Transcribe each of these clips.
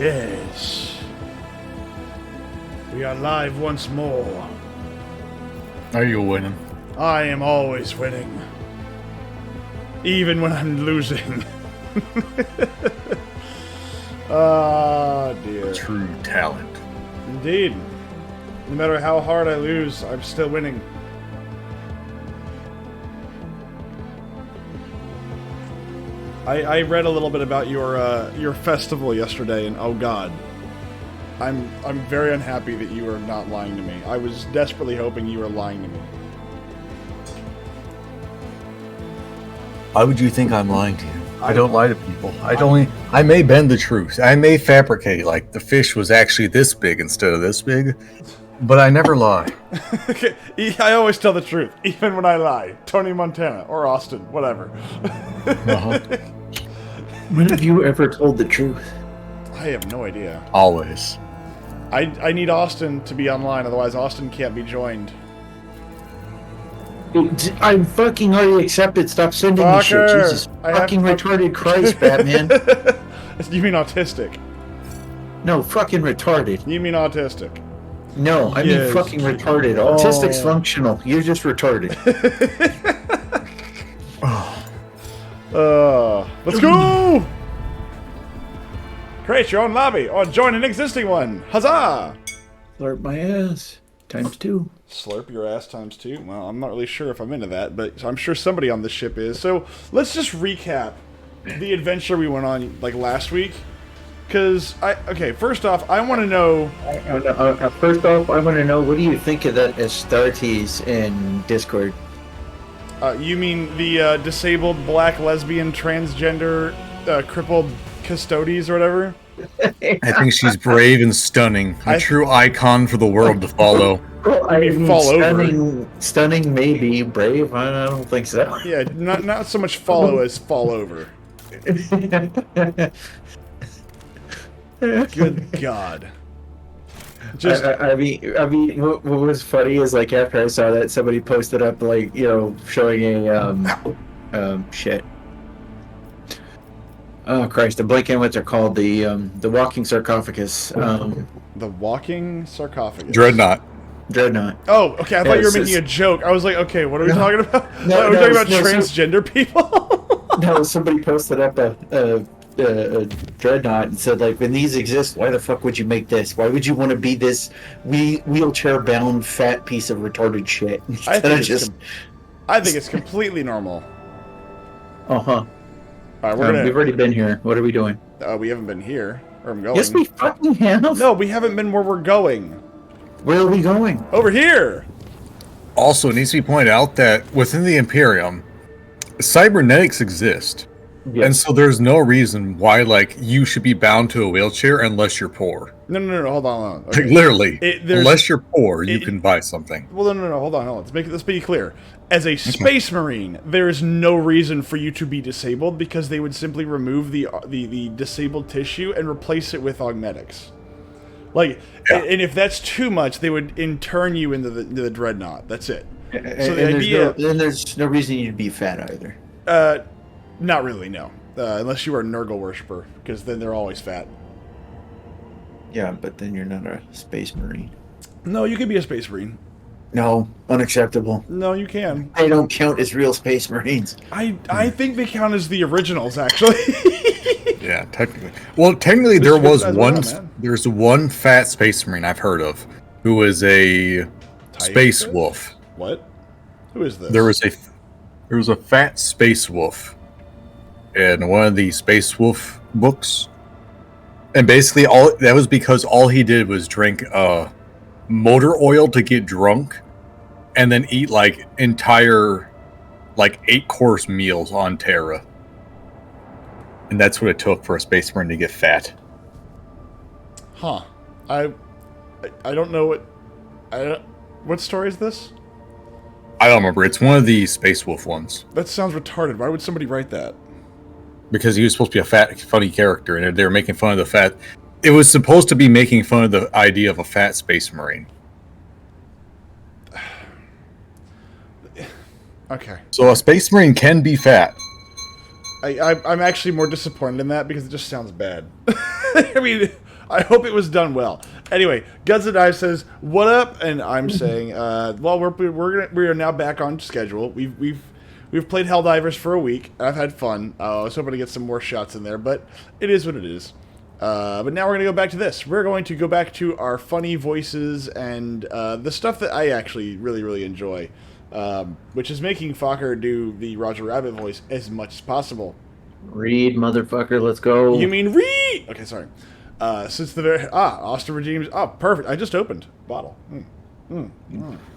Yes. We are live once more. Are you winning? I am always winning. Even when I'm losing. Ah, dear. True talent. Indeed. No matter how hard I lose, I'm still winning. I read a little bit about your festival yesterday, and oh god, I'm very unhappy that you are not lying to me. I was desperately hoping you were lying to me. Why would you think I'm lying to you? I don't lie to people. I may bend the truth. I may fabricate, like the fish was actually this big instead of this big, but I never lie. Okay, I always tell the truth, even when I lie. Tony Montana or Austin, whatever. Uh-huh. When have you ever told the truth? I have no idea. Always. I need Austin to be online, otherwise Austin can't be joined. I'm fucking already accepted. Stop sending me shit. Jesus fucking retarded Christ, Batman. You mean autistic? No, fucking retarded. You mean autistic? No, I mean fucking retarded. Autistic's functional. You're just retarded. Let's go! Create your own lobby or join an existing one. Huzzah! Slurp my ass. ×2. Slurp your ass ×2? Well, I'm not really sure if I'm into that, but I'm sure somebody on this ship is. So, let's just recap the adventure we went on, like, last week. Because, okay, first off, I want to know... First off, I want to know, what do you think of that Astartes in Discord? You mean the disabled black lesbian transgender crippled custodes or whatever? I think she's brave and stunning. A true icon for the world to follow. Well, I mean, fall over. Stunning, maybe. Brave, I don't think so. Yeah, not so much follow as fall over. Good God. Just, I mean, what was funny is, like, after I saw that, somebody posted up, like, you know, showing a shit. Oh Christ! I'm blanking what they're called. The walking sarcophagus. The walking sarcophagus. Dreadnought. Oh, okay. I thought you were making a joke. I was like, okay, what are we talking about? Are we talking about transgender people? No, somebody posted up a dreadnought and said, like, when these exist, why the fuck would you make this? Why would you want to be this wheelchair-bound fat piece of retarded shit? I think it's completely normal. Uh-huh. All right, we've already been here. What are we doing? We haven't been here. Where I'm going. Yes, we fucking have. No, we haven't been where we're going. Where are we going? Over here. Also, it needs to be pointed out that within the Imperium, cybernetics exist. Yes. And so there's no reason why, like, you should be bound to a wheelchair unless you're poor. No, hold on. Okay. Like, literally, unless you're poor, you can buy something. Well, no, hold on. Let's be clear. As a space marine, there is no reason for you to be disabled because they would simply remove the disabled tissue and replace it with augmetics. Like, and if that's too much, they would intern you into the dreadnought. That's it. So the idea, there's no reason you'd be fat either. Not really, no. Unless you are a Nurgle worshiper, because then they're always fat. Yeah, but then you're not a space marine. No, you can be a space marine. No, unacceptable. No, you can. They don't count as real space marines. I think they count as the originals, actually. Yeah, technically. Well, technically, there's one fat space marine I've heard of who is a space wolf. What? Who is this? There was a fat space wolf in one of the Space Wolf books, and basically that was because all he did was drink motor oil to get drunk, and then eat like entire 8-course meals on Terra, and that's what it took for a space marine to get fat. Huh? I don't know what story is this? I don't remember. It's one of the Space Wolf ones. That sounds retarded. Why would somebody write that? Because he was supposed to be a fat, funny character, and they were making fun of the fat. It was supposed to be making fun of the idea of a fat space marine. Okay. So a space marine can be fat. I'm actually more disappointed in that because it just sounds bad. I mean, I hope it was done well. Anyway, Guns and Knives says, "What up?" And I'm saying, "Well, we are now back on schedule. We've played Helldivers for a week. I've had fun. I was hoping to get some more shots in there, but it is what it is. But now we're gonna go back to this. We're going to go back to our funny voices and the stuff that I actually really enjoy, which is making Fokker do the Roger Rabbit voice as much as possible." Read, motherfucker, let's go. You mean read? Okay, sorry. Since the very Austin redeems. Oh, perfect. I just opened bottle.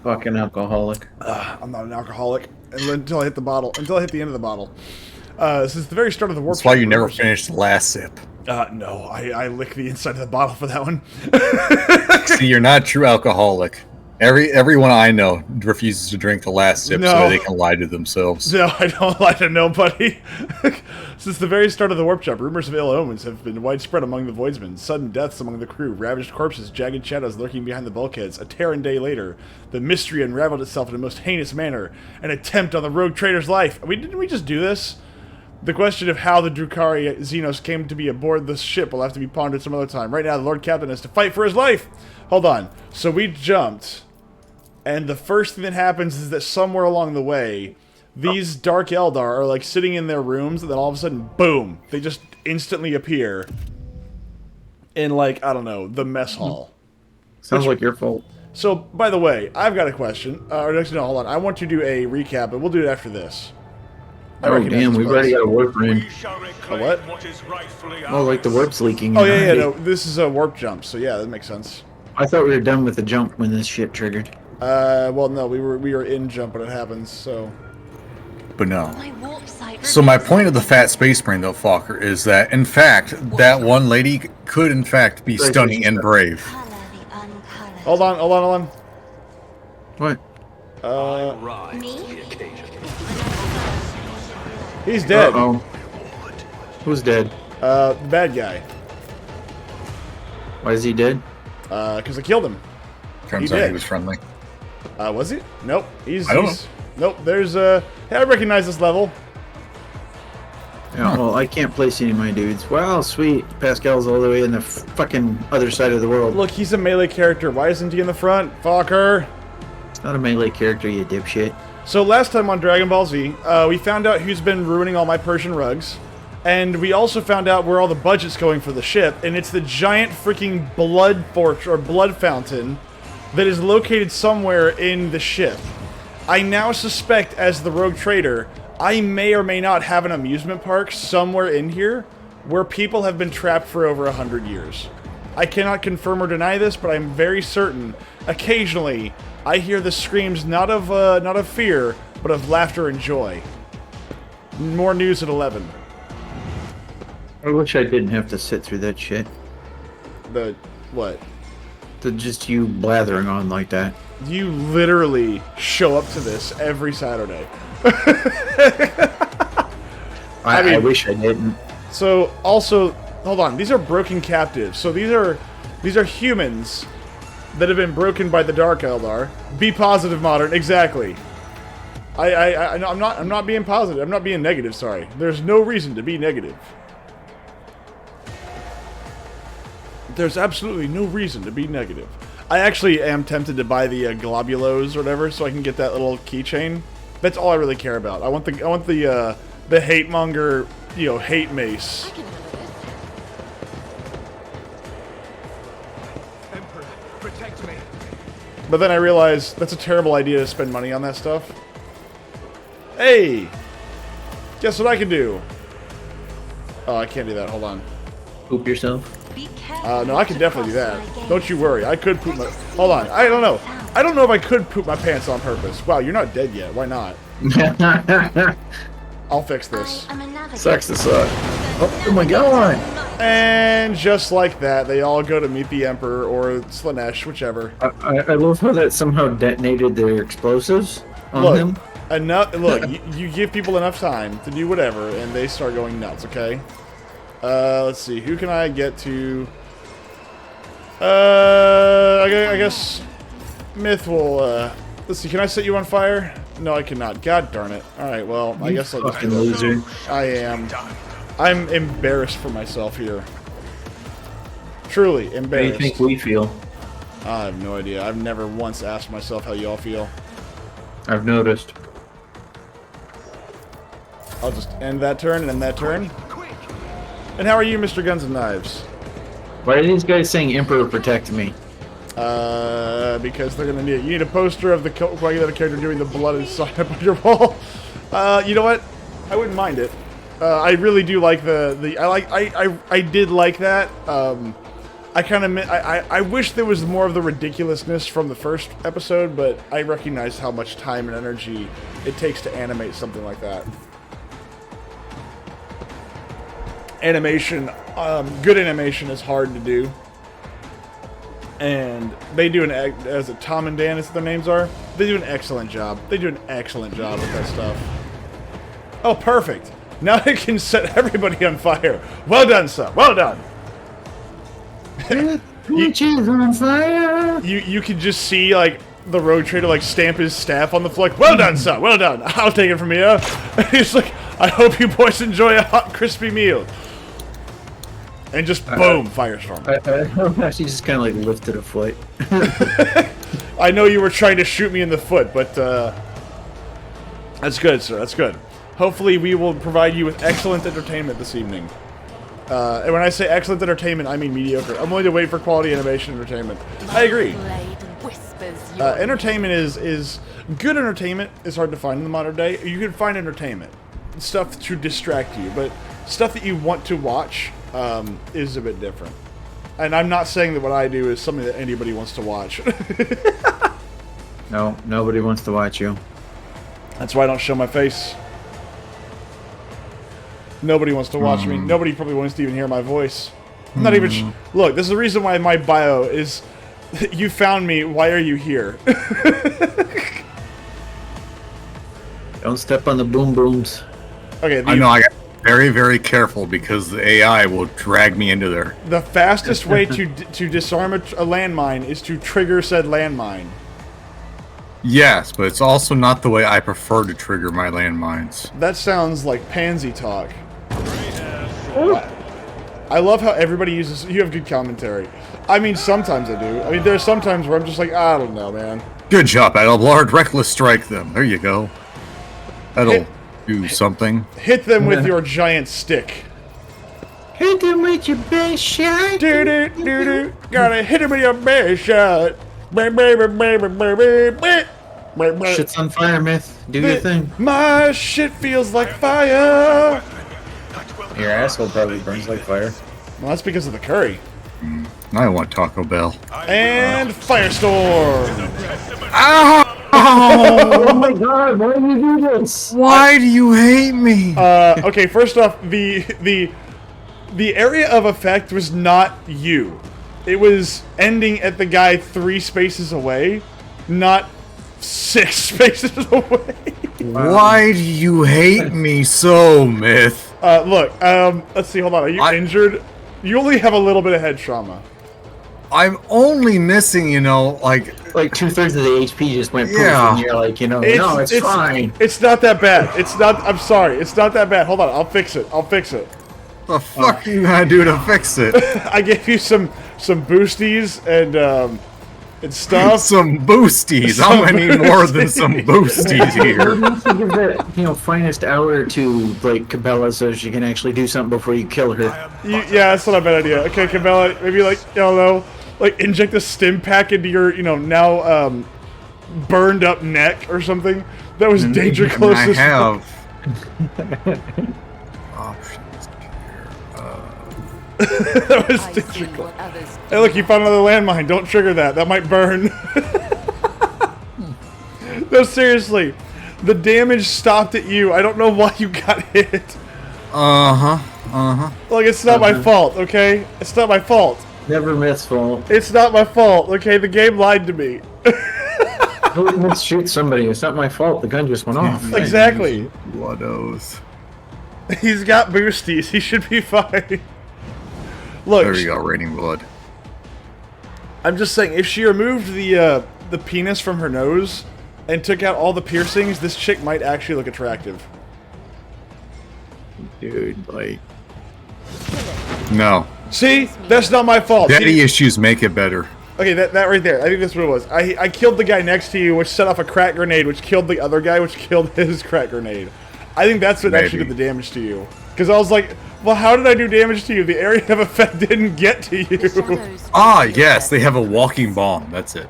Fucking alcoholic. I'm not an alcoholic until I hit the bottle. Until I hit the end of the bottle. Since the very start of the warp. That's why you never finished the last sip. No, I lick the inside of the bottle for that one. See, you're not a true alcoholic. Everyone I know refuses to drink the last sip so they can lie to themselves. No, I don't lie to nobody. Since the very start of the warp jump, rumors of ill omens have been widespread among the Voidsmen. Sudden deaths among the crew, ravaged corpses, jagged shadows lurking behind the bulkheads. A Terran day later, the mystery unraveled itself in a most heinous manner. An attempt on the rogue trader's life. Didn't we just do this? The question of how the Drukari Xenos came to be aboard this ship will have to be pondered some other time. Right now, the Lord Captain has to fight for his life. Hold on. So we jumped, and the first thing that happens is that somewhere along the way, these Dark Eldar are like sitting in their rooms, and then all of a sudden, boom, they just instantly appear in, like, I don't know, the mess hall. Sounds like your fault. So, by the way, I've got a question. Or actually, no, hold on. I want to do a recap, but we'll do it after this. Oh, damn, we've already got a warp ring. A what? Oh, like the warp's leaking. Oh, yeah, no, this is a warp jump, so yeah, that makes sense. I thought we were done with the jump when this shit triggered. Well, no, we were in jump when it happens, so. But no. So my point of the fat space brain, though, Fokker, is that, in fact, that one lady could, in fact, be stunning and brave. Hold on. What? He's dead. Uh-oh. Who's dead? The bad guy. Why is he dead? Because I killed him. Turns out he was friendly. Was he? Nope. I don't know. Nope, there's hey, I recognize this level. Yeah, well, I can't place any of my dudes. Wow, sweet. Pascal's all the way in the fucking other side of the world. Look, he's a melee character. Why isn't he in the front? Fucker. It's not a melee character, you dipshit. So last time on Dragon Ball Z, we found out who's been ruining all my Persian rugs. And we also found out where all the budget's going for the ship. And it's the giant freaking blood fortress, or blood fountain, that is located somewhere in the ship. I now suspect, as the rogue trader, I may or may not have an amusement park somewhere in here where people have been trapped for over 100 years. I cannot confirm or deny this, but I'm very certain. Occasionally, I hear the screams not of fear, but of laughter and joy. More news at 11. I wish I didn't have to sit through that shit. The what? Just you blathering on like that. You literally show up to this every Saturday. I wish I didn't. So, also, hold on. These are broken captives. So these are humans that have been broken by the Dark Eldar. Be positive, modern. Exactly. I'm not being positive. I'm not being negative. Sorry. There's no reason to be negative. There's absolutely no reason to be negative. I actually am tempted to buy the globulos or whatever, so I can get that little keychain. That's all I really care about. I want the hate monger, hate mace. Emperor, protect me. But then I realized that's a terrible idea to spend money on that stuff. Hey, guess what I can do? Oh, I can't do that. Hold on. Poop yourself? No, I can definitely do that. Don't you worry. I could poop my... Hold on. I don't know. I don't know if I could poop my pants on purpose. Wow, you're not dead yet. Why not? I'll fix this. Sucks to suck. Oh my god! And just like that, they all go to meet the Emperor or Slanesh, whichever. I love how that somehow detonated their explosives on them. Look, you give people enough time to do whatever, and they start going nuts, okay? Let's see. Who can I get to... I guess Myth will, let's see, can I set you on fire? No, I cannot. God darn it. Alright, well, I guess I'll just do loser. I am. I'm embarrassed for myself here. Truly How do you embarrassed. think we feel? I have no idea. I've never once asked myself how y'all feel. I've noticed. I'll just end that turn and end that turn. Quick! And how are you, Mr. Guns and Knives? Why are these guys saying Emperor protect me? Because they're gonna need it. You need a poster of the regular character doing the blooded sign up on your wall. You know what? I wouldn't mind it. I really do like I did like that. I wish there was more of the ridiculousness from the first episode, but I recognize how much time and energy it takes to animate something like that. Animation, good animation is hard to do. And they do as Tom and Dan, as their names are, they do an excellent job. They do an excellent job with that stuff. Oh, perfect. Now I can set everybody on fire. Well done, son. Well done. Witches on fire! You can just see, like, the road trader, like, stamp his staff on the floor. Like, well done, son. Well done. I'll take it from here. And he's like, I hope you boys enjoy a hot, crispy meal. And just boom, firestorm. I actually just kind of like lifted a foot. I know you were trying to shoot me in the foot, but that's good, sir. That's good. Hopefully, we will provide you with excellent entertainment this evening. And when I say excellent entertainment, I mean mediocre. I'm willing to wait for quality animation entertainment. I agree. Entertainment is good. Entertainment is hard to find in the modern day. You can find entertainment, stuff to distract you, but stuff that you want to watch is a bit different. And I'm not saying that what I do is something that anybody wants to watch. No, nobody wants to watch you. That's why I don't show my face. Nobody wants to watch me. Nobody probably wants to even hear my voice. I'm not even... Look, this is the reason why my bio is... You found me, why are you here? Don't step on the boom booms. Okay, I know, I got very, very careful because the AI will drag me into there. the fastest way to disarm a landmine is to trigger said landmine. Yes, but it's also not the way I prefer to trigger my landmines. That sounds like pansy talk. I love how everybody uses... You have good commentary. I mean, sometimes I do. I mean, there's sometimes where I'm just like, I don't know, man. Good job, Adelbard. Reckless strike them. There you go. That'll do something. Hit them with your giant stick. Hit them with your best shot. Do-do-do-do. Gotta hit him with your best shot. Shit's on fire, Myth. Do your thing. My shit feels like fire. Your asshole probably burns like fire. Well, that's because of the curry. I want Taco Bell. And firestorm. Oh my god, why do you do this? Why do you hate me? Okay, first off, the area of effect was not you. It was ending at the guy 3 spaces away, not 6 spaces away. Why do you hate me so, Myth? Look, let's see, hold on. Are you injured? You only have a little bit of head trauma. I'm only missing, you know, like 2/3 of the HP just went poof, Yeah. and you're like, no, it's fine. It's not that bad. It's not, I'm sorry. It's not that bad. Hold on, I'll fix it. I'll fix it. the fuck are you gonna do to fix it? I gave you some boosties and stuff. Some boosties. I'm gonna need more than some boosties here. Give that, finest hour to like Cabela so she can actually do something before you kill her. Yeah, that's not a bad idea. Okay, Cabela, maybe like, I don't know, like inject a stim pack into your, now burned up neck or something. That was danger close. I have options here. That was danger close. Hey, look, you found another landmine. Don't trigger that. That might burn. No, seriously. The damage stopped at you. I don't know why you got hit. Like, it's not my fault, okay? It's not my fault. Never Myth's fault. It's not my fault, okay? The game lied to me. Let's shoot somebody. It's not my fault. The gun just went off. Exactly. Blood oath. He's got boosties. He should be fine. Look, There you go, raining blood. I'm just saying, if she removed the penis from her nose and took out all the piercings, this chick might actually look attractive. Dude, like... No, See? That's not my fault. Daddy See? issues make it better. Okay, that right there. I think that's what it was. I killed the guy next to you, which set off a crack grenade, which killed the other guy, which killed his crack grenade. I think that's what actually did the damage to you. Because I was like, well, how did I do damage to you? The area of effect didn't get to you. Ah, yes, they have a walking bomb. That's it.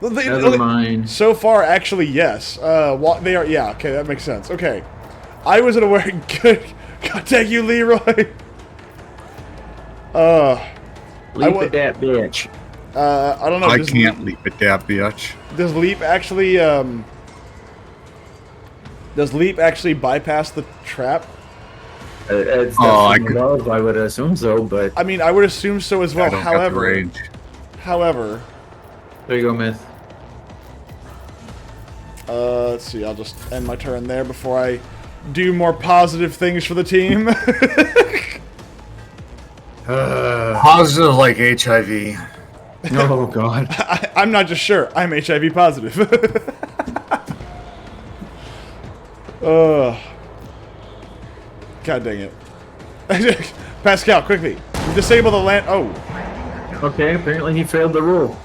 Never mind. So far, actually, yes. They are. Yeah. Okay, that makes sense. Okay, I wasn't aware. Good. God, thank you, Leroy. Leap at that bitch. I don't know. I can't leap at that bitch. Does Leap actually? Does Leap actually bypass the trap? It's I I would assume so, but I mean, I would assume so as well. I don't have the However, range. however, there you go, Myth. let's see. I'll just end my turn there before I do more positive things for the team. Positive like HIV. Oh God. I'm not just sure. I'm HIV positive. God dang it. Pascal, quickly. Disable the land. Oh. Okay, apparently he failed the rule.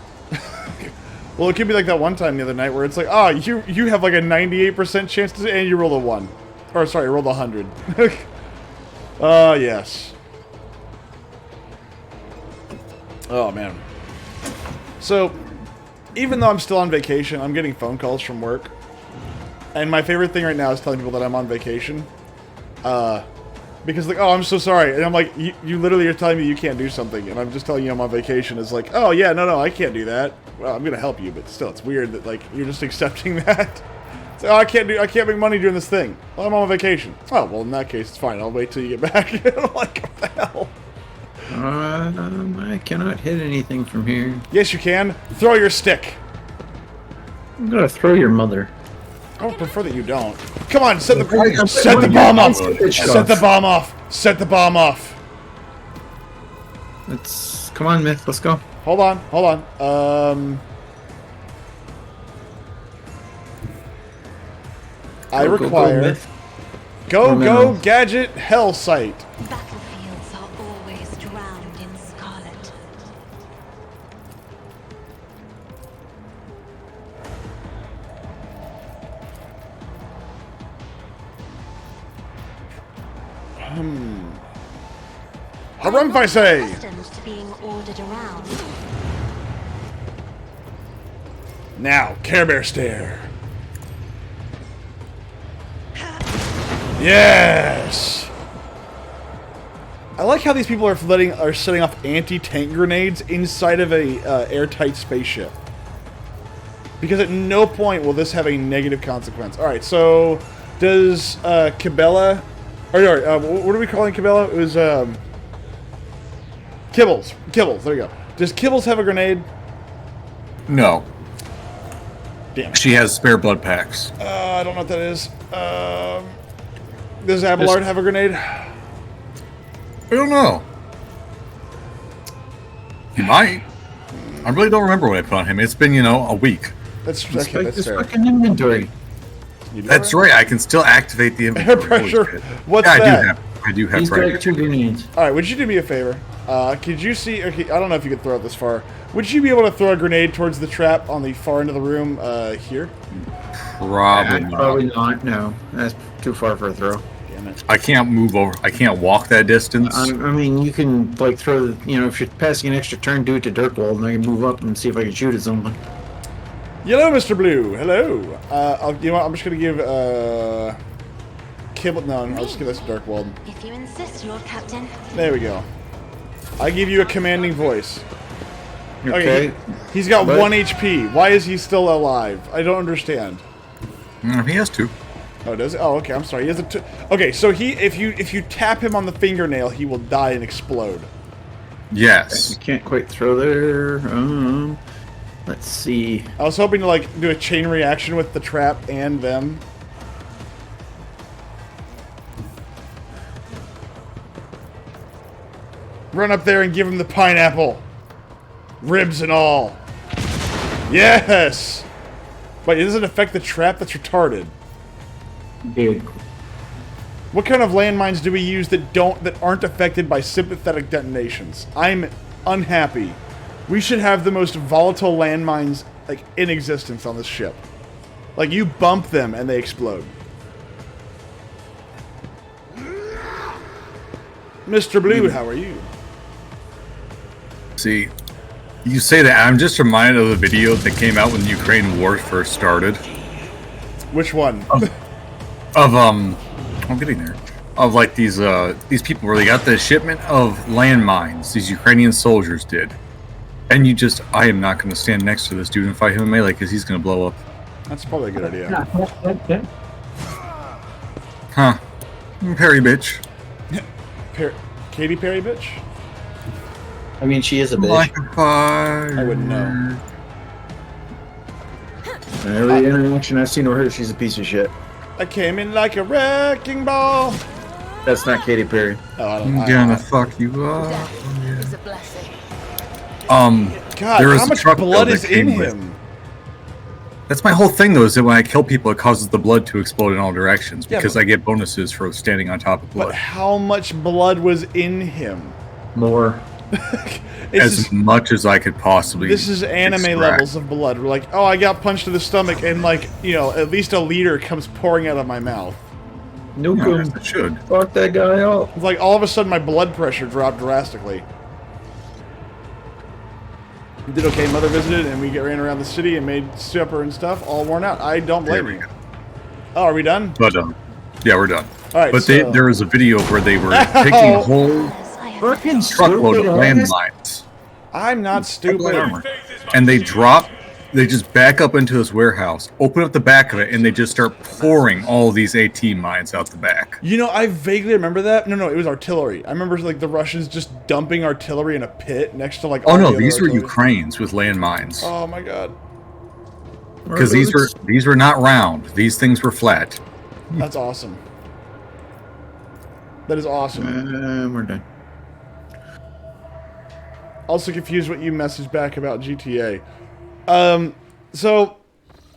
Well, it could be like that one time the other night where it's like, oh, you have like a 98% chance to, and you roll a 1. Or, sorry, roll a 100. Yes. Oh, man. So, even though I'm still on vacation, I'm getting phone calls from work. And my favorite thing right now is telling people that I'm on vacation. Because like, oh, I'm so sorry. And I'm like, you literally are telling me you can't do something. And I'm just telling you I'm on vacation. It's like, oh, yeah, no, I can't do that. Well, I'm going to help you, but still, it's weird that, like, you're just accepting that. It's like, oh, I can't make money doing this thing. Well, I'm on vacation. Oh, well, in that case, it's fine. I'll wait till you get back. I'm like, what the hell? I cannot hit anything from here. Yes, you can. Throw your stick. I'm gonna throw your mother. I would prefer that you don't. Come on, set the bomb off. Set the bomb off. Set the bomb off. Come on, Myth. Let's go. Hold on. I require. Myth. Go, gadget, hell site. Battlefields are always drowned in scarlet. Harumph, I say. Accustomed to being ordered around. Now, Care Bear stare. Yes. I like how these people are setting off anti-tank grenades inside of a airtight spaceship. Because at no point will this have a negative consequence. All right, so does Cabela, or what are we calling Cabela? It was Kibbles. There you go. Does Kibbles have a grenade? No. Damn. She has spare blood packs. I don't know what that is. Does Abelard have a grenade? I don't know. He might. I really don't remember what I put on him. It's been, a week. That's Let's okay. take That's this fair. fucking inventory. You do That's it? right. I can still activate the Air inventory. pressure. Holy shit. What's Yeah, that? I do have He's pressure. got 2 grenades. All right. Would you do me a favor? Could you see? Okay, I don't know if you could throw it this far. Would you be able to throw a grenade towards the trap on the far end of the room? Here. Probably not. No, that's too far for a throw. Damn it. I can't move over. I can't walk that distance. I mean, you can like throw. If you're passing an extra turn, do it to Dirkwald, and I can move up and see if I can shoot at someone. Hello, Mr. Blue. Hello. You know what? I'm just gonna give Kibble. No, I'll just give this to Darkwald. If you insist, Lord Captain. There we go. I give you a commanding voice. Okay. He's got But- 1 HP. Why is he still alive? I don't understand. He has two. Oh, does it? Oh, okay. I'm sorry. He has a. Okay, so if you tap him on the fingernail, he will die and explode. Yes. You can't quite throw there. Let's see. I was hoping to like do a chain reaction with the trap and them. Run up there and give him the pineapple. Ribs and all. Yes! Wait, it doesn't affect the trap? That's retarded. Dude. What kind of landmines do we use that aren't affected by sympathetic detonations? I'm unhappy. We should have the most volatile landmines like in existence on this ship. Like you bump them and they explode. Mr. Blue, how are you? See, you say that, I'm just reminded of the video that came out when the Ukraine war first started. Which one? I'm getting there. Of like these people where they got the shipment of landmines, these Ukrainian soldiers did. And I am not going to stand next to this dude and fight him in melee because he's going to blow up. That's probably a good idea. Huh. Perry bitch. Katy Perry, bitch? I mean, she is a bitch. Like a fire. I wouldn't know. Every interaction I've seen with her, she's a piece of shit. I came in like a wrecking ball. That's not Katy Perry. Oh, I'm gonna fuck you up. Death is a blessing. God, there was how a much truck blood that is in came with- him? That's my whole thing, though, is that when I kill people, it causes the blood to explode in all directions Yeah, because but- I get bonuses for standing on top of But blood. how much blood was in him? More. It's Much as I could possibly. This is anime extract. levels of blood. We're like, oh, I got punched in the stomach, and like, you know, at least a liter comes pouring out of my mouth. Nuke Yeah, him. it should. Fuck that guy up. It's like all of a sudden my blood pressure dropped drastically. We did okay. Mother visited, and we ran around the city and made supper and stuff. All worn out. I don't blame There we you. go. Oh, are we done? But yeah, we're done. All right. But So, there was a video where they were taking a whole As I have Fucking truckload of stupid ass. landmines, I'm not stupid. armor, and they just back up into this warehouse, open up the back of it, and they just start pouring all these AT mines out the back. You know, I vaguely remember that. No, it was artillery. I remember like the Russians just dumping artillery in a pit next to like. Oh all the no, other these were artillery. Ukraines with landmines. Oh my god, Because these were not round. These things were flat. that's awesome. That is awesome. We're done. Also confused what you messaged back about GTA. So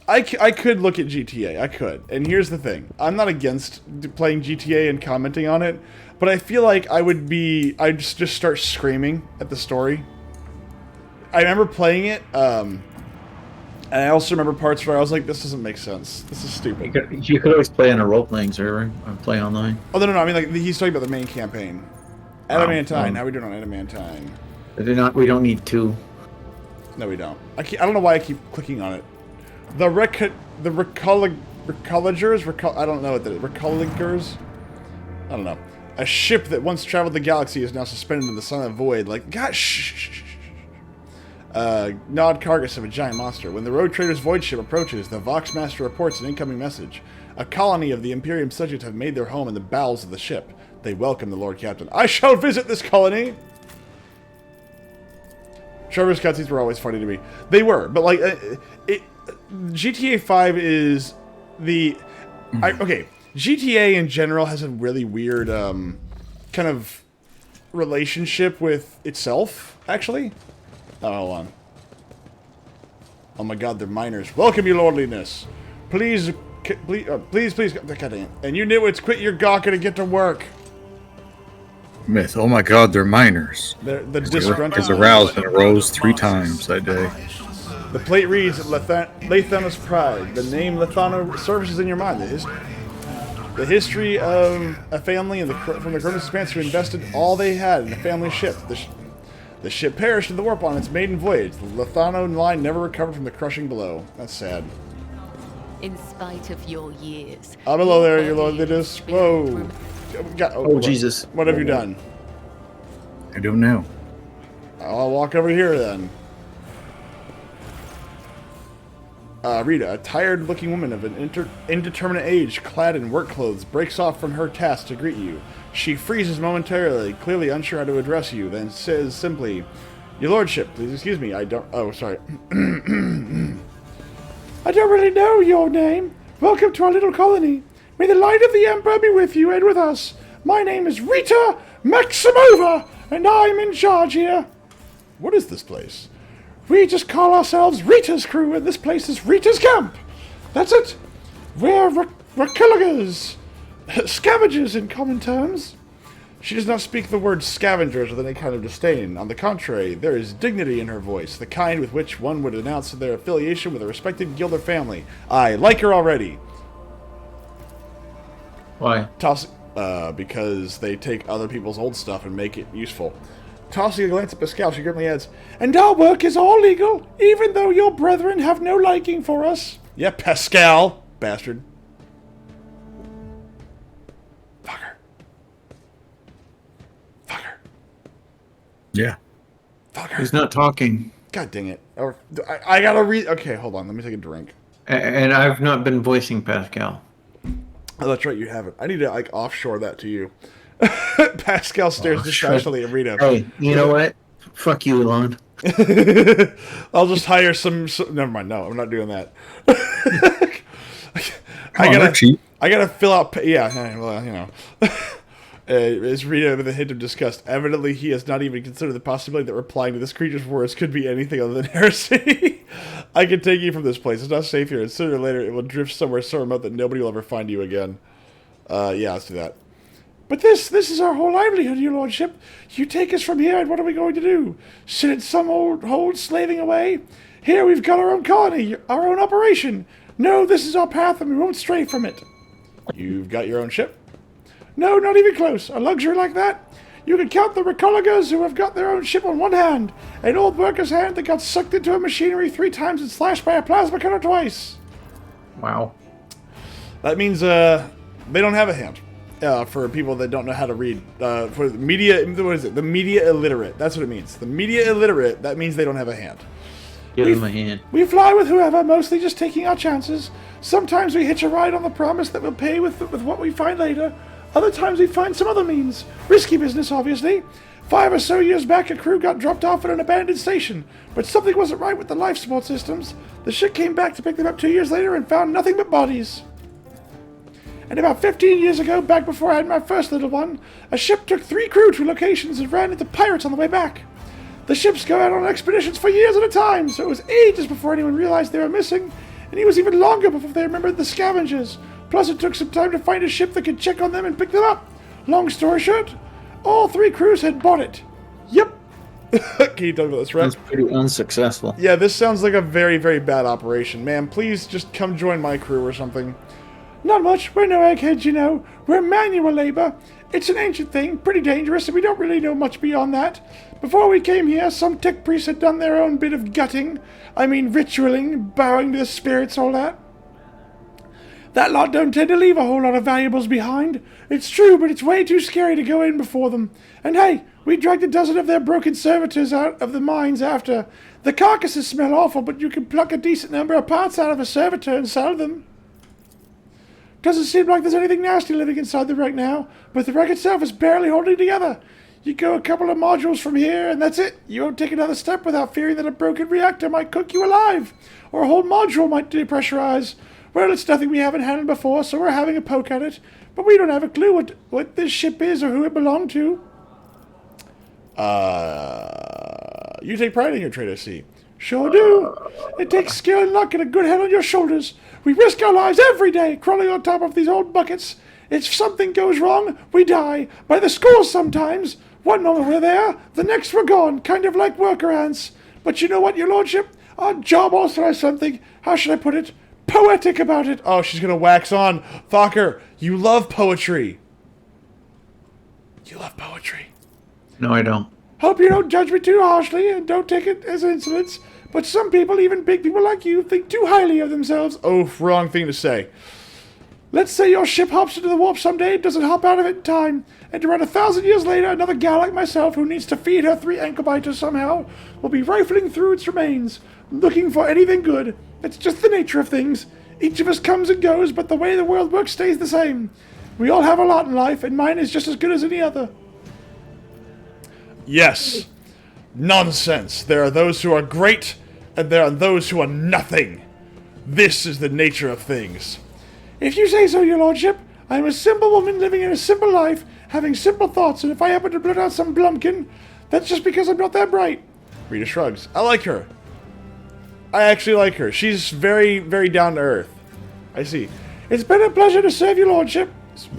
I could look at GTA. I could. And here's the thing. I'm not against playing GTA and commenting on it, but I feel like I'd just start screaming at the story. I remember playing it, and I also remember parts where I was like, this doesn't make sense. This is stupid. You could always play on a role-playing server or play online. Oh, no. I mean, like, he's talking about the main campaign. Adamantine. How are we doing on Adamantine? We don't need two. No, we don't. I don't know why I keep clicking on it. The Recolligers? I don't know what that is. Recolligers? I don't know. A ship that once traveled the galaxy is now suspended in the silent void. Like, gosh, shh. Gnawed carcass of a giant monster. When the Road Trader's void ship approaches, the Vox Master reports an incoming message. A colony of the Imperium subjects have made their home in the bowels of the ship. They welcome the Lord Captain. I shall visit this colony! Trevor's cutscenes were always funny to me. They were, but like, GTA 5 is the... okay, GTA in general has a really weird kind of relationship with itself, actually. Oh, hold on. Oh my god, they're miners. Welcome, your lordliness. Please, please. God damn. And you nitwits, quit your gawking and get to work. Myth. Oh my god, they're miners. The Is disgruntled. aroused and arose 3 times that day. The plate reads Lathano's Pride. The name Lathano surfaces in your mind. The history of a family from the Cronus Expanse who invested all they had in the family ship. The ship perished in the warp on its maiden voyage. The Lathano line never recovered from the crushing blow. That's sad. In spite of your years. I'm below there, your lordliness. Whoa. Oh, Jesus. What have you done? I don't know. I'll walk over here then. Rita, a tired-looking woman of an indeterminate age, clad in work clothes, breaks off from her task to greet you. She freezes momentarily, clearly unsure how to address you, then says simply, "Your lordship, please excuse me, I don't... Oh, sorry. I don't really know your name. Welcome to our little colony. May the light of the Emperor be with you and with us. My name is Rita Maximova, and I'm in charge here." What is this place? We just call ourselves Rita's crew, and this place is Rita's camp. That's it. We're Recolligers. Scavengers in common terms. She does not speak the word scavengers with any kind of disdain. On the contrary, there is dignity in her voice, the kind with which one would announce their affiliation with a respected guild or family. I like her already. Why? Because they take other people's old stuff and make it useful. Tossing a glance at Pascal, she grimly adds, "And our work is all legal, even though your brethren have no liking for us." Yeah, Pascal, bastard. Fucker. Fucker. Yeah. Fucker. He's not talking. God dang it. Or, I gotta read. Okay, hold on. Let me take a drink. And I've not been voicing Pascal. Oh, that's right. You haven't. I need to, like, offshore that to you. Pascal stares distractedly at Rita. Hey, you know what? Fuck you, Elon. I'll just hire some. Never mind. No, I'm not doing that. I gotta fill out. Yeah, well, you know. Is Rita with a hint of disgust. Evidently, he has not even considered the possibility that replying to this creature's words could be anything other than heresy. I can take you from this place. It's not safe here, and sooner or later it will drift somewhere so remote that nobody will ever find you again. Yeah, let's do that. But this is our whole livelihood, your lordship. You take us from here, and what are we going to do? Sit in some old hold slaving away? Here we've got our own colony, our own operation. No, this is our path, and we won't stray from it. You've got your own ship? No, not even close. A luxury like that? You can count the Recologas who have got their own ship on one hand. An old worker's hand that got sucked into a machinery 3 times and slashed by a plasma cutter twice. Wow. That means they don't have a hand. For people that don't know how to read. For the media, what is it? The media illiterate. That's what it means. The media illiterate, that means they don't have a hand. Give him a hand. We fly with whoever, mostly just taking our chances. Sometimes we hitch a ride on the promise that we'll pay with what we find later. Other times we find some other means. Risky business, obviously. 5 or so years back, a crew got dropped off at an abandoned station, but something wasn't right with the life support systems. The ship came back to pick them up 2 years later and found nothing but bodies. And about 15 years ago, back before I had my first little one, a ship took 3 crew to locations and ran into pirates on the way back. The ships go out on expeditions for years at a time, so it was ages before anyone realized they were missing, and it was even longer before they remembered the scavengers. Plus, it took some time to find a ship that could check on them and pick them up. Long story short, all 3 crews had bought it. Yep. Can you tell me this, right? That's pretty unsuccessful. Yeah, this sounds like a very, very bad operation. Man, please just come join my crew or something. Not much. We're no eggheads, you know. We're manual labor. It's an ancient thing, pretty dangerous, and we don't really know much beyond that. Before we came here, some tech priests had done their own bit of gutting. I mean, ritualing, bowing to the spirits, all that. That lot don't tend to leave a whole lot of valuables behind. It's true, but it's way too scary to go in before them. And hey, we dragged a dozen of their broken servitors out of the mines after. The carcasses smell awful, but you can pluck a decent number of parts out of a servitor and sell them. Doesn't seem like there's anything nasty living inside the wreck now, but the wreck itself is barely holding together. You go a couple of modules from here, and that's it. You won't take another step without fearing that a broken reactor might cook you alive, or a whole module might depressurize. Well, it's nothing we haven't handled before, so we're having a poke at it. But we don't have a clue what this ship is or who it belonged to. You take pride in your trade, I see. Sure do. It takes skill and luck and a good head on your shoulders. We risk our lives every day crawling on top of these old buckets. If something goes wrong, we die. By the scores sometimes. One moment we're there, the next we're gone, kind of like worker ants. But you know what, your lordship? Our job also has something, how should I put it, poetic about it. Oh, she's gonna wax on. Fokker, you love poetry. You love poetry. No, I don't. Hope you don't judge me too harshly and don't take it as insolence, but some people, even big people like you, think too highly of themselves. Oh, wrong thing to say. Let's say your ship hops into the warp someday, doesn't hop out of it in time, and around 1,000 years later, another gal like myself who needs to feed her 3 ankle biters somehow will be rifling through its remains, looking for anything good. It's just the nature of things. Each of us comes and goes, but the way the world works stays the same. We all have a lot in life, and mine is just as good as any other. Yes. Nonsense. There are those who are great, and there are those who are nothing. This is the nature of things. If you say so, your lordship, I am a simple woman living in a simple life, having simple thoughts, and if I happen to blurt out some blumpkin, that's just because I'm not that bright. Rita shrugs. I like her. I actually like her. She's very, very down to earth. I see. It's been a pleasure to serve your lordship.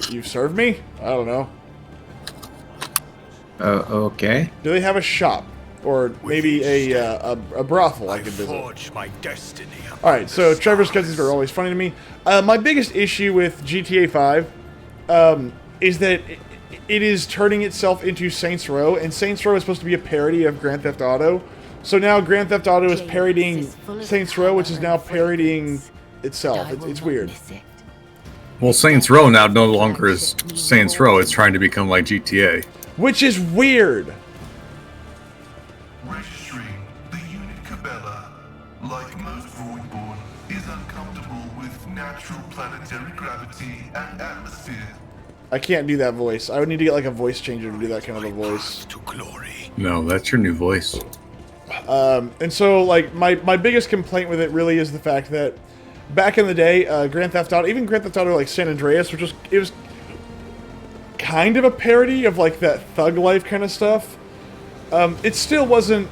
You serve me? I don't know. Okay. Do they have a shop? Or maybe a brothel I could visit? Forge my destiny. Alright, so Trevor's cutscenes are always funny to me. My biggest issue with GTA 5 is that it is turning itself into Saints Row, and Saints Row is supposed to be a parody of Grand Theft Auto. So now Grand Theft Auto is parodying Saints Row, which is now parodying itself. It's weird. Well, Saints Row now no longer is Saints Row. It's trying to become like GTA. Which is weird. Registering the unit Cabela, like most Voidborn, is uncomfortable with natural planetary gravity and atmosphere. I can't do that voice. I would need to get like a voice changer to do that kind of a voice. To glory. No, that's your new voice. And so, like, my biggest complaint with it really is the fact that back in the day, Grand Theft Auto, even Grand Theft Auto like San Andreas, it was kind of a parody of like that thug life kind of stuff. It still wasn't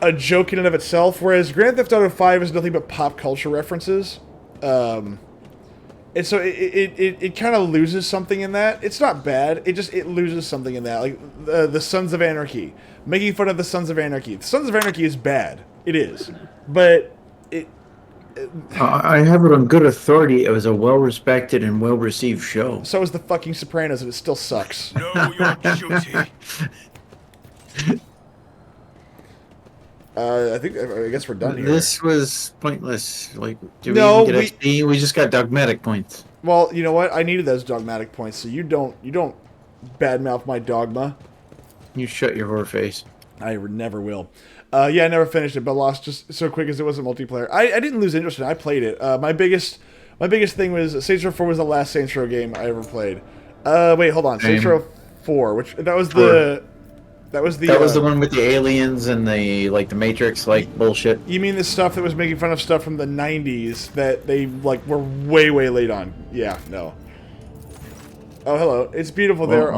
a joke in and of itself, whereas Grand Theft Auto 5 is nothing but pop culture references. And so it kind of loses something in that. It's not bad. It loses something in that. Like the Sons of Anarchy, making fun of the Sons of Anarchy. The Sons of Anarchy is bad. It is, but I have it on good authority. It was a well-respected and well-received show. so is the fucking Sopranos, and it still sucks. Know your duty. I guess we're done here. This was pointless. Like, did No, we even get XP? We just got dogmatic points. Well, you know what? I needed those dogmatic points, so you don't badmouth my dogma. You shut your whore face. I never will. Yeah, I never finished it, but lost just so quick as it wasn't multiplayer. I didn't lose interest in it. I played it. My biggest thing was Saints Row 4 was the last Saints Row game I ever played. Wait, hold on. Saints Row 4, that was the one with the aliens and the Matrix bullshit. You mean the stuff that was making fun of stuff from the 90s that they were way late on? Yeah, no. Oh, hello. It's beautiful there.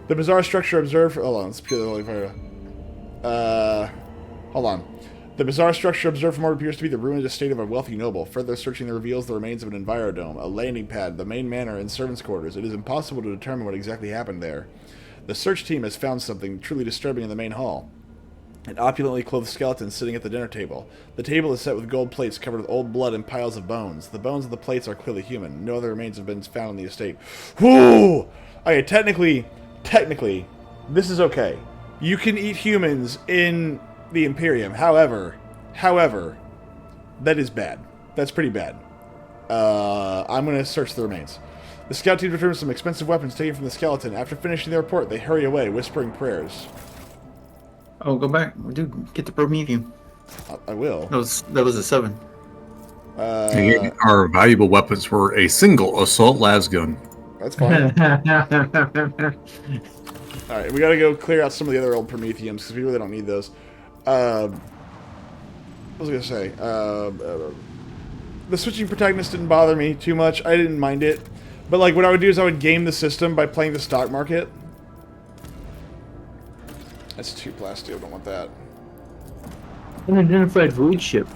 The bizarre structure observed. Hold on. Let's pure the holy fire. Hold on. The bizarre structure observed from orbit appears to be the ruined estate of a wealthy noble. Further searching reveals the remains of an envirodome, a landing pad, the main manor, and servants' quarters. It is impossible to determine what exactly happened there. The search team has found something truly disturbing in the main hall. An opulently clothed skeleton sitting at the dinner table. The table is set with gold plates covered with old blood and piles of bones. The bones of the plates are clearly human. No other remains have been found on the estate. Whoo! Okay, technically, this is okay. You can eat humans in the Imperium. However, that is bad. That's pretty bad. I'm going to search the remains. The scout team returns some expensive weapons taken from the skeleton. After finishing their report, they hurry away, whispering prayers. Oh, go back. Dude, get the Prometheum. I will. That was a 7. Our valuable weapons were a single assault lasgun. That's fine. Alright, we gotta go clear out some of the other old Prometheums, because we really don't need those. What was I gonna say? The switching protagonist didn't bother me too much. I didn't mind it. But what I would do is I would game the system by playing the stock market. That's 2 plasteel, don't want that. Unidentified void ship.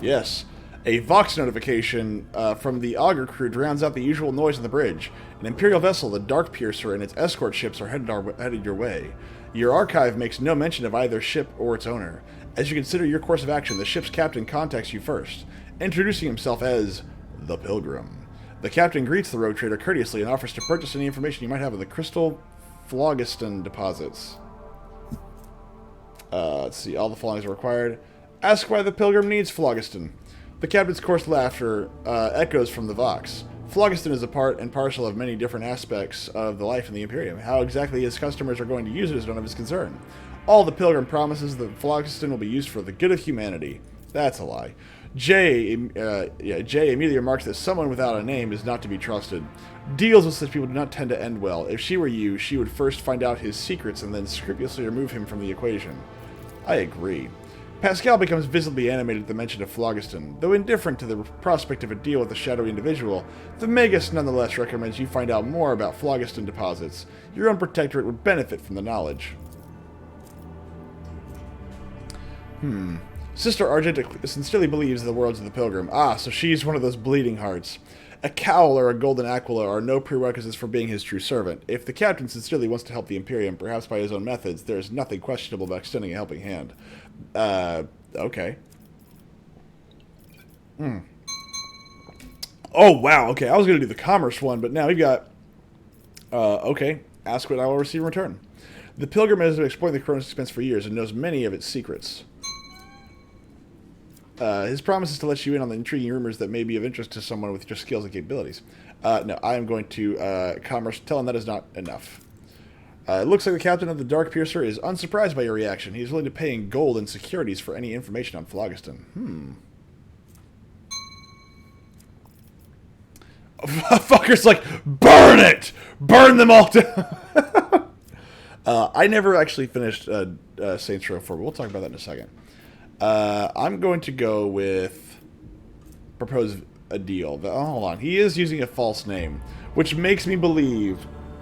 Yes. A Vox notification from the Augur crew drowns out the usual noise on the bridge. An Imperial vessel, the Dark Piercer, and its escort ships are headed your way. Your archive makes no mention of either ship or its owner. As you consider your course of action, the ship's captain contacts you first, introducing himself as the Pilgrim. The captain greets the rogue trader courteously and offers to purchase any information you might have of the crystal phlogiston deposits. Let's see, all the following are required. Ask why the Pilgrim needs phlogiston. The captain's coarse laughter echoes from the Vox. Phlogiston is a part and parcel of many different aspects of the life in the Imperium. How exactly his customers are going to use it is none of his concern. All the Pilgrim promises that phlogiston will be used for the good of humanity. That's a lie. Jay immediately remarks that someone without a name is not to be trusted. Deals with such people do not tend to end well. If she were you, she would first find out his secrets and then scrupulously remove him from the equation. I agree. Pascal becomes visibly animated at the mention of phlogiston. Though indifferent to the prospect of a deal with a shadowy individual, the Magus nonetheless recommends you find out more about phlogiston deposits. Your own protectorate would benefit from the knowledge. Sister Argent sincerely believes the words of the Pilgrim. Ah, so she's one of those bleeding hearts. A cowl or a golden aquila are no prerequisites for being his true servant. If the captain sincerely wants to help the Imperium, perhaps by his own methods, there is nothing questionable about extending a helping hand. Okay. Oh, wow, okay, I was going to do the commerce one, but now we've got... okay, ask what I will receive in return. The pilgrim has been exploring the Cronus expense for years and knows many of its secrets. His promise is to let you in on the intriguing rumors that may be of interest to someone with your skills and capabilities. No, I am going to commerce. Tell him that is not enough. It looks like the captain of the Dark Piercer is unsurprised by your reaction. He is willing to pay in gold and securities for any information on Phlogiston. Fucker's like, burn it! Burn them all down! I never actually finished Saints Row 4, but we'll talk about that in a second. I'm going to go with propose a deal. Oh, hold on. He is using a false name, which makes me believe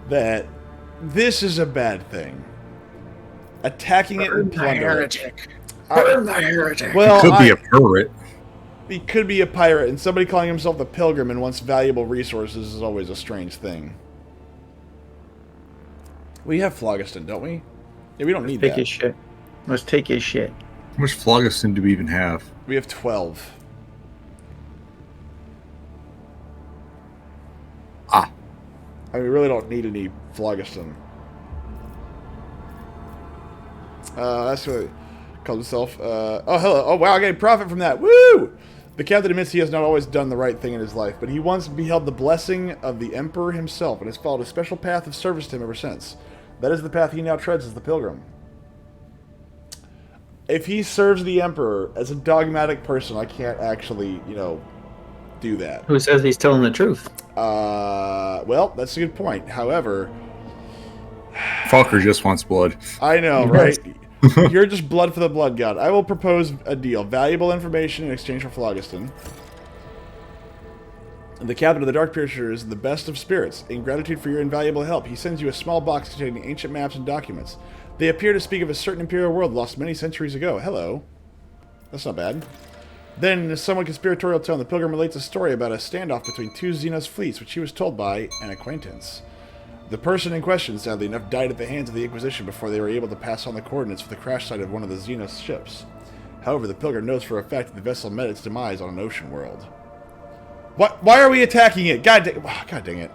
that this is a bad thing. Attacking it and plunder it. Burn the heretic. Well, Could be a pirate. he could be a pirate, and somebody calling himself the Pilgrim and wants valuable resources is always a strange thing. We have Phlogiston, don't we? Yeah, we don't need Take that. his shit. Let's take his shit. How much Phlogiston do we even have? We have 12. Ah. I mean, we really don't need any Phlogiston. That's what he calls himself. Oh, hello. Oh, wow, I get profit from that. Woo! The captain admits he has not always done the right thing in his life, but he once beheld the blessing of the Emperor himself and has followed a special path of service to him ever since. That is the path he now treads as the Pilgrim. If he serves the Emperor as a dogmatic person, I can't actually, do that. Who says he's telling the truth? Well, that's a good point. However, Falker just wants blood. I know, right? You're just blood for the blood god. I will propose a deal. Valuable information in exchange for Phlogiston. The captain of the Dark Piercer is the best of spirits. In gratitude for your invaluable help, he sends you a small box containing ancient maps and documents. They appear to speak of a certain imperial world lost many centuries ago. Hello. That's not bad. Then, in a somewhat conspiratorial tone, the Pilgrim relates a story about a standoff between two Xenos fleets, which he was told by an acquaintance. The person in question, sadly enough, died at the hands of the Inquisition before they were able to pass on the coordinates for the crash site of one of the Xenos ships. However, the Pilgrim knows for a fact that the vessel met its demise on an ocean world. What? Why are we attacking it? God dang it.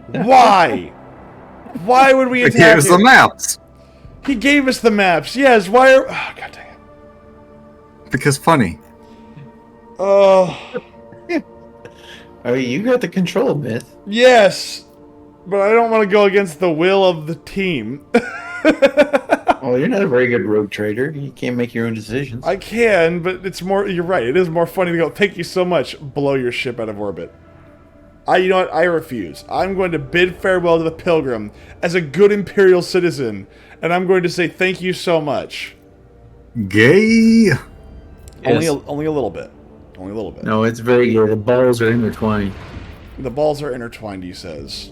Why? Why would we He attack gave us it? the maps. He gave us the maps. Yes, why are... Oh, God dang it. Because funny. Oh... I mean, you got the control, Myth. Yes, but I don't want to go against the will of the team. Oh, you're not a very good rogue trader. You can't make your own decisions. I can, but it's more... You're right. It is more funny to go, thank you so much, blow your ship out of orbit. You know what? I refuse. I'm going to bid farewell to the Pilgrim as a good Imperial citizen, and I'm going to say thank you so much. Gay. Only a little bit. Only a little bit. No, it's very good. The balls are intertwined. The balls are intertwined, he says.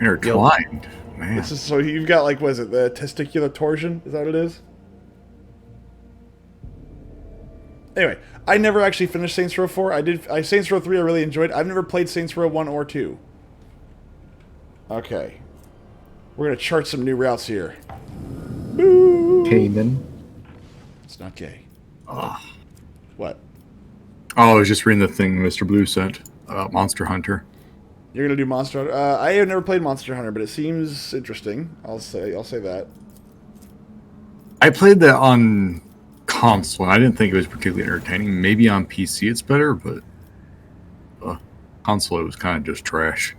Intertwined. Man. This is so you've got like, what is it, the testicular torsion? Is that what it is? Anyway, I never actually finished Saints Row 4. Saints Row 3 I really enjoyed. I've never played Saints Row 1 or 2. Okay. We're going to chart some new routes here. Cayman. It's not gay. Oh. What? I was just reading the thing Mr. Blue sent. Monster Hunter. You're going to do Monster Hunter? I have never played Monster Hunter, but it seems interesting. I'll say that. I played that on console, and I didn't think it was particularly entertaining. Maybe on PC it's better, but console it was kind of just trash.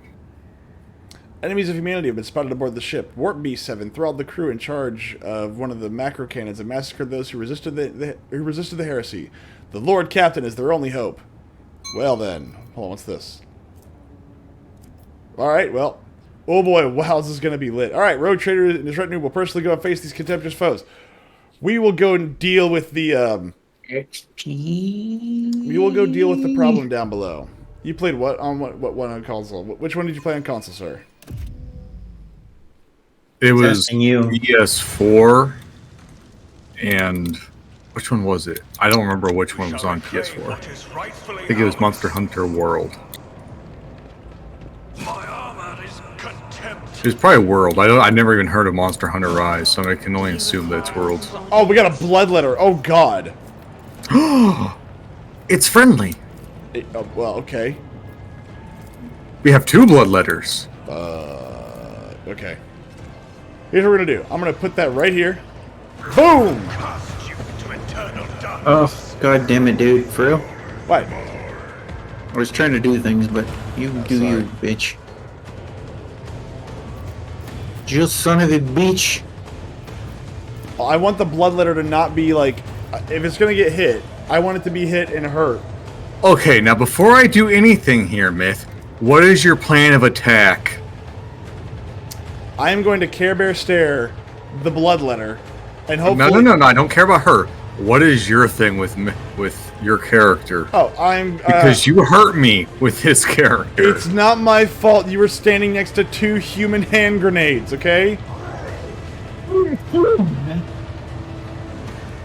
Enemies of humanity have been spotted aboard the ship. Warp B7 enthralled the crew in charge of one of the macro cannons and massacred those who resisted the heresy. The Lord Captain is their only hope. Well then, hold on, what's this? Alright, well. Oh boy, wow, this is going to be lit. Alright, Rogue Trader and his retinue will personally go and face these contemptuous foes. We will go and deal with the, we will go deal with the problem down below. You played what on what one on console? Which one did you play on console, sir? It was Testing you. PS4 and Which one was it? I don't remember which one was on PS4. I think it was Monster Hunter World. My armor is contempt. It was probably World. I never even heard of Monster Hunter Rise, so I can only assume that it's World. Oh, we got a bloodletter. Oh God. It's friendly. Well, okay. We have 2 bloodletters. Okay. Here's what we're gonna do. I'm gonna put that right here. Boom! Cast you to eternal darkness. Oh, god damn it, dude. For real? What? I was trying to do things, but you do sorry. you, bitch. Just son of a bitch. I want the bloodletter to not be like, if it's gonna get hit, I want it to be hit and hurt. Okay, now before I do anything here, Myth, what is your plan of attack? I am going to Care Bear Stare the bloodletter, and hopefully. No, I don't care about her. What is your thing with your character? Oh, I'm. Because you hurt me with his character. It's not my fault. You were standing next to 2 human hand grenades. Okay.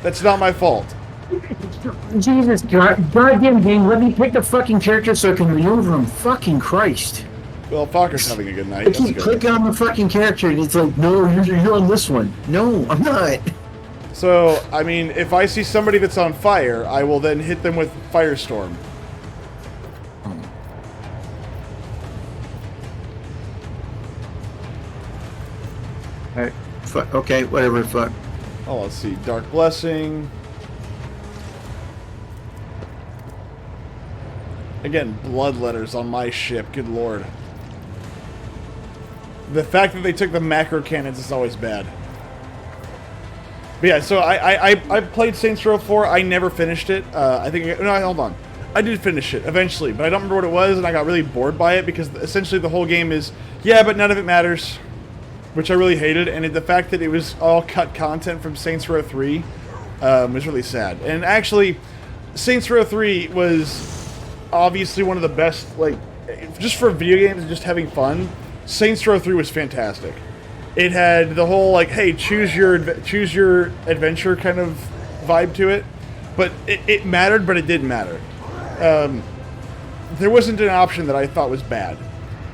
That's not my fault. Jesus God, goddamn game, let me pick the fucking character so I can maneuver him. Fucking Christ. Well, Falker's having a good night. I That's keep good. clicking on the fucking character and it's like, no, you're on this one. No, I'm not. So, I mean, if I see somebody that's on fire, I will then hit them with Firestorm. Alright, fuck, okay, whatever, fuck. Oh, let's see. Dark Blessing. Again, bloodletters on my ship. Good lord. The fact that they took the macro cannons is always bad. But yeah, so I played Saints Row 4. I never finished it. I think... No, hold on. I did finish it eventually, but I don't remember what it was, and I got really bored by it because essentially the whole game is, yeah, but none of it matters. Which I really hated, and the fact that it was all cut content from Saints Row 3 was really sad. And actually, Saints Row 3 was obviously one of the best, like, just for video games and just having fun. Saints Row 3 was fantastic. It had the whole, like, hey, choose your adventure kind of vibe to it. But it mattered, but it didn't matter. There wasn't an option that I thought was bad.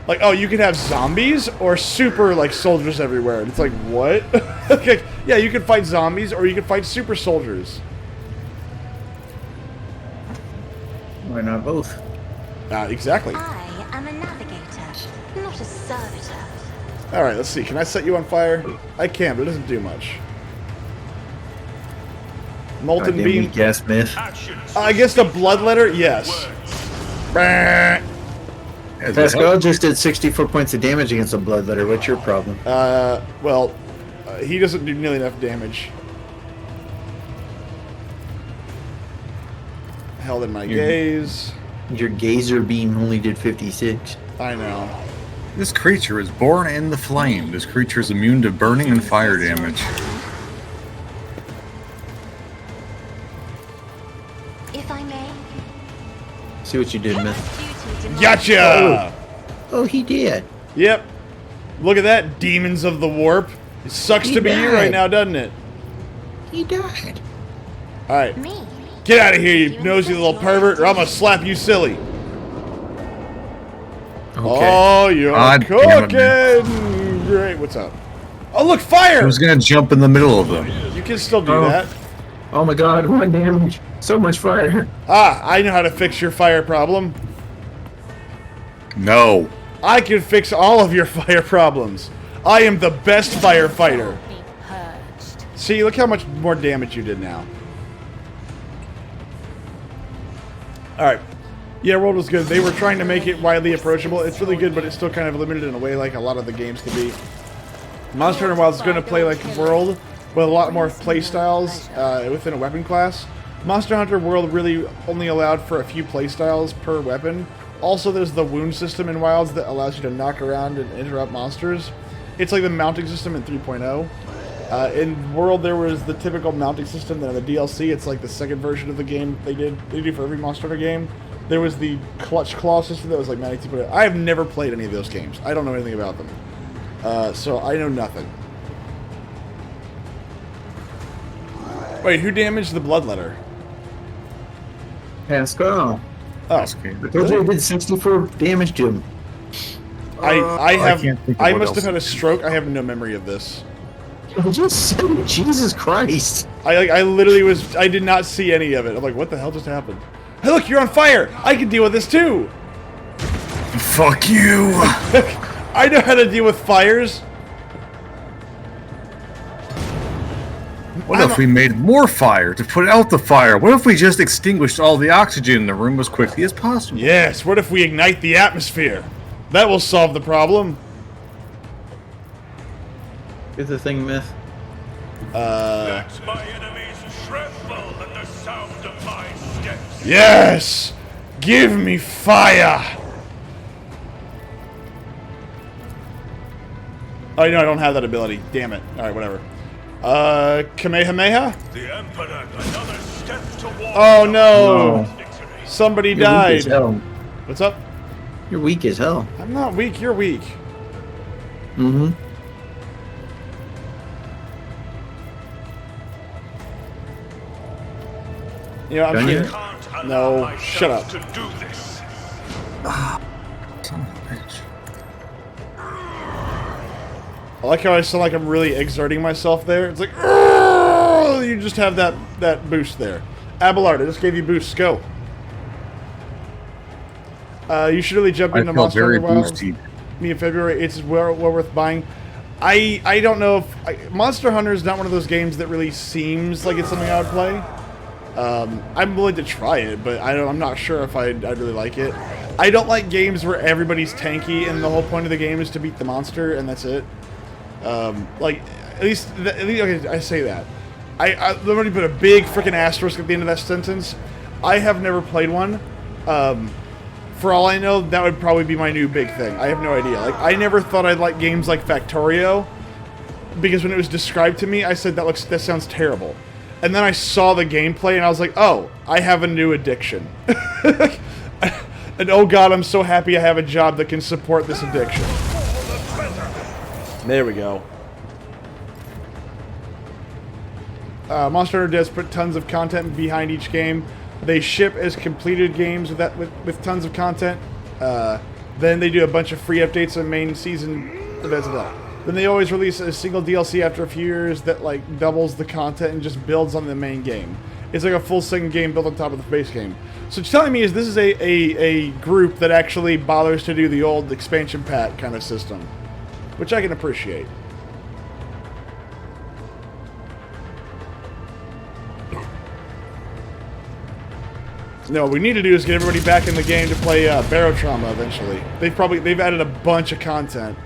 Like, oh, you could have zombies or super, like, soldiers everywhere. And it's like, what? Okay, yeah, you could fight zombies or you could fight super soldiers. Why not both? Exactly. I am a navigator, not a servitor. Alright, let's see. Can I set you on fire? I can, but it doesn't do much. Molten Goddamn beam. weak ass myth. Actions. I guess the bloodletter? Yes. Bah. Pascal just did 64 points of damage against a bloodletter. What's your problem? Well, he doesn't do nearly enough damage. Held in my gaze. Your gazer beam only did 56. I know. This creature is born in the flame. This creature is immune to burning and fire damage. If I may. See what you did, myth. Gotcha! Oh, he did. Yep. Look at that, demons of the warp. It sucks He to be you died. right now, doesn't it? He died. Alright. Me. Get out of here, you nosy little pervert, or I'm gonna slap you silly. Okay. Oh, you're God damn it, cooking! Great, what's up? Oh, look, fire! Who's gonna jump in the middle of them? You can still do Oh. that. Oh my god, 1 damage. So much fire. Ah, I know how to fix your fire problem. No. I can fix all of your fire problems. I am the best firefighter. Be purged. See, look how much more damage you did now. Alright. Yeah, World was good. They were trying to make it widely approachable. It's really good, but it's still kind of limited in a way like a lot of the games can be. Monster Hunter Wilds is going to play like World, with a lot more play styles within a weapon class. Monster Hunter World really only allowed for a few play styles per weapon. Also, there's the wound system in Wilds that allows you to knock around and interrupt monsters. It's like the mounting system in 3.0. In World, there was the typical mounting system. Then in the DLC, it's like the second version of the game they do for every Monster Hunter game. There was the clutch claw system that was like 92.0. I have never played any of those games. I don't know anything about them. So I know nothing. Wait, who damaged the bloodletter? Pascal. Oh, I told you I did 64 damage to him. I can't think of I what must else have had a it is. stroke. I have no memory of this. I just said it. Jesus Christ. I literally was. I did not see any of it. I'm like, what the hell just happened? Hey, look, you're on fire. I can deal with this too. Fuck you! I know how to deal with fires. What if we made more fire to put out the fire? What if we just extinguished all the oxygen in the room as quickly as possible? Yes. What if we ignite the atmosphere? That will solve the problem. Is the thing myth? Let my enemies tremble at the sound of my steps. Yes. Give me fire. Oh, no, I don't have that ability. Damn it. All right, whatever. Kamehameha? The Emperor, another step towards Oh, no. victory. Somebody You're weak died. as hell. What's up? You're weak as hell. I'm not weak. You're weak. Mm-hmm. You know, I'm Don't sure. you? Can't allow No, myself shut up. to do this. Son of a bitch. I like how I sound like I'm really exerting myself there. It's like, "Arrgh!" You just have that boost there. Abelard, I just gave you boosts. Go. You should really jump I into feel Monster very Hunter Wilds. boosty. Me in February. It's well worth buying. I don't know if Monster Hunter is not one of those games that really seems like it's something I would play. I'm willing to try it, but I'm not sure if I'd really like it. I don't like games where everybody's tanky and the whole point of the game is to beat the monster and that's it. Like at least okay, I say that. Let me put a big freaking asterisk at the end of that sentence. I have never played one. For all I know, that would probably be my new big thing. I have no idea. Like I never thought I'd like games like Factorio because when it was described to me, I said that sounds terrible. And then I saw the gameplay and I was like, oh, I have a new addiction. And oh god, I'm so happy I have a job that can support this addiction. There we go. Monster Hunter does put tons of content behind each game. They ship as completed games with tons of content. Then they do a bunch of free updates and main season events as well. Then they always release a single DLC after a few years that like doubles the content and just builds on the main game. It's like a full second game built on top of the base game. So what you're telling me is this is a group that actually bothers to do the old expansion pack kind of system, which I can appreciate. No, what we need to do is get everybody back in the game to play Barotrauma eventually. They've added a bunch of content.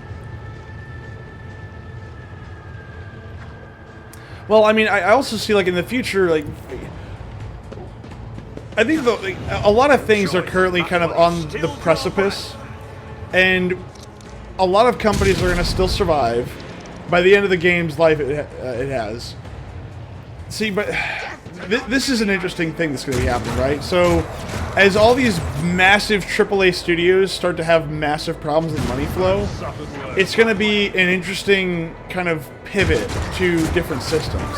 Well, I mean, I also see like in the future, like I think a lot of things are currently kind of on the precipice, and a lot of companies are going to still survive. By the end of the game's life, it has. See, but this is an interesting thing that's going to be happening, right? So, as all these massive AAA studios start to have massive problems with money flow, it's going to be an interesting kind of pivot to different systems.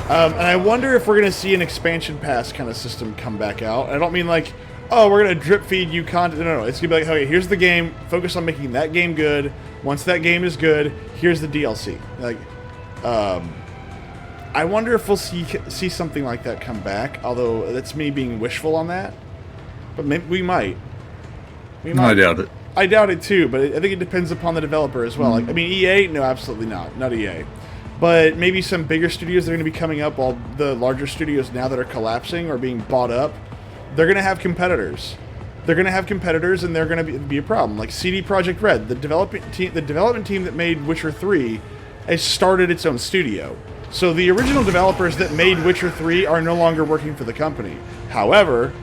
And I wonder if we're going to see an expansion pass kind of system come back out. I don't mean like, oh, we're going to drip feed you content. No, it's going to be like, okay, here's the game. Focus on making that game good. Once that game is good, here's the DLC. Like, I wonder if we'll see something like that come back. Although that's me being wishful on that, but maybe we might. I doubt it. I doubt it too, but I think it depends upon the developer as well. Like, I mean, EA? No, absolutely not EA. But maybe some bigger studios that are going to be coming up, while the larger studios now that are collapsing or being bought up, they're going to have competitors. They're going to have competitors, and they're going to be a problem. Like CD Projekt Red, the development team that made Witcher 3, has started its own studio. So the original developers that made Witcher 3 are no longer working for the company. However,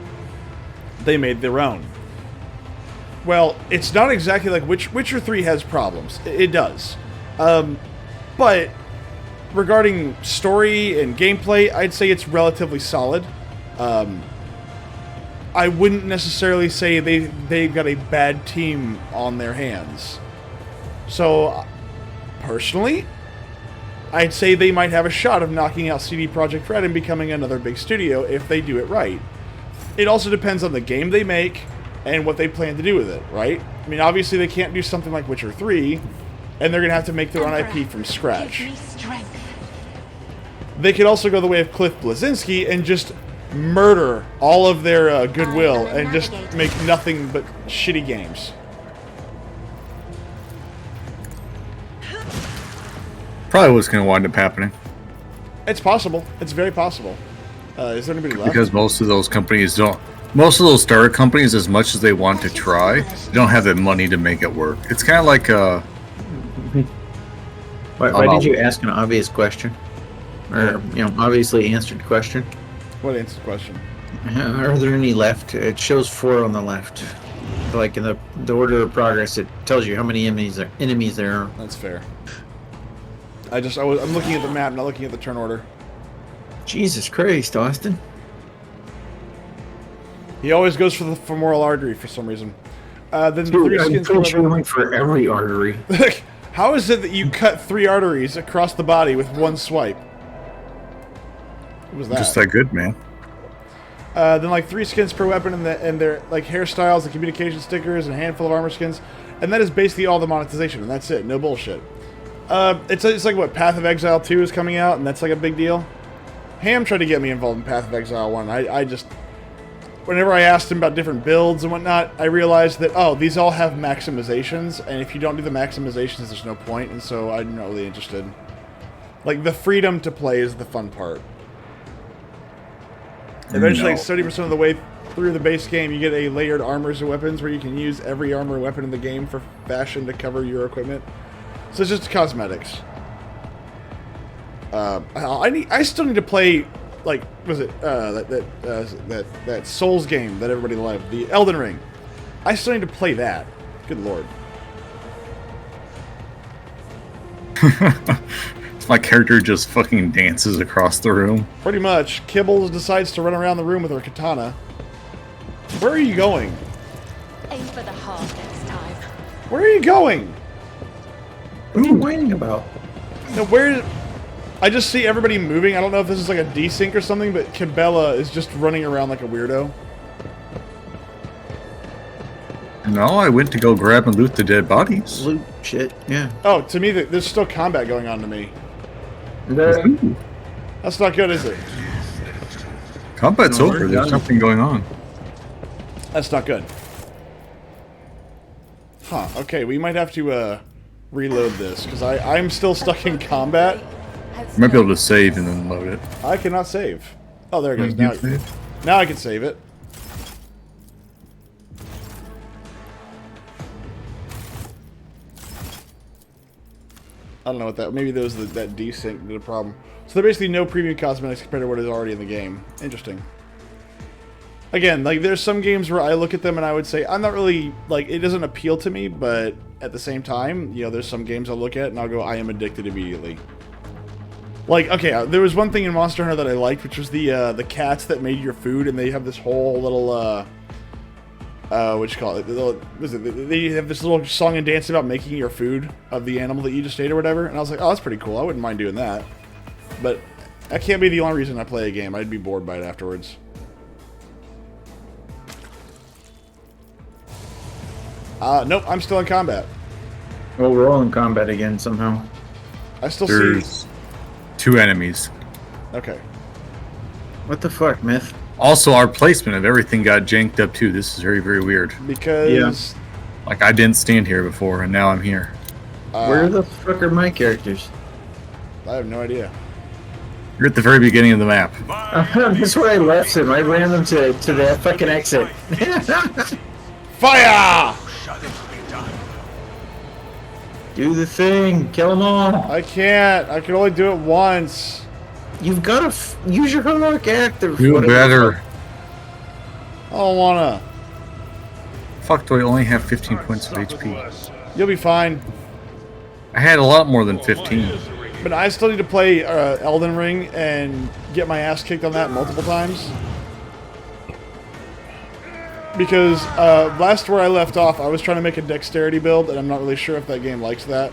they made their own. Well, it's not exactly like Witcher 3 has problems. It does. But regarding story and gameplay, I'd say it's relatively solid. I wouldn't necessarily say they've got a bad team on their hands. So, personally, I'd say they might have a shot of knocking out CD Projekt Red and becoming another big studio if they do it right. It also depends on the game they make and what they plan to do with it, right? I mean, obviously they can't do something like Witcher 3, and they're going to have to make their own IP from scratch. Give me strength. They could also go the way of Cliff Bleszinski and just murder all of their goodwill and just make nothing but shitty games. Probably what's going to wind up happening. It's possible. It's very possible. Is there anybody left? Because most of those companies don't. Most of those startup companies, as much as they want to try, they don't have the money to make it work. It's kind of like Why did you ask an obvious question? Or, obviously answered question? What answers the question? Are there any left? It shows 4 on the left. Like in the order of progress, it tells you how many enemies there are. That's fair. I'm looking at the map, not looking at the turn order. Jesus Christ, Austin. He always goes for the femoral artery for some reason. Then Dude, 3 I'm skins pretty per sure weapon. I went for every artery. How is it that you cut 3 arteries across the body with one swipe? What was that? just that good, man. Then like 3 skins per weapon and their like hairstyles and communication stickers and a handful of armor skins. And that is basically all the monetization, and that's it. No bullshit. It's like what, Path of Exile 2 is coming out, and that's like a big deal. Ham tried to get me involved in Path of Exile 1. I just... Whenever I asked him about different builds and whatnot, I realized that, oh, these all have maximizations, and if you don't do the maximizations, there's no point, and so I'm not really interested. Like, the freedom to play is the fun part. Eventually, No. 70% of the way through the base game, you get a layered armors and weapons where you can use every armor and weapon in the game for fashion to cover your equipment. So it's just cosmetics. I still need to play, like, was it that Souls game that everybody loved, the Elden Ring. I still need to play that. Good lord. My character just fucking dances across the room. Pretty much. Kibbles decides to run around the room with her katana. Where are you going? Aim for the heart next time. Where are you going? What are you whining about? No, where... I just see everybody moving. I don't know if this is like a desync or something, but Cabela is just running around like a weirdo. No, I went to go grab and loot the dead bodies. Loot shit, yeah. Oh, to me, there's still combat going on to me. Ooh, That's not good, is it? combat's No, over. we're There's done. something going on. That's not good. Huh, okay, we might have to, reload this, because I'm still stuck in combat. You might be able to save and then load it. I cannot save. Oh, there it goes. You Now, can save? now I can save it. I don't know what that... Maybe those that desync did a problem. So there are basically no premium cosmetics compared to what is already in the game. Interesting. Again, like, there's some games where I look at them and I would say, I'm not really... Like, it doesn't appeal to me, but at the same time, you know, there's some games I'll look at and I'll go, I am addicted immediately. Like, okay, there was one thing in Monster Hunter that I liked, which was the cats that made your food, and they have this whole little, what you call it? They have this little song and dance about making your food of the animal that you just ate or whatever, and I was like, oh, that's pretty cool. I wouldn't mind doing that. But that can't be the only reason I play a game. I'd be bored by it afterwards. Nope, I'm still in combat. Well, we're all in combat again somehow. I still see... There's 2 enemies. Okay. What the fuck, Myth? Also, our placement of everything got janked up too. This is very, very weird. Because... Like, I didn't stand here before, and now I'm here. Where the fuck are my characters? I have no idea. You're at the very beginning of the map. That's where I left them. I ran them to that fucking exit. Fire! Shall it be done? Do the thing. Kill them all. I can't. I can only do it once. You've got to use your heroic act. Or Do whatever. better. I don't wanna. Fuck, do I only have 15 points of HP? You'll be fine. I had a lot more than 15. But I still need to play Elden Ring and get my ass kicked on that multiple times. Because last where I left off, I was trying to make a dexterity build, and I'm not really sure if that game likes that.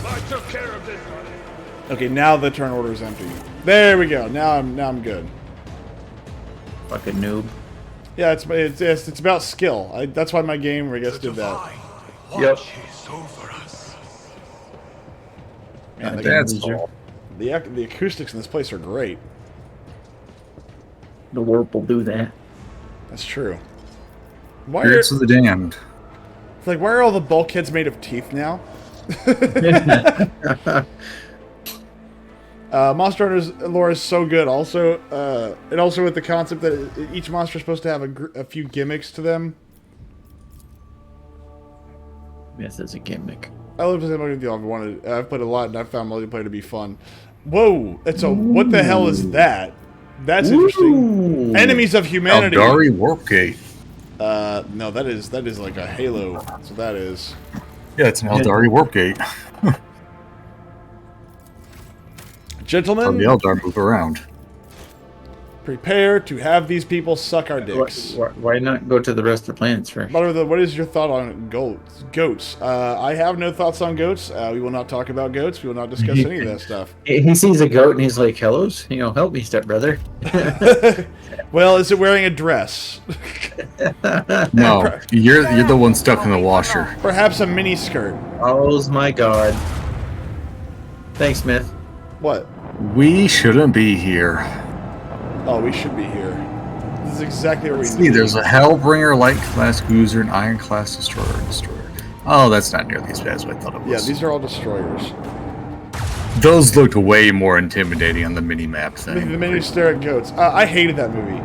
I took care of this one. Okay, now the turn order is empty. There we go. Now I'm good. Fucking noob. Yeah, it's about skill. That's why my game, I guess, did that. Yep. Watches over us. Man, That's the, all. the acoustics in this place are great. The warp will do that. That's true. Why are, Spirits of the Damned. like, why are all the bulkheads made of teeth now? Monster Hunter's lore is so good. Also, and also with the concept that each monster is supposed to have a few gimmicks to them. Yes, it's a gimmick. I love playing multiplayer. I've played a lot, and I've found multiplayer to be fun. Whoa! What the hell is that? That's interesting. Enemies of humanity. Eldari Warpgate. No, that is like a Halo. That's what that is. Yeah, it's an Eldari Warpgate. Gentlemen, The Eldar move around. prepare to have these people suck our dicks. Why not go to the rest of the planets first? What is your thought on goats? I have no thoughts on goats. We will not talk about goats. We will not discuss any of that stuff. He sees a goat and he's like, "Hellos, help me, stepbrother." Well, is it wearing a dress? No, you're the one stuck in the washer. Perhaps a mini skirt. Oh my god. Thanks, Smith. What? We shouldn't be here. Oh, we should be here. This is exactly where we See, need to be. there's a Hellbringer light class cruiser and Iron class destroyer. Oh, that's not nearly as bad as I thought it was. Yeah, these are all destroyers. Those looked way more intimidating on the mini map thing. The mini stare at goats. I hated that movie.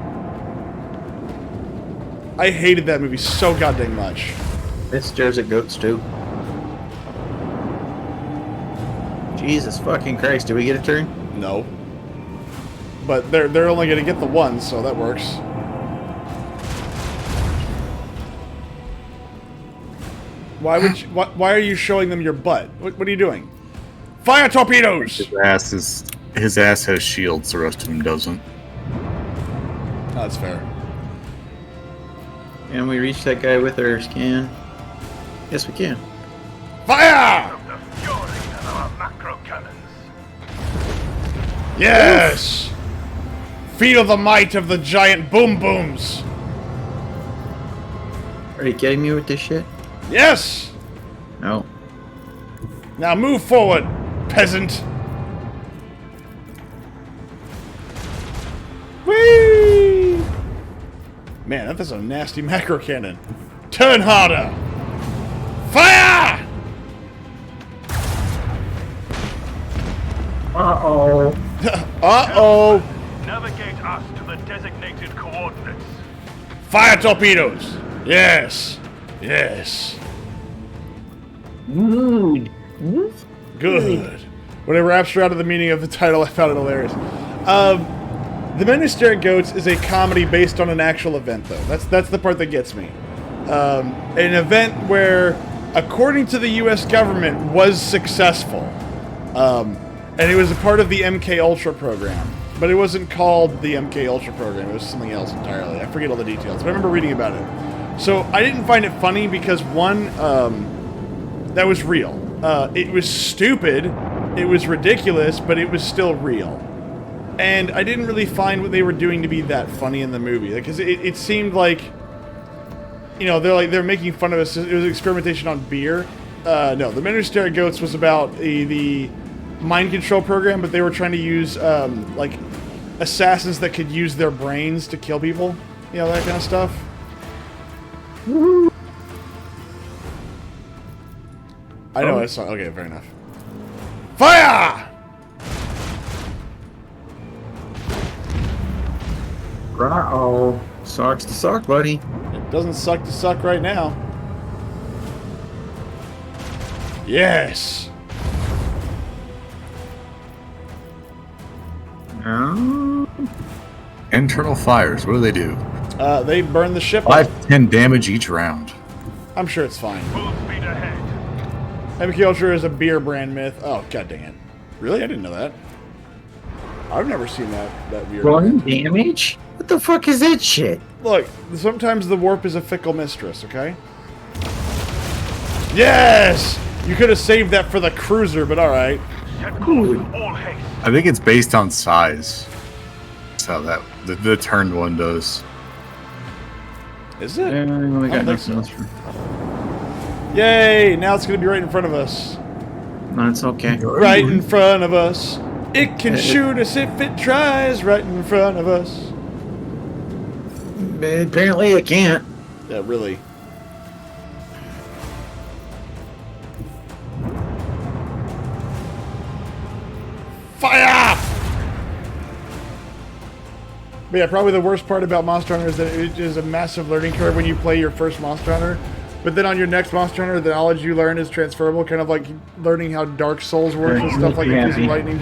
I hated that movie so goddamn much. It stares at goats too. Jesus fucking Christ! Do we get a turn? No. But they're only gonna get the one, so that works. Why are you showing them your butt? What are you doing? Fire torpedoes! His ass has shields, the rest of him doesn't. Oh, that's fair. Can we reach that guy with our scan? Yes, we can. Fire! The fury of our macro cannons. Yes! Feel the might of the giant boom booms! Are you kidding me with this shit? Yes! No. Now move forward, peasant! Whee! Man, that's a nasty macro cannon. Turn harder! Fire! Uh-oh. Uh-oh! Navigate us to the designated coordinates. Fire torpedoes! Yes! Yes! Good. Good. When I rapture out of the meaning of the title, I found it hilarious. The Men Who Stare at Goats is a comedy based on an actual event, though. That's the part that gets me. An event where, according to the U.S. government, was successful. And it was a part of the MK Ultra program. But it wasn't called the MK Ultra program. It was something else entirely. I forget all the details, but I remember reading about it. So I didn't find it funny because, one, that was real. It was stupid, it was ridiculous, but it was still real. And I didn't really find what they were doing to be that funny in the movie, because it seemed like, they're making fun of us. It was experimentation on beer. No, The Men Who Stare at Goats was about the mind control program, but they were trying to use assassins that could use their brains to kill people, that kind of stuff. I know, it's not. Okay, fair enough. Fire! Uh-oh. Sucks to suck, buddy. It doesn't suck to suck right now. Yes! Internal fires, what do they do? They burn the ship up. 5 to 10 damage each round. I'm sure it's fine. Full speed ahead. MK Ultra is a beer brand myth. Oh, god dang it. Really? I didn't know that. I've never seen that beer One brand. damage? What the fuck is that shit? Look, sometimes the warp is a fickle mistress, okay? Yes! You could have saved that for the cruiser, but alright. headquarters, all haste. I think it's based on size. That's how that the turned one does. Is it? Yeah, we I got don't think nothing else. Yay! Now it's going to be right in front of us. No, it's okay. Right in front of us. It can shoot us if it tries. Right in front of us. Apparently, it can't. Yeah, really. Fire! But yeah, probably the worst part about Monster Hunter is that it is a massive learning curve when you play your first Monster Hunter. But then on your next Monster Hunter, the knowledge you learn is transferable, kind of like learning how Dark Souls works and stuff like using lightning.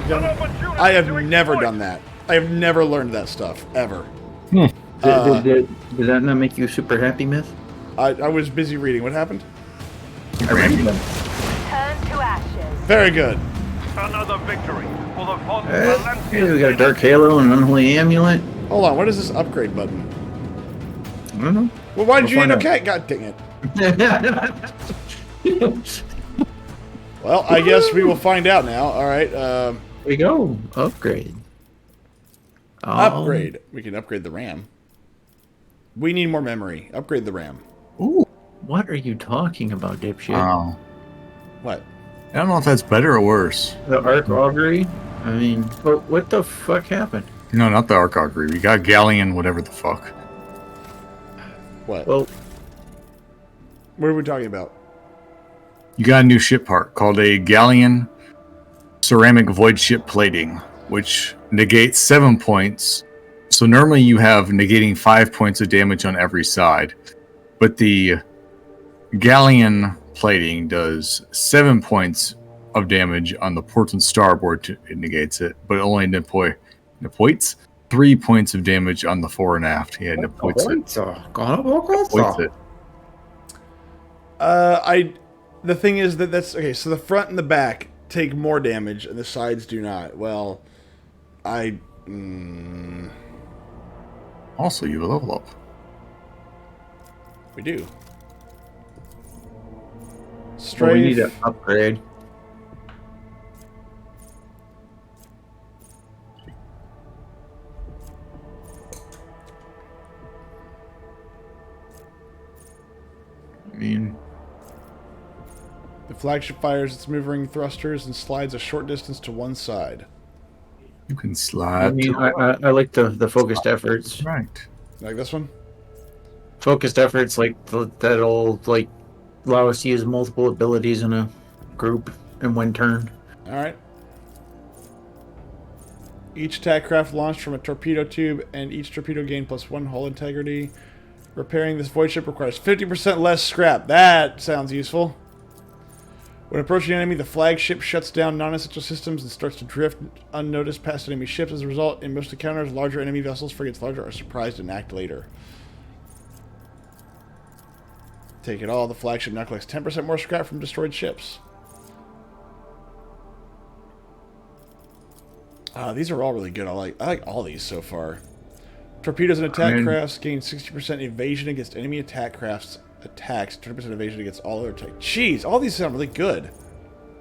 I have never done that. I have never learned that stuff, ever. Did that not make you super happy, Myth? I was busy reading. What happened? Turn to ashes. Very good. Another victory for the Von Hey, we got a Dark Halo and an Unholy Amulet. Hold on, what is this upgrade button? I don't know. Well, why did you We'll end find up God dang it. Well, I guess we will find out now. All right. We go. Upgrade. Upgrade. We can upgrade the RAM. We need more memory. Upgrade the RAM. Ooh. What are you talking about, dipshit? Oh. What? I don't know if that's better or worse. The Arc Augury? I mean, what the fuck happened? No, not the Arc Augury. We got Galleon, whatever the fuck. What? Well, What are we talking about? You got a new ship part called a Galleon Ceramic Void Ship Plating, which negates 7 points. So normally you have negating 5 points of damage on every side. But the Galleon plating does 7 points of damage on the port and starboard. It negates it, but only nepoits 3 points of damage on the fore and aft. Yeah, nepoits it. The thing is that's okay. So the front and the back take more damage, and the sides do not. Well, Also, you level up. we do. Well, we need Strafe. to upgrade. I mean, The flagship fires its maneuvering thrusters and slides a short distance to one side. You can I slide. mean, I like the focused efforts. Right. Like this one? Focused efforts like that'll like allow us to use multiple abilities in a group in one turn. All right. Each attack craft launched from a torpedo tube, and each torpedo gained +1 hull integrity. Repairing this void ship requires 50% less scrap. That sounds useful. When approaching an enemy, the flagship shuts down non-essential systems and starts to drift unnoticed past enemy ships. As a result, in most encounters, larger enemy vessels, frigates larger, are surprised and act later. Take it all. The flagship now collects 10% more scrap from destroyed ships. These are all really good. I like all these so far. Torpedoes and attack crafts gain 60% evasion against enemy attack crafts attacks, 20% evasion against all other attacks. Jeez, all these sound really good.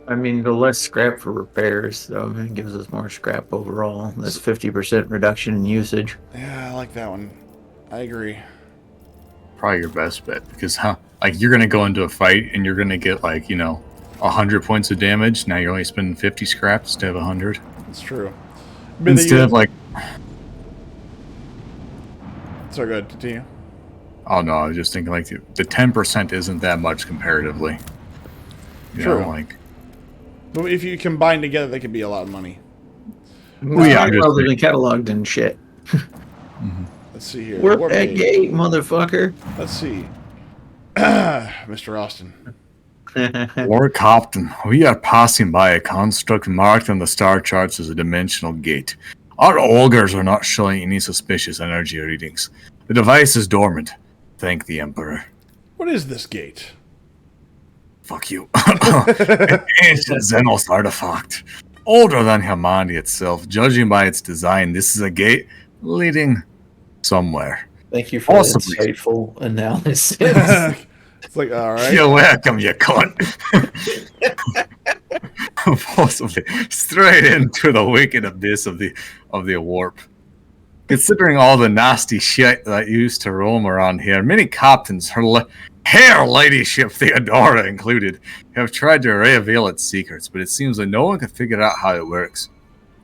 I mean, the less scrap for repairs, though, it gives us more scrap overall. That's 50% reduction in usage. Yeah, I like that one. I agree. Probably your best bet because, like you're gonna go into a fight and you're gonna get 100 points of damage. Now you're only spending 50 scrap instead of 100. It's true. Instead of So good. Continue. oh no, I was just thinking the 10% isn't that much comparatively. True. But if you combine together, they could be a lot of money. Well, yeah, Well, they've been cataloged and shit. Let's see here. Warp Warp that gate. gate, motherfucker. Let's see. Mr. Austin. Lord Captain, we are passing by a construct marked on the star charts as a dimensional gate. Our augurs are not showing any suspicious energy readings. The device is dormant. Thank the Emperor. What is this gate? Fuck you. An ancient Xenos artifact. Older than humanity itself. Judging by its design, this is a gate leading somewhere. Thank you for Possibly. that insightful analysis. It's like, all right. You're welcome, you cunt. Possibly straight into the wicked abyss of the warp. Considering all the nasty shit that used to roam around here, many captains, her ladyship Theodora included, have tried to reveal its secrets, but it seems that no one can figure out how it works.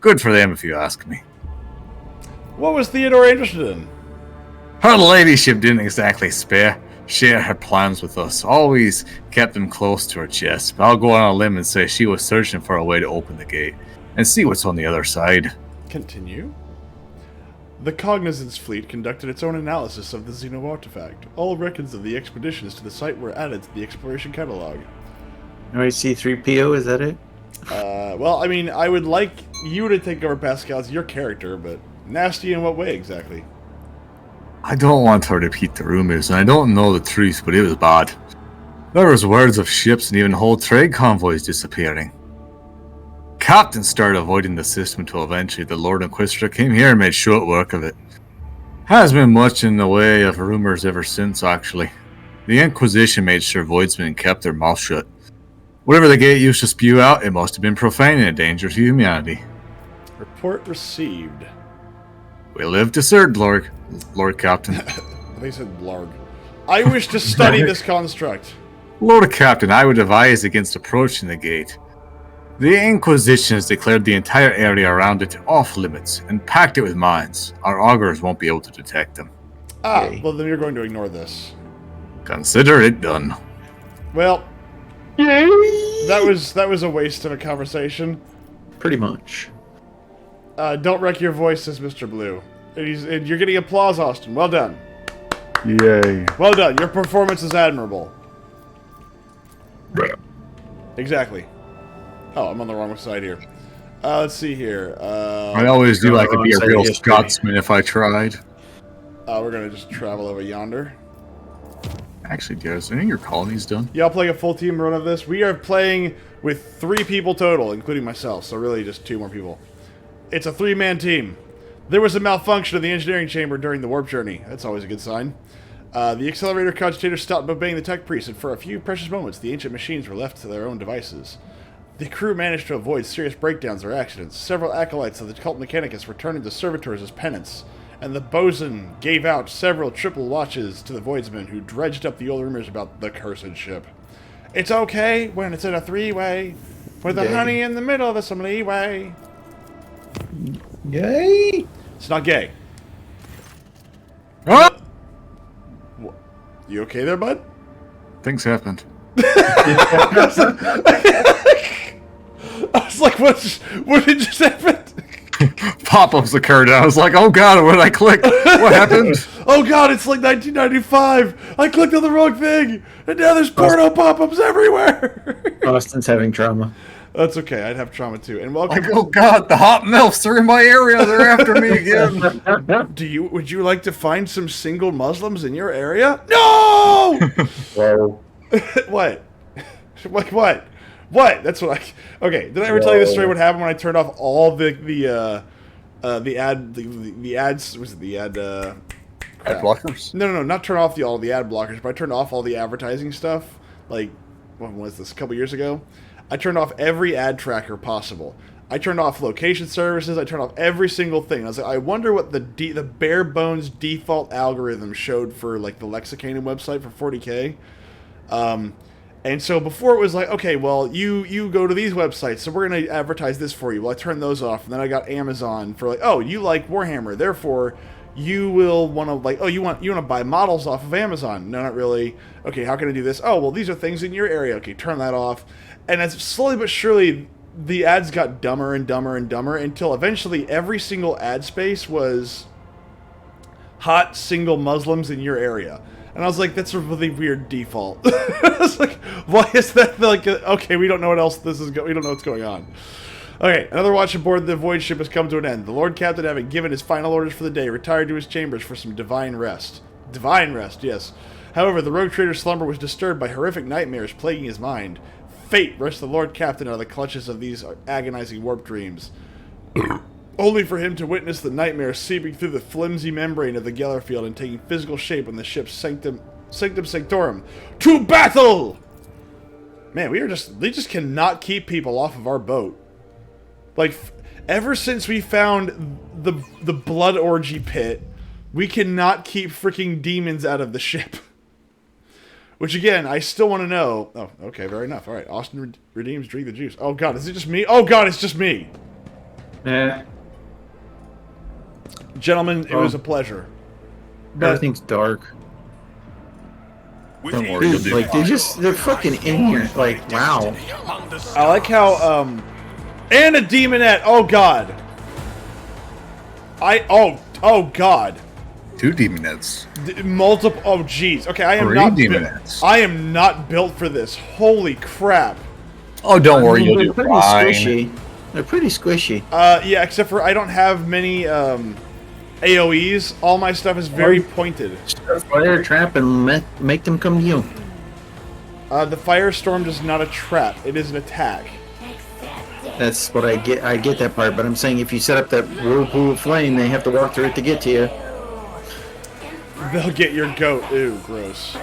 Good for them, if you ask me. What was Theodora interested in? Her ladyship didn't exactly share her plans with us, always kept them close to her chest, but I'll go on a limb and say she was searching for a way to open the gate and see what's on the other side. Continue. The Cognizance fleet conducted its own analysis of the Xeno artifact. All records of the expeditions to the site were added to the exploration catalog. C-3PO, is that it? Well, I mean, I would like you to take over Pascal as your character, but nasty in what way exactly? I don't want to repeat the rumors, and I don't know the truth, but it was bad. There was words of ships and even whole trade convoys disappearing. Captain started avoiding the system until eventually the Lord Inquisitor came here and made short work of it. Has been much in the way of rumors ever since, actually. The Inquisition made sure Voidsmen kept their mouth shut. Whatever the gate used to spew out, it must have been profane and a danger to humanity. Report received. We live to serve, Lord Captain. They said blarg. I wish to study this construct. Lord Captain, I would advise against approaching the gate. The Inquisition has declared the entire area around it off limits and packed it with mines. Our augurs won't be able to detect them. Ah, well then you're going to ignore this. Consider it done. Well, that was a waste of a conversation. Pretty much. Don't wreck your voice, says Mr. Blue. And you're getting applause, Austin. Well done. Yay. Well done. Your performance is admirable. Exactly. Oh, I'm on the wrong side here. Let's see here. I always do like to be a real Scotsman if I tried. We're going to just travel over yonder. Actually, is any of your colonies done? Y'all playing a full team run of this? We are playing with 3 people total, including myself, so really just 2 more people. It's a 3-man team. There was a malfunction in the engineering chamber during the warp journey. That's always a good sign. The accelerator cogitator stopped obeying the tech priest, and for a few precious moments, the ancient machines were left to their own devices. The crew managed to avoid serious breakdowns or accidents. Several acolytes of the cult mechanicus returned into servitors as penance, and the bosun gave out several triple watches to the voidsmen who dredged up the old rumors about the cursed ship. It's okay when it's in a 3-way, with the honey in the middle, there's some leeway. Yay! It's not gay. Oh! You okay there, bud? Things happened. I was like, what did just happen? Pop-ups occurred, and I was like, oh god, what did I click? What happened? Oh god, it's like 1995! I clicked on the wrong thing! And now there's porno pop-ups everywhere! Austin's having trauma. That's okay, I'd have trauma too. And welcome. Like, oh god, the hot milfs are in my area, they're after me again. Would you like to find some single Muslims in your area? No! Whoa. What? Like what? What? That's what I. Okay. Did I ever tell you the story? What happened when I turned off all the ads? Was it the ad? Ad blockers? No, not turn off all the ad blockers, but I turned off all the advertising stuff. Like, when was this? A couple years ago. I turned off every ad tracker possible. I turned off location services. I turned off every single thing. I was like, I wonder what the bare bones default algorithm showed for like the Lexicanum website for 40K. And so before it was like, okay, well, you go to these websites, so we're going to advertise this for you. Well, I turned those off, and then I got Amazon for like, oh, you like Warhammer, therefore you will want to like, oh, you want to buy models off of Amazon. No, not really. Okay, how can I do this? Oh, well, these are things in your area. Okay, turn that off. And as slowly but surely, the ads got dumber and dumber and dumber until eventually every single ad space was hot single Muslims in your area. And I was like, that's a really weird default. I was like, why is that like, okay, we don't know what else this is, we don't know what's going on. Okay, another watch aboard the void ship has come to an end. The Lord Captain, having given his final orders for the day, retired to his chambers for some divine rest. Divine rest, yes. However, the rogue trader's slumber was disturbed by horrific nightmares plaguing his mind. Fate wrenched the Lord Captain out of the clutches of these agonizing warp dreams. Only for him to witness the nightmare seeping through the flimsy membrane of the Gellerfield and taking physical shape in the ship's Sanctum Sanctorum. To battle! Man, they just cannot keep people off of our boat. Like, ever since we found the blood orgy pit, we cannot keep freaking demons out of the ship. Which, again, I still want to know. Oh, okay, fair enough. All right, Austin redeems, drink the juice. Oh, God, is it just me? Oh, God, it's just me. Yeah. Gentlemen, it was a pleasure. But Everything's dark. With Don't worry, you'll Dude, do like, they're fucking in here. Like, wow. among the I like how, and a demonette. Oh, God. Oh, God. 2 demonettes. Multiple. Oh, jeez. Okay, I am 3 not. demonettes. I am not built for this. Holy crap. Oh, don't worry, you'll They're do pretty fine. squishy. They're pretty squishy. Yeah, except for I don't have many AOE's. All my stuff is very pointed. Fire a trap and make them come to you. The firestorm is not a trap. It is an attack. That's what I get. I get that part, but I'm saying if you set up that whirlpool of flame, they have to walk through it to get to you. They'll get your goat. Ew, gross.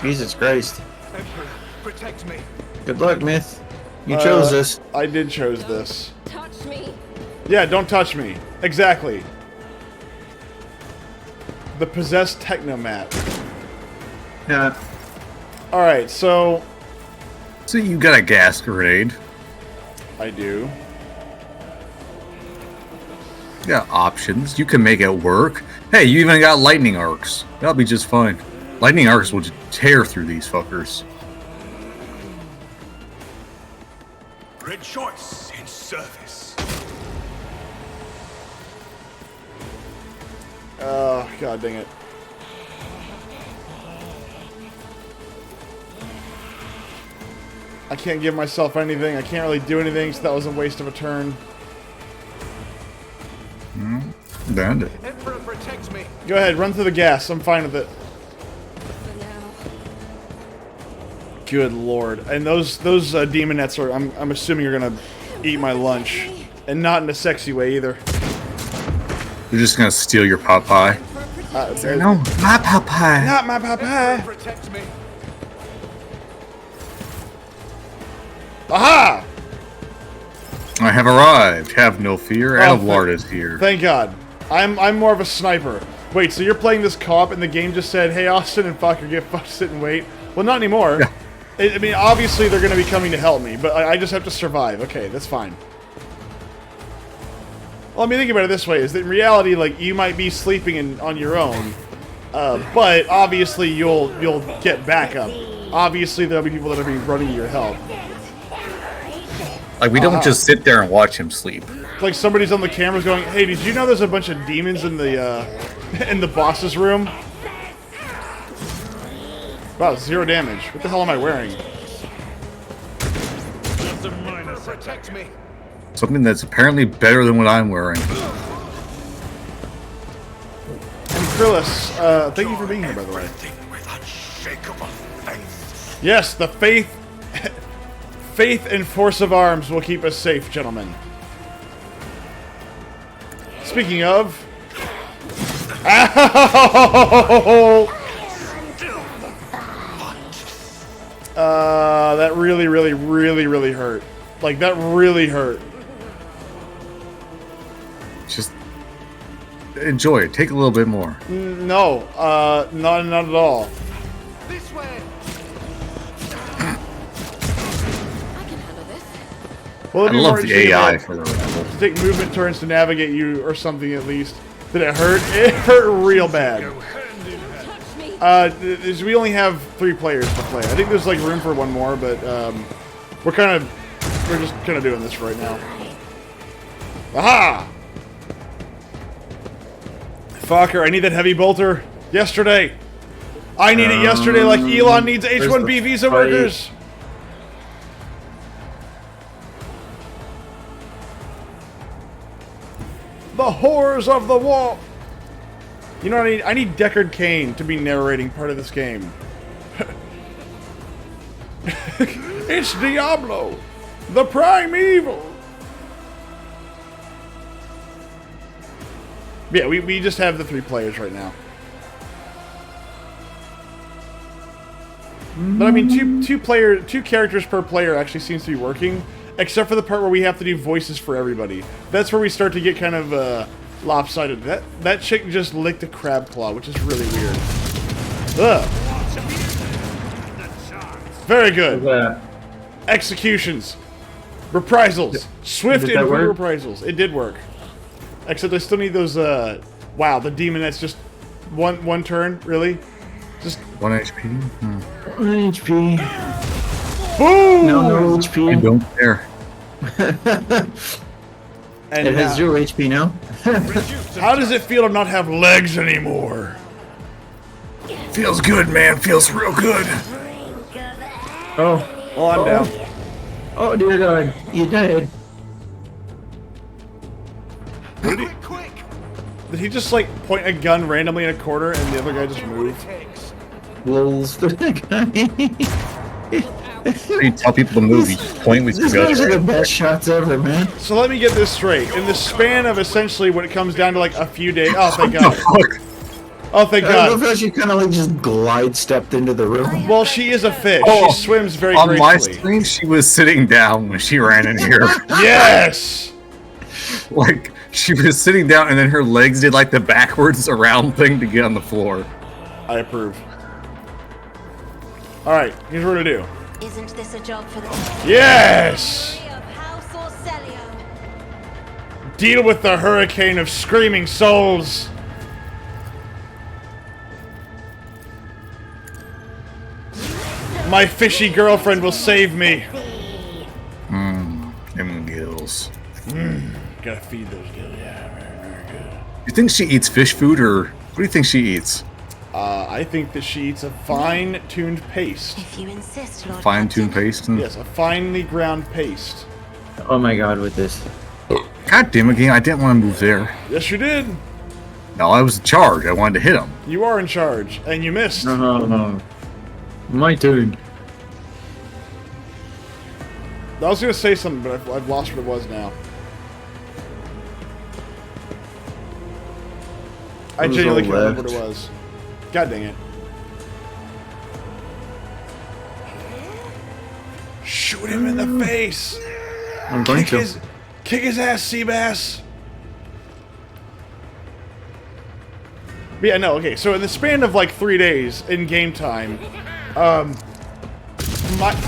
Jesus Christ. Emperor, protect me. Good luck, Myth. You chose this. I did chose this. Touch me. Yeah, don't touch me. Exactly. The possessed technomat. Yeah. Alright, so So you got a gas grenade. I do. You got options. You can make it work. Hey, you even got lightning arcs. That'll be just fine. Lightning arcs will just tear through these fuckers. Rejoice in service. Oh, god dang it. I can't give myself anything. I can't really do anything, so that was a waste of a turn. Bend it. Emperor, protect me. Go ahead, run through the gas. I'm fine with it. For now. Good lord. And those demonettes are, I'm assuming, are gonna eat my lunch. And not in a sexy way either. They're just gonna steal your pot pie. No, my pot pie. Not my papa. Protect me. Aha! I have arrived. Have no fear. Oh, Adlard is here. Thank God. I'm more of a sniper. Wait, so you're playing this co-op and the game just said, hey, Austin and Fucker, get fucked, sit and wait? Well, not anymore. Yeah. I mean, obviously they're going to be coming to help me, but I just have to survive. Okay, that's fine. Well, I mean, think about it this way, is that in reality, like, you might be sleeping on your own, but obviously you'll get backup. Obviously there'll be people that will be running your help. Like, we don't just sit there and watch him sleep. Like somebody's on the cameras going, hey, did you know there's a bunch of demons in the in the boss's room? Wow, 0 damage. What the hell am I wearing? Protect me. Something that's apparently better than what I'm wearing. And Krillis, thank you for being here, by the way. Everything with unshakable faith. Yes, the faith and force of arms will keep us safe, gentlemen. Speaking of... Ow! That really hurt. Like, that really hurt. Just enjoy it. Take a little bit more. No, not at all. This way. I can handle this. Well, I it'd be love more the interesting AI if for the rebel. to take movement turns to navigate you or something at least. Did it hurt? It hurt real bad. Touch me. We only have 3 players to play. I think there's like room for one more, but we're just kind of doing this right now. Aha! Fucker, I need that heavy bolter yesterday. I need it yesterday, like Elon needs H-1B visa workers. The horrors of the war. You know what I need? I need Deckard Cain to be narrating part of this game. It's Diablo, the primeval. Yeah, we just have the 3 players right now. But I mean, two characters per player actually seems to be working, except for the part where we have to do voices for everybody. That's where we start to get kind of lopsided. That chick just licked a crab claw, which is really weird. Ugh. Very good. Executions. Reprisals. Swift and brutal reprisals. It did work. Except I still need those, wow, the demon that's just one turn, really? Just 1 HP? 1 HP. boom! No HP. I don't care. And It has 0 HP now. how does it feel to not have legs anymore? Feels good, man. Feels real good. Oh. Well, I'm down. Oh, dear God. You died. Did he just, like, point a gun randomly in a corner and the other guy just moved? Lulz the guy. You tell people to move, you just point with your These guys are the gun. best shots ever, man. So let me get this straight. In the span of essentially what it comes down to, like, a few days... Oh, thank What the God. fuck? Oh, thank I love God. how she kind of like just glide stepped into the room. Well, she is a fish. Oh, She swims very On my gracefully. screen, she was sitting down when she ran in here. Yes! Like, she was sitting down and then her legs did like the backwards around thing to get on the floor. I approve. Alright, here's what to do. Isn't this a job for the Yes! of House Orcelio? Deal with the hurricane of screaming souls! My fishy girlfriend will save me. Them gills. Gotta feed those gills. Yeah, very good. You think she eats fish food, or what do you think she eats? I think that she eats a fine-tuned paste. If you insist, Lord Fine-tuned Captain. paste? Yes, a finely ground paste. Oh my God, with this. God damn it, gang, I didn't want to move there. Yes, you did. No, I was in charge. I wanted to hit him. You are in charge, and you missed. No. My turn. I was gonna say something, but I've lost what it was now. I It was genuinely all can't remember what left. it was. God dang it. Shoot him in the face! I'm going to. Kick his ass, Seabass! But yeah, no, okay, so in the span of like 3 days in game time,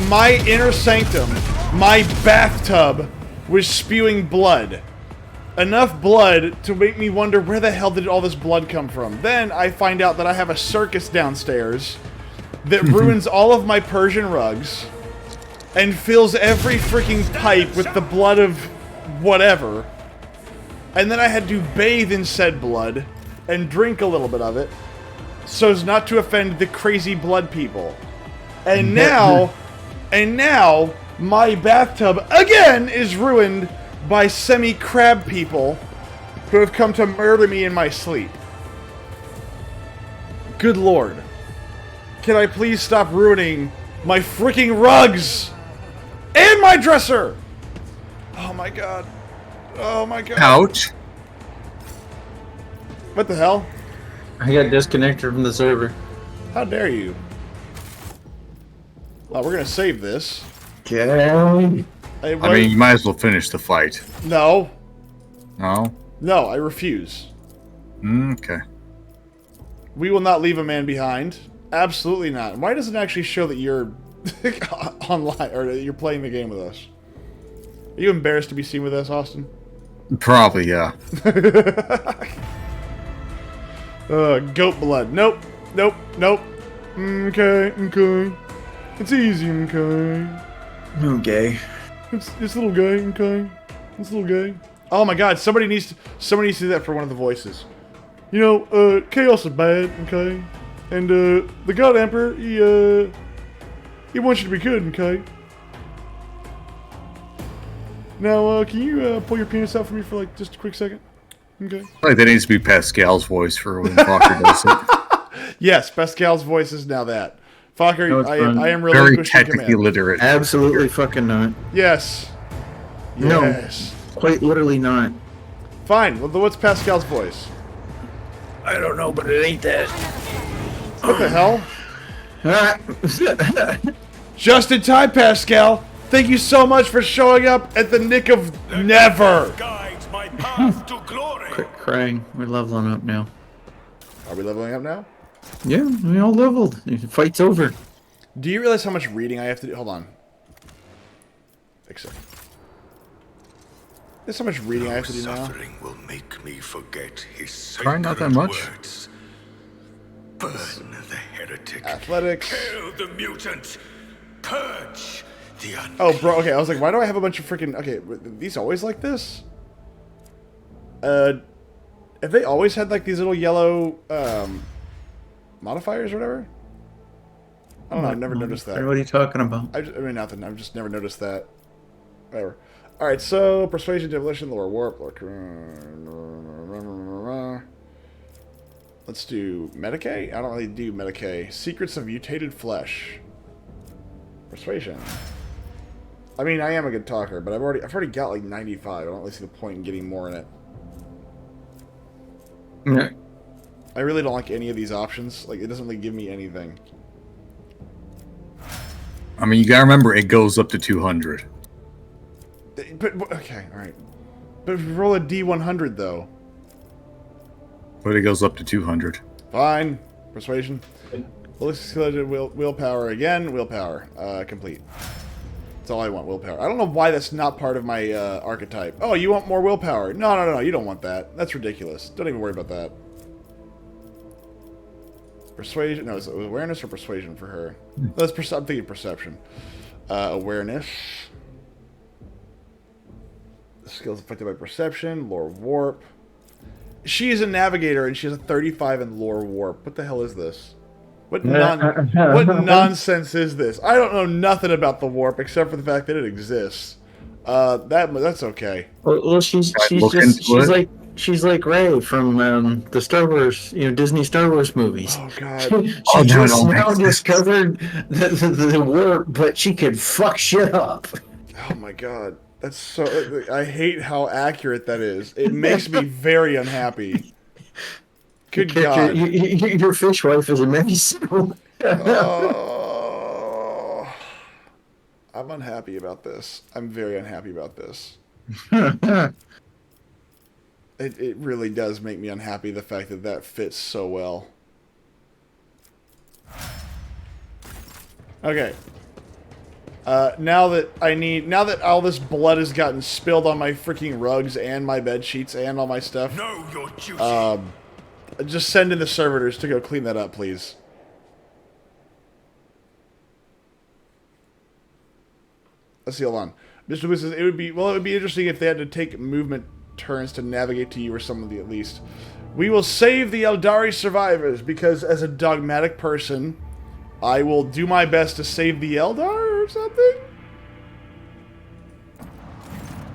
my inner sanctum, my bathtub, was spewing blood. Enough blood to make me wonder where the hell did all this blood come from. Then I find out that I have a circus downstairs that ruins all of my Persian rugs and fills every freaking pipe with the blood of whatever. And then I had to bathe in said blood and drink a little bit of it so as not to offend the crazy blood people. And now my bathtub again is ruined by semi-crab people who have come to murder me in my sleep. Good lord. Can I please stop ruining my freaking rugs? And my dresser! Oh my god. Oh my god. Ouch. What the hell? I got disconnected from the server. How dare you? Oh, we're gonna save this. Okay. I mean, you might as well finish the fight. No. No? No, I refuse. Okay. We will not leave a man behind. Absolutely not. Why does it actually show that you're online, or that you're playing the game with us? Are you embarrassed to be seen with us, Austin? Probably, yeah. Goat blood. Nope. Nope. Nope. Okay. Okay. It's easy. Okay. Okay. It's little guy. Okay. It's little guy. Oh my God! Somebody needs to do that for one of the voices. You know, chaos is bad. Okay. And the God Emperor, he wants you to be good. Okay. Now, can you pull your penis out for me for like just a quick second? Okay. Like that needs to be Pascal's voice for when Fokker does it. Yes, Pascal's voice is now that. Fokker, No, it's fine. I am Very relinquishing technically command. literate. Absolutely fucking not. Yes. No. Yes. Quite literally not. Fine. Well, what's Pascal's voice? I don't know, but it ain't that. What the hell? Just in time, Pascal. Thank you so much for showing up at the nick of never. Guides my path to glory. Quit crying. We're leveling up now. Are we leveling up now? Yeah, we all leveled. The fight's over. Do you realize how much reading I have to do? Hold on. Fix it. There's so much reading I have to do now. Suffering will make me forget his Probably not that sacred much. words. Burn the heretic. Athletics. Kill the mutant. Purge the unclean. Oh, bro. Okay, I was like, why do I have a bunch of freaking... Okay, these always like this? Have they always had, like, these little yellow, modifiers or whatever? I don't know, I've never noticed that. What are you talking about? I mean, nothing. I've just never noticed that. Whatever. Alright, so, Persuasion, Demolition, Lower Warp. Let's do Medicae? I don't really do Medicae. Secrets of Mutated Flesh. Persuasion. I mean, I am a good talker, but I've already got like 95. I don't really see the point in getting more in it. Yeah. I really don't like any of these options. Like, it doesn't really give me anything. I mean, you gotta remember, it goes up to 200. But okay, alright. But if we roll a D100, though. But it goes up to 200. Fine. Persuasion. Willpower again. Willpower. Complete. That's all I want, willpower. I don't know why that's not part of my archetype. Oh, you want more willpower? No, you don't want that. That's ridiculous. Don't even worry about that. Persuasion? No, is it awareness or persuasion for her? That's I'm thinking perception. Awareness. Skills affected by perception. Lore warp. She is a navigator and she has a 35 in lore warp. What the hell is this? What nonsense is this? I don't know nothing about the warp except for the fact that it exists. That's okay. Well, she's like Rey from the Star Wars, Disney Star Wars movies. Oh god. She just now discovered the warp, but she could fuck shit up. Oh my god. That's so... I hate how accurate that is. It makes me very unhappy. Good god. Your fish wife is a Mexico. Oh, I'm unhappy about this. I'm very unhappy about this. It really does make me unhappy, the fact that that fits so well. Okay. Now that all this blood has gotten spilled on my freaking rugs and my bed sheets and all my stuff, Know your duty. just send in the servitors to go clean that up, please. Let's see, hold on. Mr. Blue says it would be interesting if they had to take movement turns to navigate to you or somebody at least. We will save the Eldari survivors because as a dogmatic person, I will do my best to save the Eldar or something?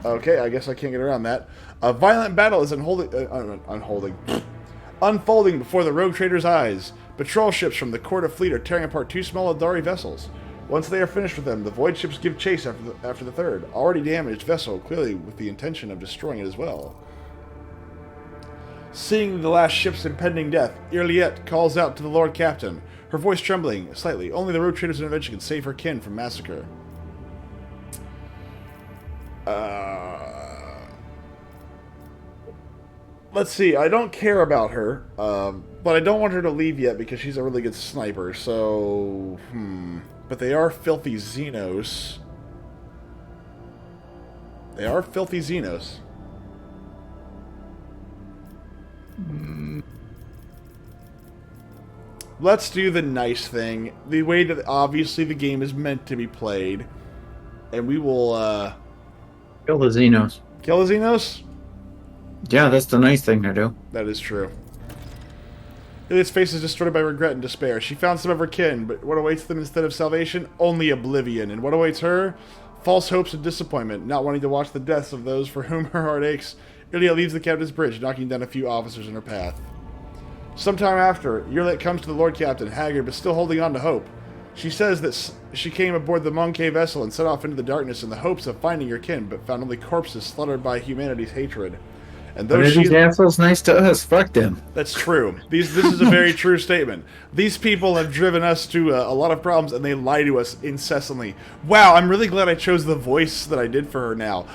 Okay, I guess I can't get around that. A violent battle is unfolding before the rogue trader's eyes. Patrol ships from the Court of Fleet are tearing apart two small Eldari vessels. Once they are finished with them, the void ships give chase after the third, already damaged vessel, clearly with the intention of destroying it as well. Seeing the last ship's impending death, Irliette calls out to the Lord Captain, her voice trembling slightly. Only the rogue trader's intervention can save her kin from massacre. Let's see. I don't care about her, but I don't want her to leave yet because she's a really good sniper. So, But they are filthy Xenos. They are filthy Xenos. Let's do the nice thing. The way that obviously the game is meant to be played. And we will, Kill the Xenos. Kill the Xenos? Yeah, that's the nice thing to do. That is true. Iliad's face is distorted by regret and despair. She found some of her kin, but what awaits them instead of salvation? Only oblivion. And what awaits her? False hopes and disappointment, not wanting to watch the deaths of those for whom her heart aches. Iliad leaves the captain's bridge, knocking down a few officers in her path. Sometime after, Irliette comes to the Lord Captain, haggard but still holding on to hope. She says that she came aboard the Monkey vessel and set off into the darkness in the hopes of finding her kin, but found only corpses slaughtered by humanity's hatred. And But though if these assholes nice to us, fuck them. that's true. This is a very true statement. These people have driven us to a lot of problems, and they lie to us incessantly. Wow, I'm really glad I chose the voice that I did for her now.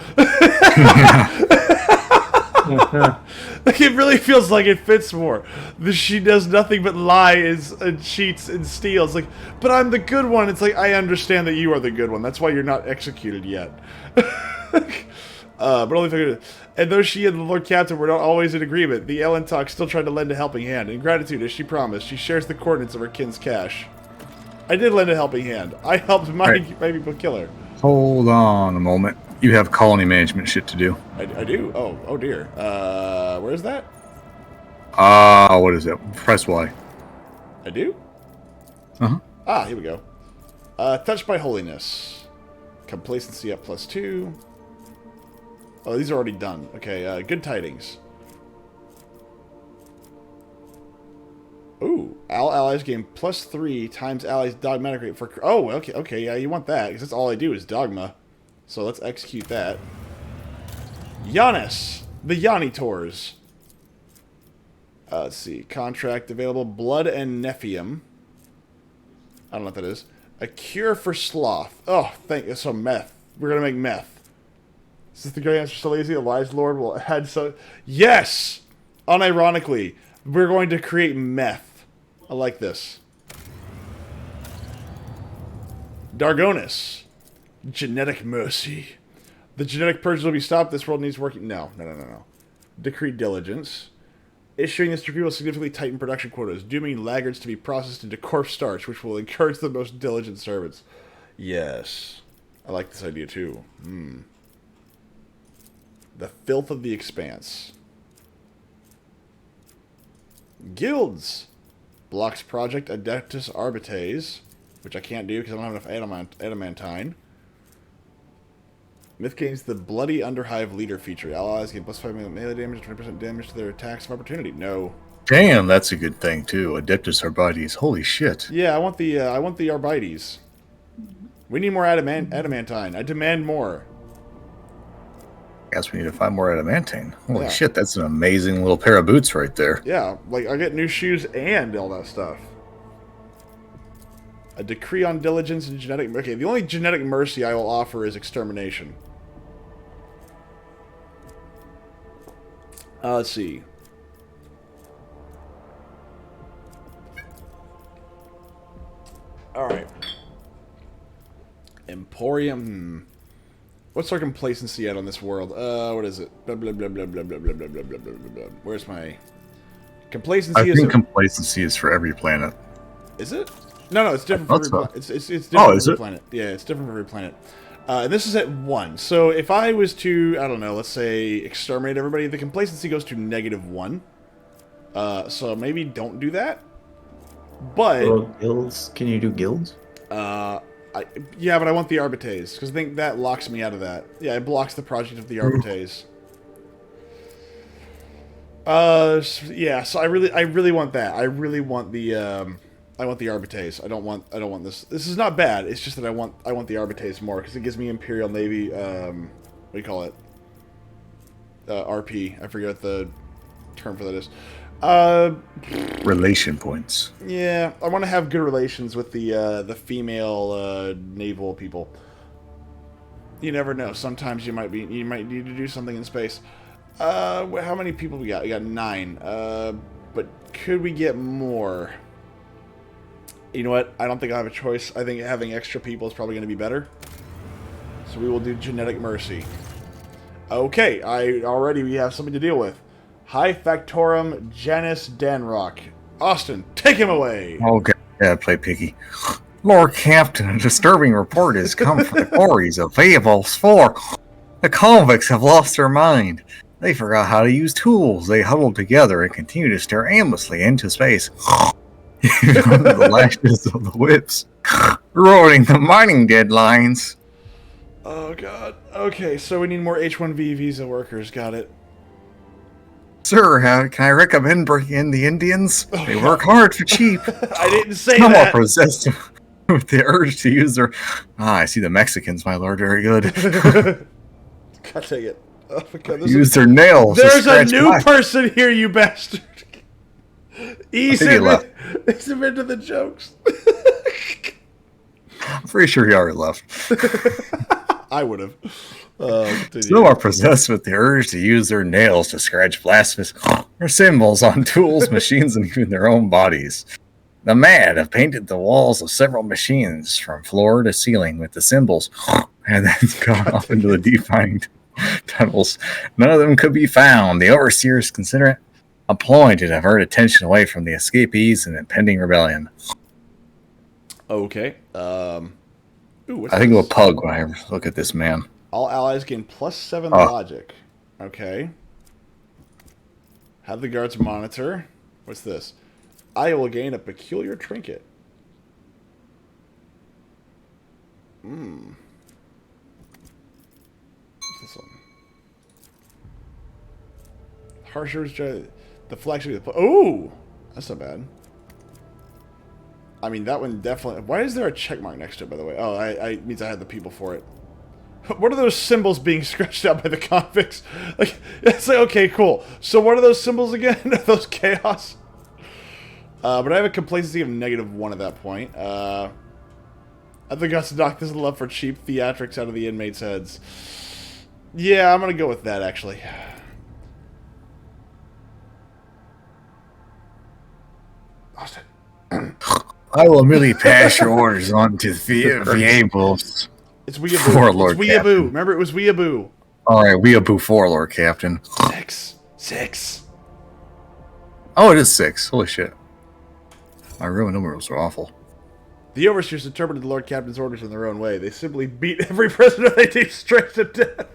Like, it really feels like it fits more. She does nothing but lie and cheats and steals. Like, but I'm the good one. It's like, I understand that you are the good one. That's why you're not executed yet. But only if I could. And though she and the Lord Captain were not always in agreement, the Ellen Talk still tried to lend a helping hand. In gratitude, as she promised, she shares the coordinates of her kin's cache. I did lend a helping hand. I helped my people kill her. Hold on a moment. You have colony management shit to do. I do? Oh dear. Where is that? What is it? Press Y. I do? Uh-huh. Ah, here we go. Touched by holiness. Complacency up +2. Oh, these are already done. Okay, good tidings. Ooh, all allies gain +3 times allies dogmatic rate for... Oh, okay, yeah, you want that, because that's all I do is dogma. So let's execute that. Giannis, the Yanni Tours. Let's see, contract available, Blood and Nephium. I don't know what that is. A cure for sloth. Oh, so meth. We're gonna make meth. Is this the great answer so lazy? The wise lord will add so... Yes! Unironically, we're going to create meth. I like this. Dargonis. Genetic mercy. The genetic purge will be stopped. This world needs working... No. Decree diligence. Issuing this decree will significantly tighten production quotas, dooming laggards to be processed into corpse starch, which will encourage the most diligent servants. Yes. I like this idea, too. The filth of the expanse. Guilds. Blocks Project Adeptus Arbites, which I can't do because I don't have enough adamantine. Myth gains the Bloody Underhive Leader feature. Allies gain +5 melee damage, 20% damage to their attacks of opportunity. No. Damn, that's a good thing too. Adeptus Arbites. Holy shit. Yeah, I want the Arbites. We need more adamantine. I demand more. Guess we need to find more adamantine. Holy Yeah. shit, that's an amazing little pair of boots right there. Yeah, like I get new shoes and all that stuff. A decree on diligence and genetic... Okay, the only genetic mercy I will offer is extermination. Let's see. Alright. Emporium. What's our complacency at on this world? What is it? Blah, blah, blah, blah, blah, blah, blah, blah, blah, blah, blah, blah. Where's my... Complacency I think complacency is for every planet. Is it? No, it's different for every planet. It's different Oh, for is every it? planet. Yeah, it's different for every planet. And this is at 1. So if I was to, I don't know, let's say exterminate everybody, the complacency goes to -1. So maybe don't do that. But Guilds? Can you do guilds? yeah, but I want the Arbites because I think that locks me out of that. Yeah, it blocks the project of the Arbites. Yeah, so I really want that. I really want the Arbites. I don't want this. This is not bad. It's just that I want the Arbites more because it gives me Imperial Navy. What do you call it? RP. I forget what the term for that is. Relation points. Yeah, I want to have good relations with the female naval people. You never know. Sometimes you might need to do something in space. How many people we got? We got 9. But could we get more? You know what? I don't think I have a choice. I think having extra people is probably going to be better. So we will do genetic mercy. Okay, we have something to deal with. High Factorum Janus Danrock. Austin, take him away! Okay, yeah, play picky. Lord Captain, a disturbing report has come from the quarries of Fables 4. The convicts have lost their mind. They forgot how to use tools. They huddled together and continue to stare aimlessly into space. Under the lashes of the whips, ruining the mining deadlines. Oh god. Okay, so we need more H-1B visa workers. Got it. Sir, can I recommend bringing in the Indians? They work hard for cheap. I didn't say Some that. are possessed with the urge to use their... I see the Mexicans, my lord. Very good. God take it. Oh my God, Use their nails. to there's a scratch new black. person here, you bastard. Ease he him, left. ease him into the jokes. I'm pretty sure he already left. I would have. Some are possessed with the urge to use their nails to scratch blasphemous or symbols on tools, machines, and even their own bodies. The mad have painted the walls of several machines from floor to ceiling with the symbols and then gone off into the defined tunnels. None of them could be found. The overseers consider it a ploy to divert attention away from the escapees and impending rebellion. Okay. What's I think this? of a pug when I look at this man. All allies gain +7 Oh. logic. Okay. Have the guards monitor. What's this? I will gain a peculiar trinket. What's this one? Harsher's the flagship of the oh! That's not bad. I mean, that one definitely... Why is there a check mark next to it, by the way? Oh, it means I had the people for it. What are those symbols being scratched out by the convicts? Like, it's like, okay, cool. So what are those symbols again? Are those chaos? But I have a complacency of -1 at that point. I think I to knock this love for cheap theatrics out of the inmates' heads. Yeah, I'm going to go with that, actually. Austin. I will merely pass your orders on to the Viables. It's Weeaboo. For Lord It's Weeaboo. Captain. Remember, it was Weeaboo. All right, Weeaboo 4, Lord Captain. 6. Oh, it is 6. Holy shit. My Roman numerals are awful. The overseers interpreted the Lord Captain's orders in their own way. They simply beat every prisoner they deemed straight to death.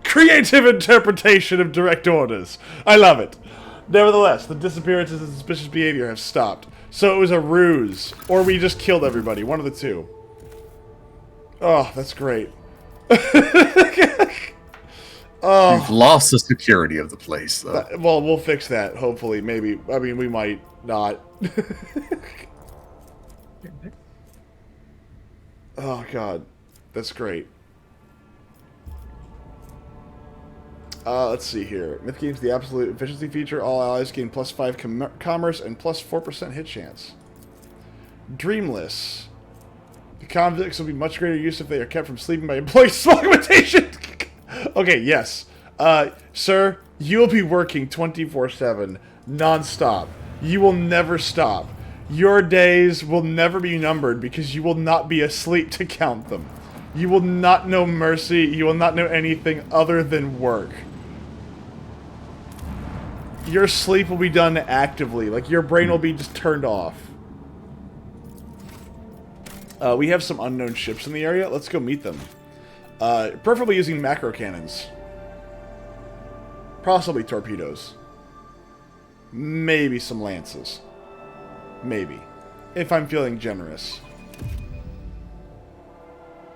Creative interpretation of direct orders. I love it. Nevertheless, the disappearances and suspicious behavior have stopped. So it was a ruse. Or we just killed everybody. One of the two. Oh, that's great. We've lost the security of the place, though. Well, we'll fix that, hopefully. Maybe. I mean, we might not. Oh, God. That's great. Let's see here. Myth gains the absolute efficiency feature. All allies gain +5 commerce and +4% hit chance. Dreamless. The convicts will be much greater use if they are kept from sleeping by employee small imitation. Okay, yes. Sir, you will be working 24/7, non-stop. You will never stop. Your days will never be numbered because you will not be asleep to count them. You will not know mercy. You will not know anything other than work. Your sleep will be done actively. Like, your brain will be just turned off. We have some unknown ships in the area. Let's go meet them. Preferably using macro cannons. Possibly torpedoes. Maybe some lances. Maybe. If I'm feeling generous.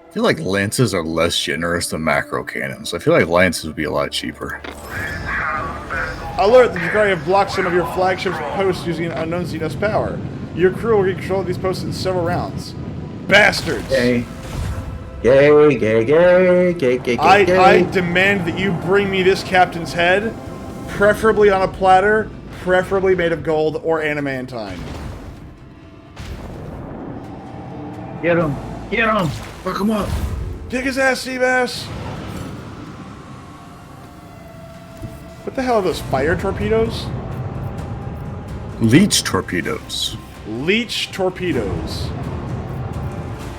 I feel like lances are less generous than macro cannons. I feel like lances would be a lot cheaper. Alert! The Dracari have blocked some of your flagship's posts using an unknown Xenos power. Your crew will get control of these posts in several rounds. Bastards! Gay. Gay, gay, gay, gay, gay, I gay. demand that you bring me this captain's head, preferably on a platter, preferably made of gold or adamantine. Get him. Get him. Fuck him up. Dig his ass, Seabass! What the hell are those, fire torpedoes? Leech torpedoes. Leech torpedoes.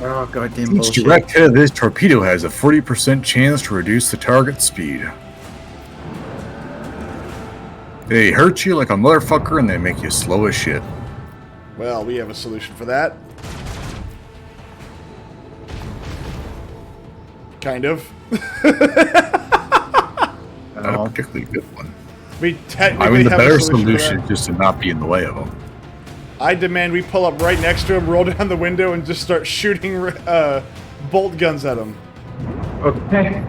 Oh, goddamn Each bullshit. direct hit of this torpedo has a 40% chance to reduce the target speed. They hurt you like a motherfucker and they make you slow as shit. Well, we have a solution for that. Kind of. Not a particularly good one. We technically I mean, the have a better solution for solution that. is just to not be in the way of them. I demand we pull up right next to him, roll down the window, and just start shooting bolt guns at him. Okay.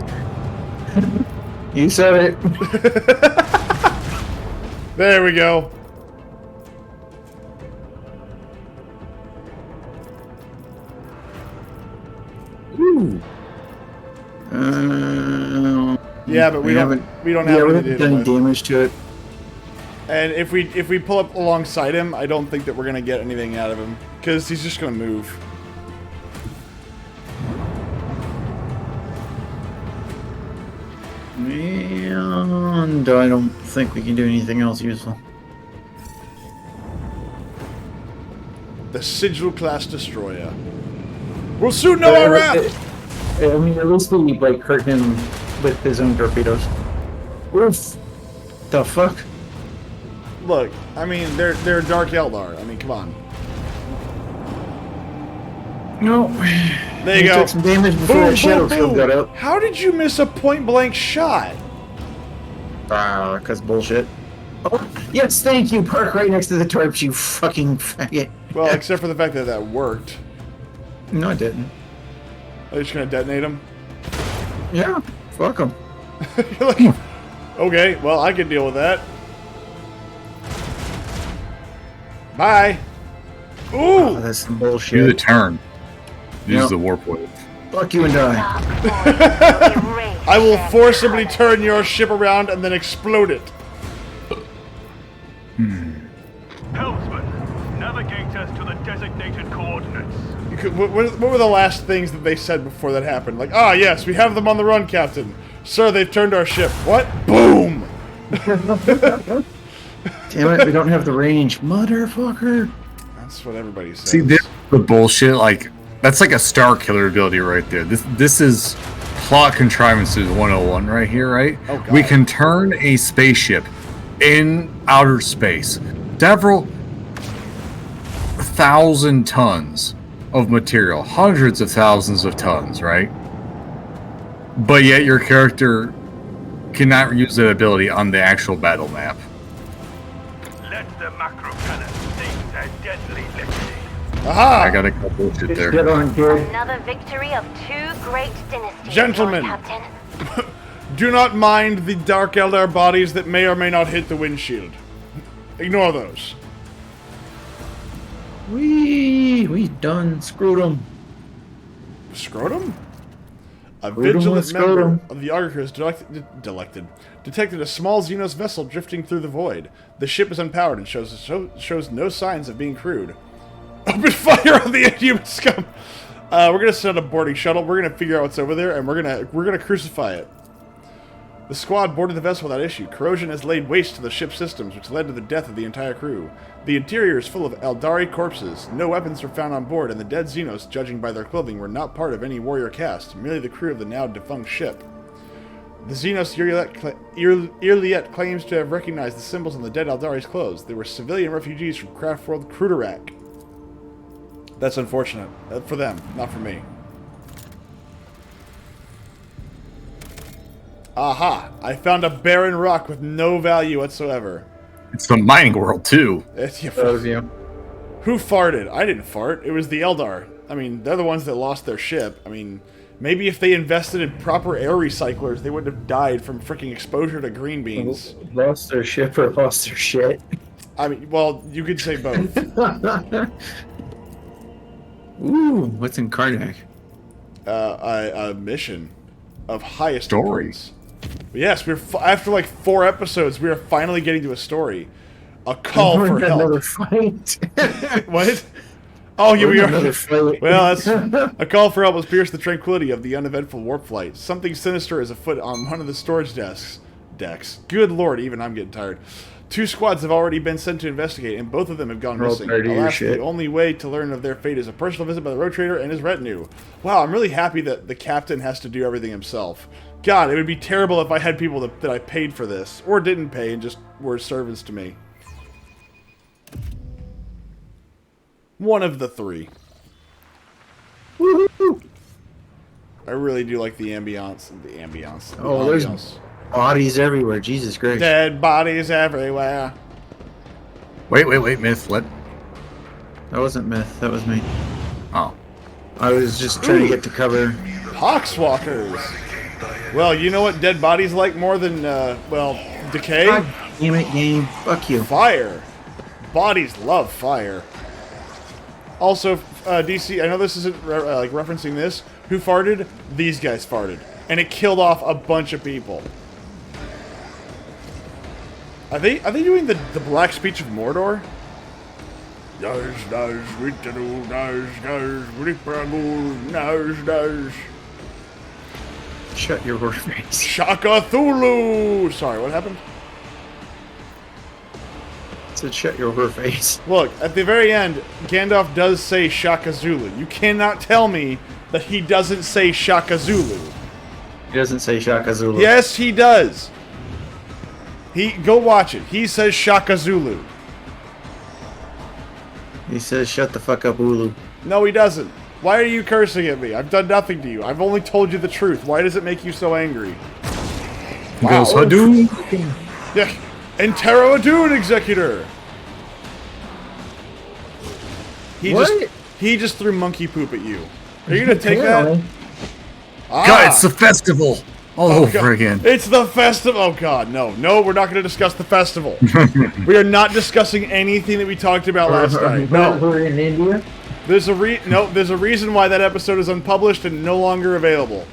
You said it. There we go. Ooh. Yeah, but we don't have we anything haven't to do done with. damage to it. And if we pull up alongside him, I don't think that we're gonna get anything out of him because he's just gonna move. And I don't think we can do anything else useful. The Sigil class destroyer. We'll soon know our wrath. I mean, at least we like hurt him with his own torpedoes. Oof. The fuck? Look, I mean, they're Dark Eldar. I mean, come on. No. There you We go. took some damage before Boom, that shadow boom, field boom. got up. How did you miss a point-blank shot? Cause bullshit. Oh, yes, thank you. Park right next to the torps, you fucking faggot. Well, except for the fact that that worked. No, I didn't. Are you just gonna detonate him? Yeah, fuck him. You're like, okay, well, I can deal with that. Bye. Ooh! Oh, that's some Do the bullshit. turn. Use Yep. the warp wave. Fuck you and die. I will forcibly turn your ship around and then explode it. Helmsman, navigate us to the designated coordinates. What were the last things that they said before that happened? Like, ah, yes, we have them on the run, Captain. Sir, they've turned our ship. What? Boom! Damn it, we don't have the range. Motherfucker. That's what everybody says. See, this is the bullshit. Like, that's like a star killer ability right there. This is plot contrivances 101 right here, right? Oh, God. We can turn a spaceship in outer space several thousand tons of material, hundreds of thousands of tons, right? But yet your character cannot use that ability on the actual battle map. Let the macro cannon sting their deadly litany. Aha! I gotta cut bullshit Get there. on, kid. Another victory of two great dynasties, Gentlemen. Lord Captain. Do not mind the Dark Eldar bodies that may or may not hit the windshield. Ignore those. We done screwed him. Scrotum? A Scrotum with vigilant member scrotum. of the Argos detected a small Xenos vessel drifting through the void. The ship is unpowered and shows no signs of being crewed. Open fire on the inhuman scum! We're gonna send a boarding shuttle. We're gonna figure out what's over there, and we're gonna crucify it. The squad boarded the vessel without issue. Corrosion has laid waste to the ship's systems, which led to the death of the entire crew. The interior is full of Eldari corpses. No weapons were found on board, and the dead Xenos, judging by their clothing, were not part of any warrior caste, merely the crew of the now defunct ship. The Xenos Irliet claims to have recognized the symbols on the dead Eldari's clothes. They were civilian refugees from Craftworld Cruderak. That's unfortunate. For them, not for me. Aha! I found a barren rock with no value whatsoever. It's the mining world too. You. Who farted? I didn't fart. It was the Eldar. I mean, they're the ones that lost their ship. I mean, maybe if they invested in proper air recyclers, they wouldn't have died from freaking exposure to green beans. Lost their ship or lost their shit. I mean, well, you could say both. Ooh, what's in Karnak? A mission of highest Story. importance. But yes, after like 4 episodes, we are finally getting to a story. A call for Another help. fight. What? Oh, yeah, we Another are. fight. Well, that's a call for help has pierced the tranquility of the uneventful warp flight. Something sinister is afoot on one of the storage decks. Good lord, even I'm getting tired. 2 squads have already been sent to investigate, and both of them have gone We're all missing. tired of your Alas, shit. the only way to learn of their fate is a personal visit by the Rotator and his retinue. Wow, I'm really happy that the captain has to do everything himself. God, it would be terrible if I had people that I paid for this, or didn't pay and just were servants to me. One of the 3. Woohoo! I really do like the ambiance. Oh, there's bodies everywhere. Jesus Christ. dead bodies everywhere. Wait, Myth. What? That wasn't myth. That was me. Oh. I was just trying to get to cover. Poxwalkers. Well, you know what dead bodies like more than, well, decay? God damn it, game. Fuck you. Fire. Bodies love fire. Also, DC, I know this isn't like referencing this. Who farted? These guys farted. And it killed off a bunch of people. Are they doing the black speech of Mordor? Shut your whore face. Shaka Thulu! Sorry, what happened? I said shut your whore face. Look, at the very end, Gandalf does say Shaka Zulu. You cannot tell me that he doesn't say Shaka Zulu. He doesn't say Shaka Zulu. Yes, he does. Go watch it. He says Shaka Zulu. He says shut the fuck up, Ulu. No, he doesn't. Why are you cursing at me? I've done nothing to you. I've only told you the truth. Why does it make you so angry? He goes, Hadoo. Yeah. Entero Adun, Executor. He just threw monkey poop at you. Are you gonna take that? God, it's the festival all over again. It's the festival. Oh God, no, we're not going to discuss the festival. We are not discussing anything that we talked about last night. No, We're in India. there's a reason why that episode is unpublished and no longer available.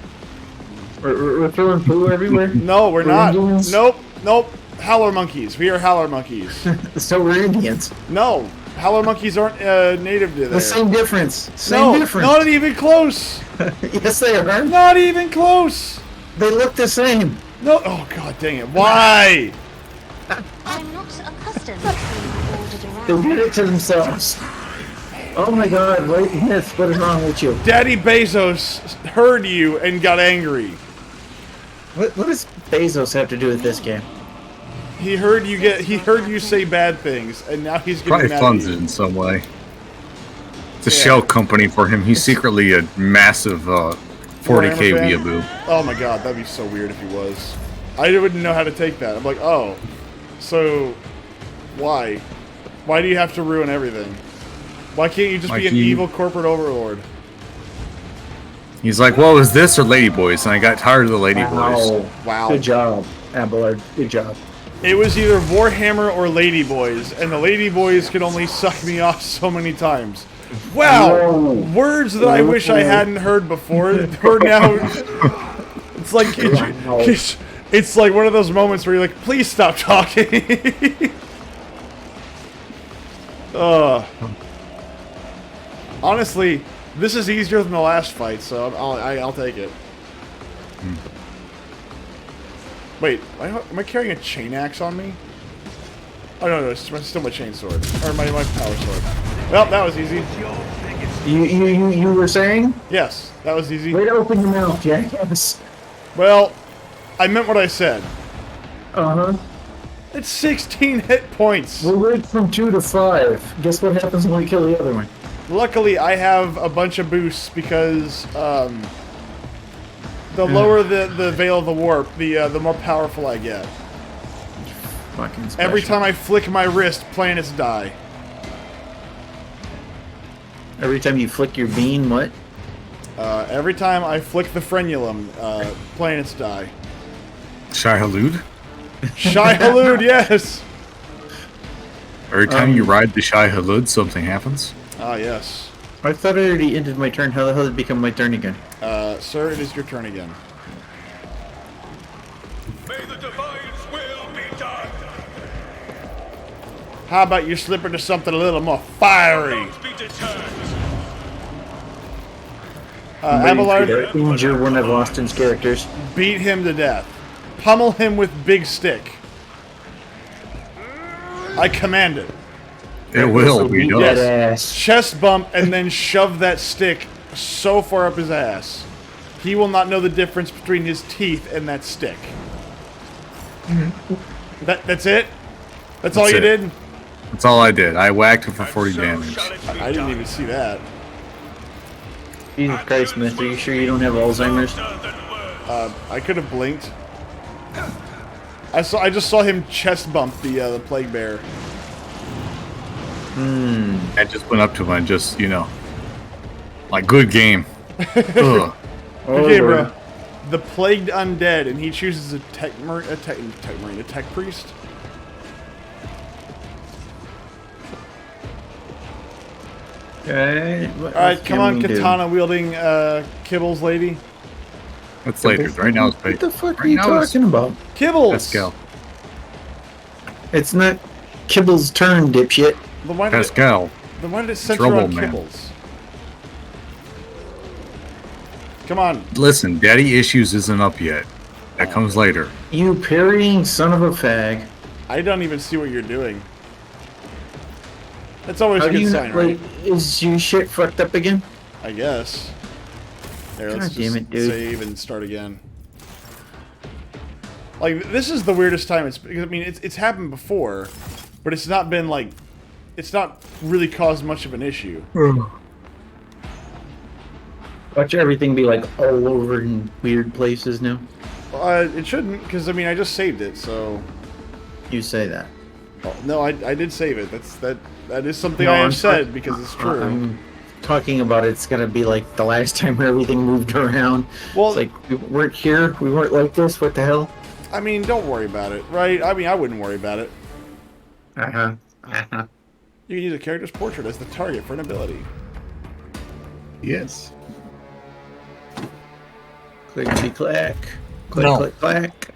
We're throwing poo everywhere. No, we're not. Indians? Nope. Howler monkeys. We are howler monkeys. So we're Indians. No, howler monkeys aren't native to there. The same difference. No, Same difference. not even close. Yes, they are. Not even close. They look the same. No. Oh God, dang it! Why? I'm not accustomed to being ordered They around. did it to themselves. Oh my God! Wait, Miss, what is wrong with you? Daddy Bezos heard you and got angry. What does Bezos have to do with this game? He heard you say bad things, and now he's getting Probably mad funds at it you. in some way. It's a Yeah. shell company for him. He's secretly a massive 40K Warhammer fan? weeaboo. Oh my God, that'd be so weird if he was. I wouldn't know how to take that. I'm like, oh, so why? Why do you have to ruin everything? Why can't you just Like be an he- evil corporate overlord? He's like, well, is this or Ladyboys? And I got tired of the Ladyboys. Wow. Good job, Abelard. Good job. It was either Warhammer or Ladyboys, and the Ladyboys could only suck me off so many times. Wow, Whoa. words that I wish I hadn't heard before are now. It's like it's like one of those moments where you're like, please stop talking. Honestly, this is easier than the last fight, so I'll take it. Wait, am I carrying a chain axe on me? Oh no, it's still my chain sword or my power sword. Well, that was easy. You were saying? Yes, that was easy. Way to open your mouth, jackass. Well, I meant what I said. Uh huh. It's 16 hit points. We went from 2 to 5. Guess what happens when we kill the other one? Luckily, I have a bunch of boosts because the lower the Veil of the Warp, the more powerful I get. Fucking special. Every time I flick my wrist, planets die. Every time you flick your bean, what? Every time I flick the frenulum, planets die. Shai Halud? Shai Halud, yes! Every time you ride the Shai Halud, something happens. Ah, yes. I thought I already ended my turn. How the hell did it become my turn again? Sir, it is your turn again. May the Divine's will be done. How about you slip into something a little more fiery? Don't be deterred. Abelard, Injure one of Austin's characters. beat him to death. Pummel him with big stick. I command it. It will be done. Yes. Ass. Chest bump and then shove that stick so far up his ass. He will not know the difference between his teeth and that stick. That's it? That's all That's you it. did? That's all I did. I whacked him for 40 So damage. shall it be I didn't done. even see that. Jesus Christ, Smith, are you sure you don't have Alzheimer's? Softer than words. I could have blinked. I just saw him chest bump the plague bear. I just went up to him and just, like, good game. Ugh. Okay, bro. The plagued undead, and he chooses a tech priest. Okay. All right, come on, katana wielding Kibbles lady. That's later. Right now, it's What the fuck right are you now it's- talking about? Kibbles. Pascal. It's not Kibble's turn, dipshit. Then why did it, Pascal. then why did it center Trouble, on man. Kibbles? Come on. Listen, daddy issues isn't up yet. That comes later. You parrying son of a fag. I don't even see what you're doing. That's always How a do good you sign, like? right? Is your shit fucked up again? I guess. There, let's God damn just it, dude. save and start again. Like, this is the weirdest time. It's because I mean, it's happened before, but it's not been like, it's not really caused much of an issue. Watch everything be like all over in weird places now. It shouldn't, because I mean, I just saved it, so. You say that. Oh, no, I did save it. That is something No, I have I'm said because it's true. I'm talking about it's gonna be like the last time everything moved around. Well- It's like we weren't here, we weren't like this. What the hell? I mean, don't worry about it, right? I mean, I wouldn't worry about it. Uh-huh. You can use a character's portrait as the target for an ability. Yes. Clickety clack. Click No. click clack.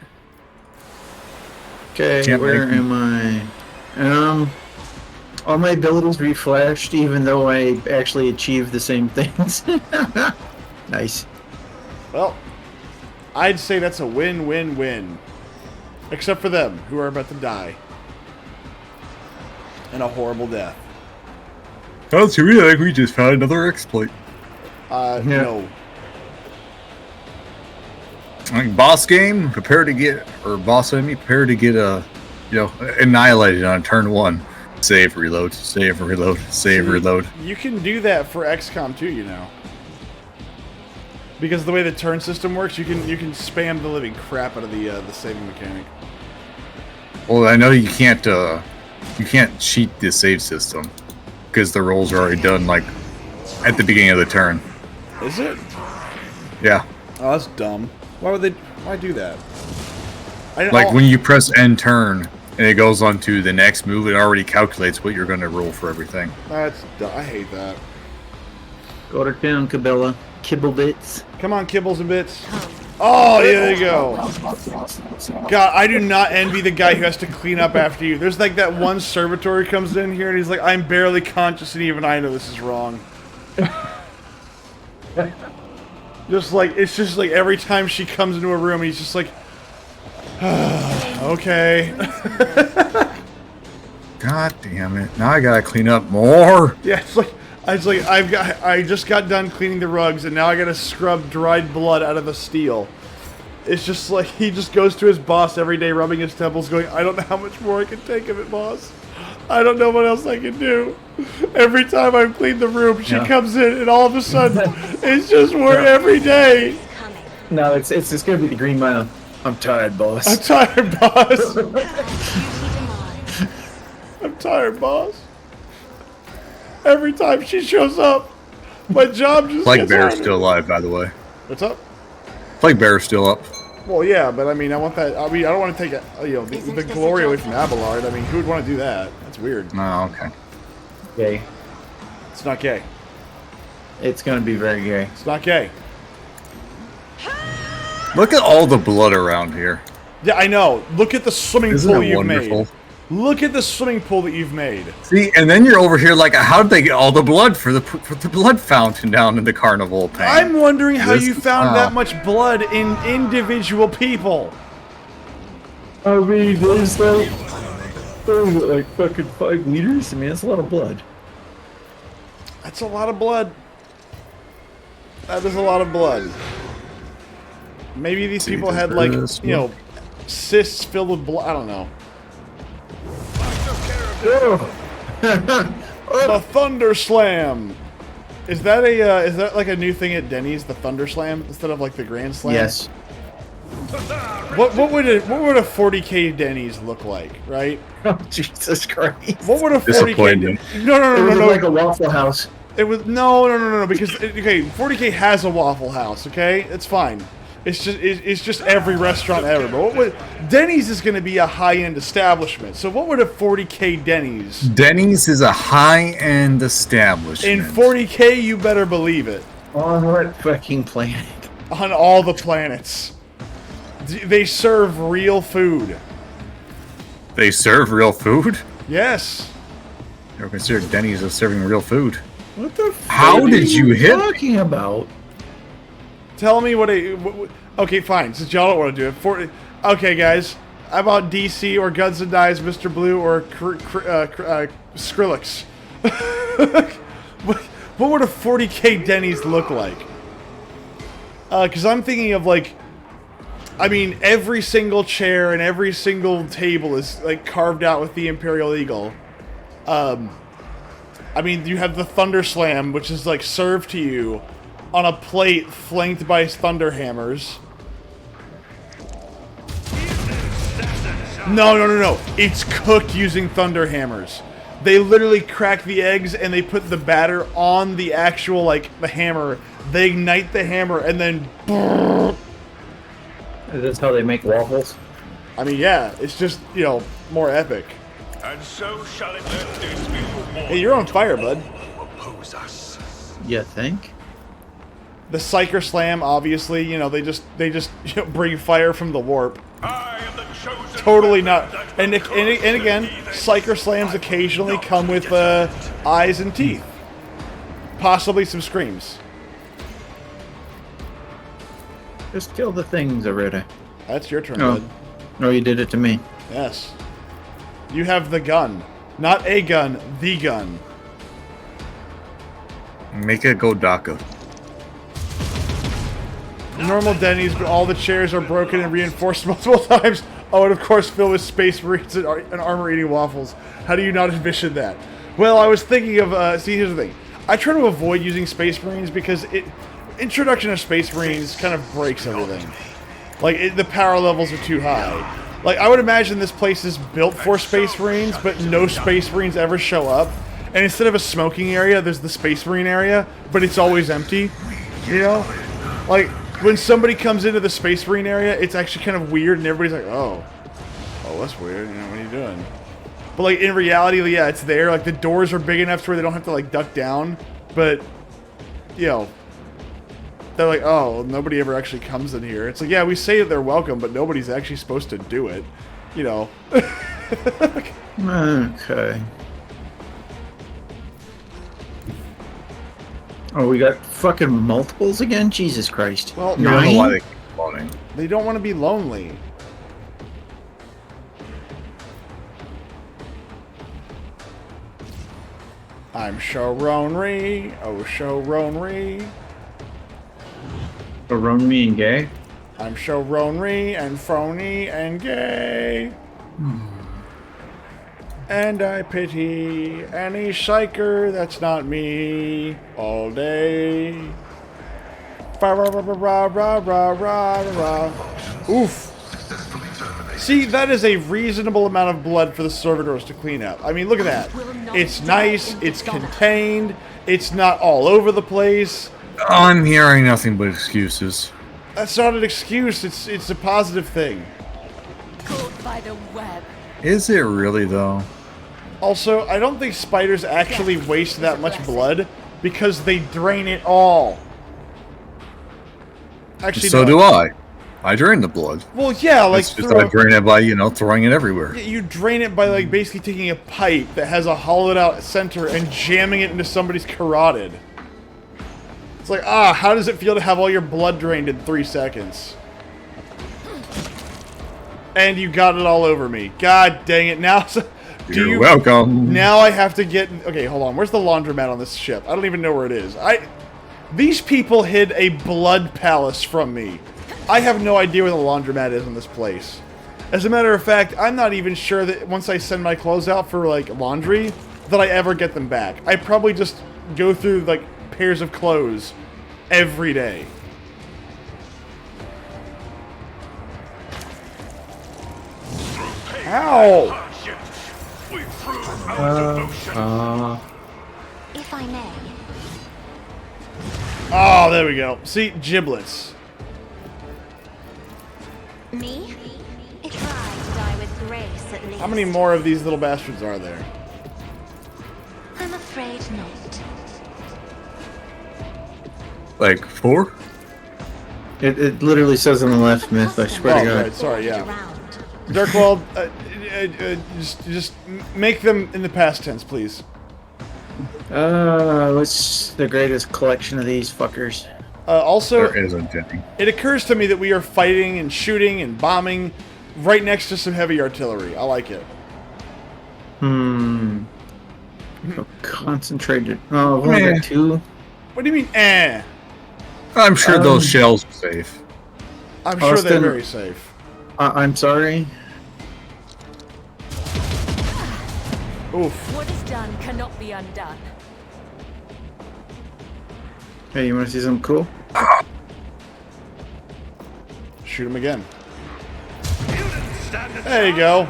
Okay, Can't where make am I? All my abilities reflashed, even though I actually achieved the same things. Nice. Well, I'd say that's a win-win-win. Except for them, who are about to die. And a horrible death. Sounds to me like we just found another exploit. No. Like boss game, prepare to get, or boss enemy, prepare to get annihilated on turn 1. Save, reload, save, reload, save, reload. You can do that for XCOM too, you know. Because of the way the turn system works, you can spam the living crap out of the saving mechanic. Well, I know you can't cheat the save system because the rolls are already done like at the beginning of the turn. Is it? Yeah, Oh, that's dumb. Why do that? like when you press end turn and it goes on to the next move, it already calculates what you're going to roll for everything. I hate that. Go to town, Cabela. Kibble bits. Come on, Kibbles and Bits. Oh, yeah, there you go. God, I do not envy the guy who has to clean up after you. There's like that one servitor who comes in here and he's like, I'm barely conscious and even I know this is wrong. It's just like every time she comes into a room, he's just like, okay. God damn it! Now I gotta clean up more. Yeah, I just got done cleaning the rugs and now I gotta scrub dried blood out of the steel. It's just like he just goes to his boss every day, rubbing his temples, going, I don't know how much more I can take of it, boss. I don't know what else I can do. Every time I clean the room, she comes in and all of a sudden it's just more every day. Coming. No, it's just gonna be the Green Mile. I'm tired, boss. I'm tired, boss. Duty demands. I'm tired, boss. Every time she shows up, my job just Flag gets Bear's harder. still alive, by the way. What's up? Flag Bear's still up. Well, yeah, but I mean, I want that. I mean, I don't want to take the glory away from Abelard. I mean, who would want to do that? That's weird. Oh, okay. Gay. It's not gay. It's gonna be very gay. It's not gay. Look at all the blood around here. Yeah, I know. Look at the swimming Isn't pool it you've wonderful? made. Look at the swimming pool that you've made. See, and then you're over here like, how did they get all the blood for the blood fountain down in the carnival tank? I'm wondering how This- you found wow. that much blood in individual people. I mean, there's like fucking 5 liters. I mean, that's a lot of blood. That's a lot of blood. That is a lot of blood. Maybe these people had like, cysts filled with blood. I don't know. The Thunder Slam. Is that like a new thing at Denny's? The Thunder Slam instead of like the Grand Slam? Yes. What would a 40K Denny's look like? Right? Oh, Jesus Christ. What would a 40K? Disappointing. No, It was like a Waffle House. It was no. Because okay, 40K has a Waffle House. Okay, it's fine. It's just every restaurant ever. But what would, Denny's is going to be a high-end establishment. So what would a 40K Denny's? Denny's is a high-end establishment. In 40K, you better believe it. On what fucking planet? On all the planets. They serve real food. They serve real food? Yes. Never considered Denny's as serving real food. What the How fuck did are you hit me? talking about? Tell me what a... Okay, fine. Since y'all don't want to do it. Okay, guys. How about DC or Guns N' Dice, Mr. Blue, or Skrillex? What would a 40K Denny's look like? Because I'm thinking of, like... I mean, every single chair and every single table is, like, carved out with the Imperial Eagle. I mean, you have the Thunder Slam, which is, like, served to you on a plate flanked by thunder hammers. No. It's cooked using thunder hammers. They literally crack the eggs and they put the batter on the actual, like, the hammer. They ignite the hammer and then... Is this how they make waffles? I mean, yeah, it's just, you know, more epic. And so shall it let this be rewarded. Hey, you're on fire, bud. Who oppose us. You think? The Psyker Slam, obviously, you know, they just you know, bring fire from the warp. I am the chosen Totally weapon not. that And will again, crush the Psyker Slams occasionally come with eyes and teeth. Possibly some screams. Just kill the things already. That's your turn, Oh. bud. No, you did it to me. Yes. You have the gun. Not a gun, the gun. Make it go DACA. Normal Denny's, but all the chairs are broken and reinforced multiple times. Oh, and of course filled with Space Marines and armor-eating waffles. How do you not envision that? Well, I was thinking of, see, here's the thing. I try to avoid using Space Marines because introduction of Space Marines kind of breaks everything. Like, the power levels are too high. Like, I would imagine this place is built for Space Marines, but no Space Marines ever show up. And instead of a smoking area, there's the Space Marine area, but it's always empty. You know? Like, when somebody comes into the Space Marine area, it's actually kind of weird, and everybody's like, oh, that's weird, you know, what are you doing? But, like, in reality, yeah, it's there. Like, the doors are big enough to where they don't have to, like, duck down. But, you know, they're like, oh, nobody ever actually comes in here. It's like, yeah, we say that they're welcome, but nobody's actually supposed to do it. You know. Okay. Oh, we got fucking multiples again? Jesus Christ. Well, I don't know Nine? why they keep spawning. they don't want to be lonely. I'm Showronry. Oh, Showronry. Around me and gay? I'm Showronry and phony and gay. And I pity any psyker that's not me all day. Fa-ra-ra-ra-ra-ra-ra-ra. Oof. See, that is a reasonable amount of blood for the servitors to clean up. I mean, look at that. It's nice, it's contained, it's not all over the place. I'm hearing nothing but excuses. That's not an excuse, it's a positive thing. Caught by the web. Is it really, though? Also, I don't think spiders actually waste that much blood because they drain it all. Actually, So no. do I. I drain the blood. Well, yeah, like It's just I drain it by, you know, throwing it everywhere. you drain it by like basically taking a pipe that has a hollowed out center and jamming it into somebody's carotid. It's like, how does it feel to have all your blood drained in 3 seconds? And you got it all over me. God dang it! Now, You're welcome. Now I have to get. Okay, hold on. Where's the laundromat on this ship? I don't even know where it is. These people hid a blood palace from me. I have no idea where the laundromat is in this place. As a matter of fact, I'm not even sure that once I send my clothes out for like laundry, that I ever get them back. I probably just go through like pairs of clothes every day. Ow! We threw out of ocean. If I may. Oh, there we go. See, giblets. How many more of these little bastards are there? I'm afraid not. Like 4? It literally says on the left, Myth. I swear to God. Right, sorry, yeah. Around. Darkwald, just make them in the past tense, please. What's the greatest collection of these fuckers? Also, There isn't any. it occurs to me that we are fighting and shooting and bombing right next to some heavy artillery. I like it. So concentrated. Oh, I've only got 2. What do you mean, eh? I'm sure those shells are safe. I'm sure they're Austin- very safe. I'm sorry. Oof. What is done cannot be undone. Hey, you want to see something cool? Shoot him again. There you go.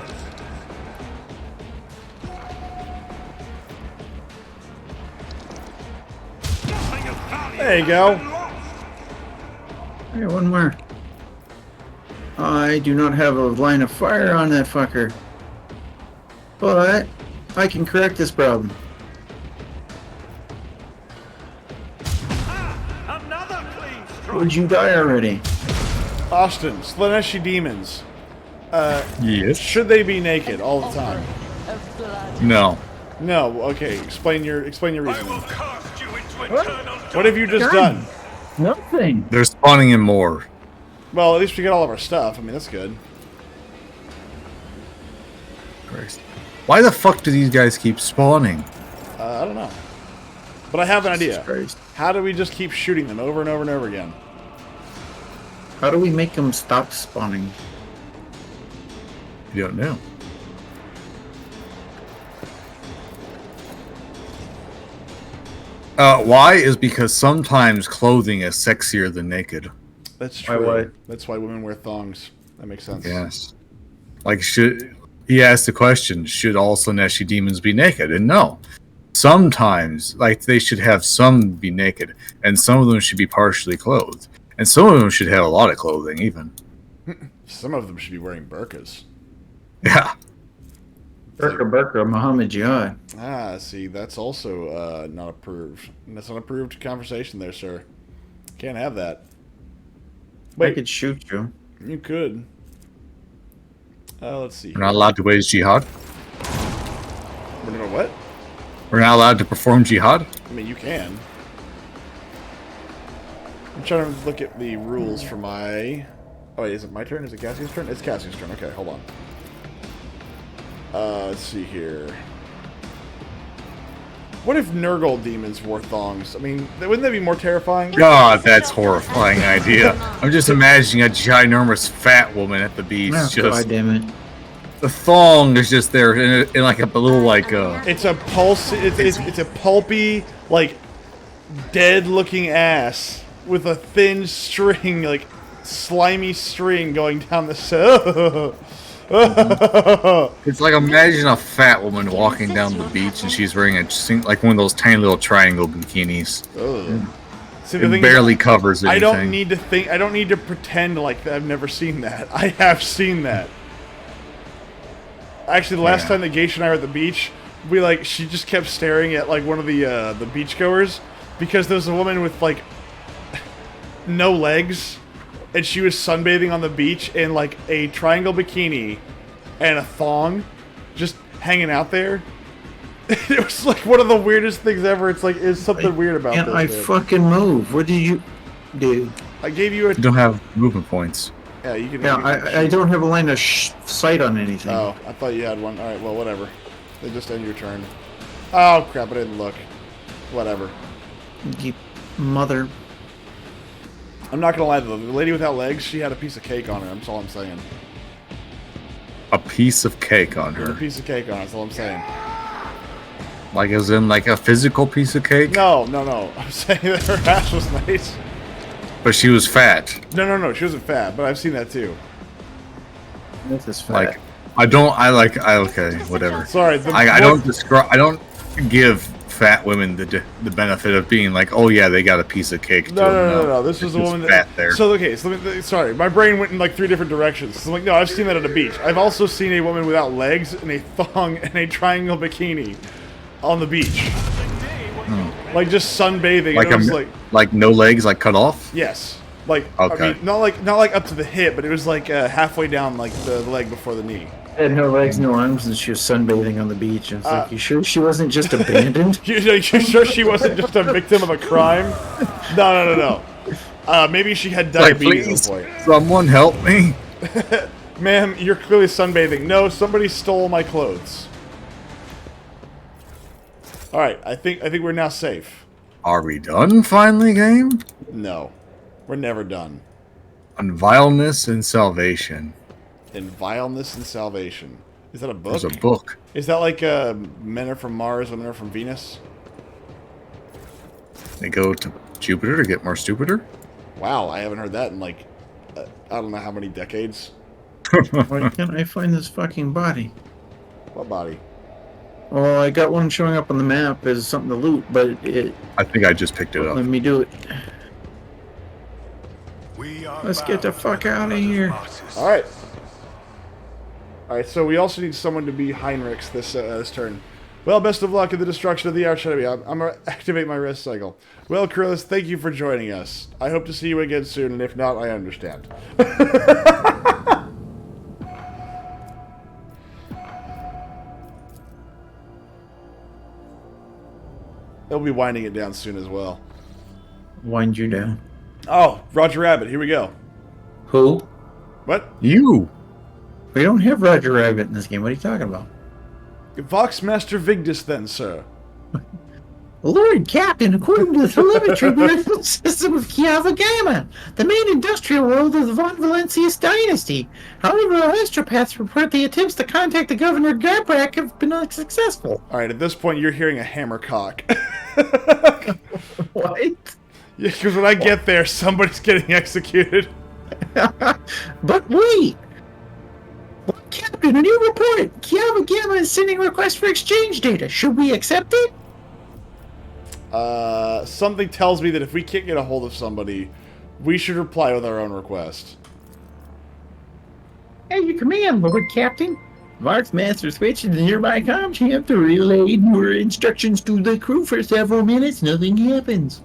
There you go. Hey, one more. I do not have a line of fire on that fucker. But I can correct this problem. Another clean strike. Would you die already? Austin, Slaneshi demons. Yes. Should they be naked all the time? Of blood. No. No. Okay. Explain your I reasoning. will cast you into eternal What have you just God. done? Nothing. They're spawning in more. Well, at least we got all of our stuff. I mean, that's good. Christ. Why the fuck do these guys keep spawning? I don't know. But I have an idea. Christ. How do we just keep shooting them over and over and over again? How do we make them stop spawning? You don't know. Why is because sometimes clothing is sexier than naked. That's Why, true. why? That's why women wear thongs. That makes sense. Yes. Like, he asked the question, should all Slaneshi demons be naked? And no. Sometimes, like, they should have some be naked, and some of them should be partially clothed. And some of them should have a lot of clothing, even. Some of them should be wearing burqas. Yeah. Burka, Muhammad Jihad. Ah, see, that's also not approved. That's an approved conversation there, sir. Can't have that. I Wait, could shoot you. you could. Let's see. We're not allowed to wage jihad. We're gonna what? We're not allowed to perform jihad. I mean, you can. I'm trying to look at the rules for my... Oh, wait, is it my turn? Is it Cassie's turn? It's Cassie's turn. Okay, hold on. Let's see here. What if Nurgle demons wore thongs? I mean, wouldn't that be more terrifying? God, that's a horrifying idea. I'm just imagining a ginormous fat woman at the beach. Oh, Just God damn it. the thong is just there in like a little like It's a pulse. It's a pulpy, like, dead-looking ass with a thin string, like slimy string going down the side. It's like imagine a fat woman walking down the beach and she's wearing like one of those tiny little triangle bikinis. See, the It thing barely is, covers anything. I don't need to think. I don't need to pretend like I've never seen that. I have seen that. Actually, the last time that Geisha and I were at the beach, she just kept staring at like one of the beachgoers because there was a woman with like no legs, and she was sunbathing on the beach in like a triangle bikini and a thong, just hanging out there. It was like one of the weirdest things ever. It's like, is something weird about Can't this? I man. fucking move? What did you do? I gave you a. You don't have movement points. Yeah, you can. Yeah, you can I don't have a line of sight on anything. Oh, I thought you had one. All right, well, whatever. They just end your turn. Oh crap! I didn't look. Whatever. You mother. I'm not gonna lie though. The lady without legs, she had a piece of cake on her. That's all I'm saying. A piece of cake on A her. piece of cake on her. That's all I'm saying. Like as in like a physical piece of cake? No. I'm saying that her ass was nice. But she was fat. No. She wasn't fat, but I've seen that too. This is fat. Like okay, whatever. Sorry. I don't give fat women the benefit of being like, oh yeah, they got a piece of cake. No. This was the It's woman that. fat there. So okay, sorry, my brain went in like 3 different directions. So, like, no, I've seen that at a beach. I've also seen a woman without legs and a thong and a triangle bikini on the beach, like just sunbathing. Like and it was like no legs, like cut off. yes, like Okay. I mean, not like up to the hip, but it was like halfway down, like the leg before the knee. Had no legs, no arms, and she was sunbathing on the beach. And it's like, you sure she wasn't just abandoned? You sure she wasn't just a victim of a crime? No. Maybe she had Like, diabetes please, at one point. someone help me. Ma'am, you're clearly sunbathing. No, somebody stole my clothes. All right, I think we're now safe. Are we done finally, game? No, we're never done. On vileness and salvation. In vileness and salvation. Is that a book? There's a book. Is that like Men Are From Mars, Women Are From Venus? They go to Jupiter to get more stupider. Wow, I haven't heard that in like I don't know how many decades. Why can't I find this fucking body? What body? Well, I got one showing up on the map as something to loot, but it I think I just picked it let up. me do it. We are Let's get the bound fuck by the out of blood here. Martyrs. All right. All right, so we also need someone to be Heinrichs this turn. Well, best of luck in the destruction of the Arch Enemy. I'm going to activate my rest cycle. Well, Krillis, thank you for joining us. I hope to see you again soon, and if not, I understand. They'll be winding it down soon as well. Wind you down. Oh, Roger Rabbit, here we go. Who? What? You. We don't have Roger Rabbit in this game. What are you talking about? Voxmaster Vigdis, then, sir. Lord Captain, according to the telemetry management system of Kiava Gamma, the main industrial world of the Von Valencius dynasty. However, our astropaths report the attempts to contact the Governor Gabrak have been unsuccessful. All right, at this point, you're hearing a hammer cock. What? Yeah, because when I get there, somebody's getting executed. But wait! Lord Captain, a new report! Kiava Gamma is sending requests for exchange data. Should we accept it? Something tells me that if we can't get a hold of somebody, we should reply with our own request. At your command, Lord Captain. Mark's master switch to the nearby comm champ to relay your instructions to the crew for several minutes. Nothing happens.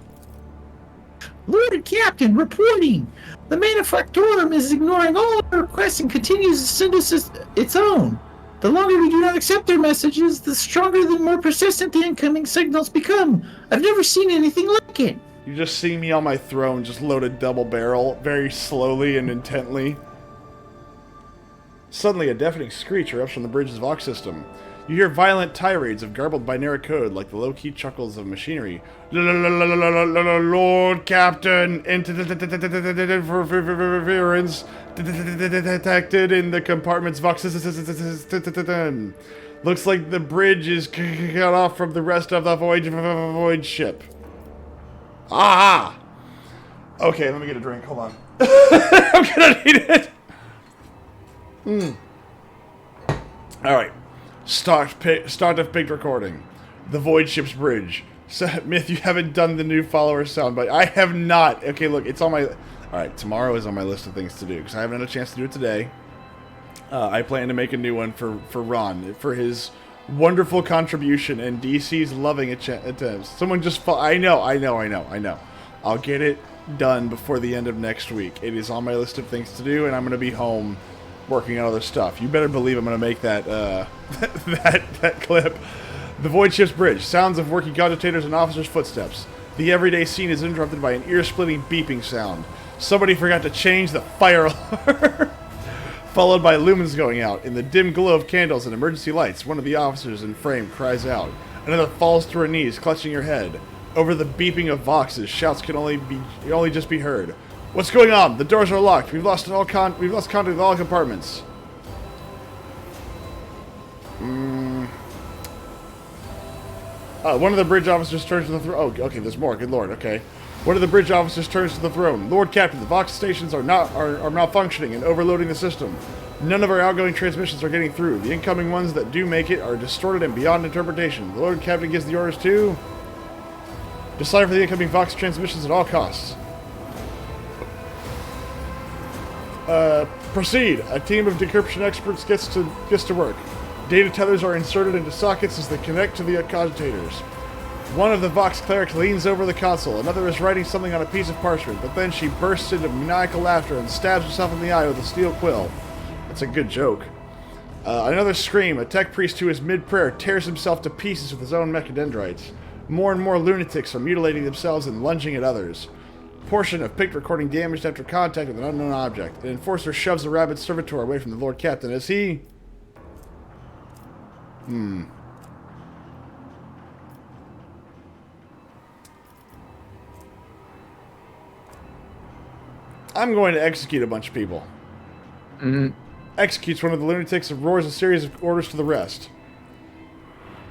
Lord Captain, reporting. The Manufactorum is ignoring all our requests and continues to send us its own. The longer we do not accept their messages, the stronger and more persistent the incoming signals become. I've never seen anything like it. You just see me on my throne, just loaded double barrel, very slowly and intently. Suddenly, a deafening screech erupts from the bridge's Vox system. You hear violent tirades of garbled binary code, like the low-key chuckles of machinery. Lord Captain, interference detected in the compartment's Vox system. Looks like the bridge is cut off from the rest of the void ship. Ah! Okay, let me get a drink. Hold on. I'm gonna need it. Alright. Start of picked recording. The Void Ship's Bridge. So, Myth, you haven't done the new follower soundbite. I have not. Okay, look, it's on my... Alright, tomorrow is on my list of things to do, because I haven't had a chance to do it today. I plan to make a new one for Ron, for his wonderful contribution and DC's loving attempts. Someone just... I know. I'll get it done before the end of next week. It is on my list of things to do, and I'm going to be home working on other stuff. You better believe I'm going to make that that clip. The Void Ship's Bridge. Sounds of working cogitators and officers' footsteps. The everyday scene is interrupted by an ear-splitting beeping sound. Somebody forgot to change the fire alarm. Followed by lumens going out. In the dim glow of candles and emergency lights, one of the officers in frame cries out. Another falls to her knees, clutching her head. Over the beeping of voxes, shouts can only just be heard. What's going on? The doors are locked. We've lost contact with all compartments. One of the bridge officers turns to the throne. Oh, okay, there's more. Good lord. Okay. One of the bridge officers turns to the throne. Lord Captain, the Vox stations are malfunctioning and overloading the system. None of our outgoing transmissions are getting through. The incoming ones that do make it are distorted and beyond interpretation. The Lord Captain gives the orders to decipher the incoming Vox transmissions at all costs. Proceed. A team of decryption experts gets to work. Data tethers are inserted into sockets as they connect to the cogitators. One of the Vox clerics leans over the console. Another is writing something on a piece of parchment, but then she bursts into maniacal laughter and stabs herself in the eye with a steel quill. That's a good joke. Another scream. A tech priest who is mid-prayer tears himself to pieces with his own mechadendrites. More and more lunatics are mutilating themselves and lunging at others. Portion of pict recording damaged after contact with an unknown object. An enforcer shoves a rabid servitor away from the Lord Captain as he... I'm going to execute a bunch of people. Executes one of the lunatics and roars a series of orders to the rest.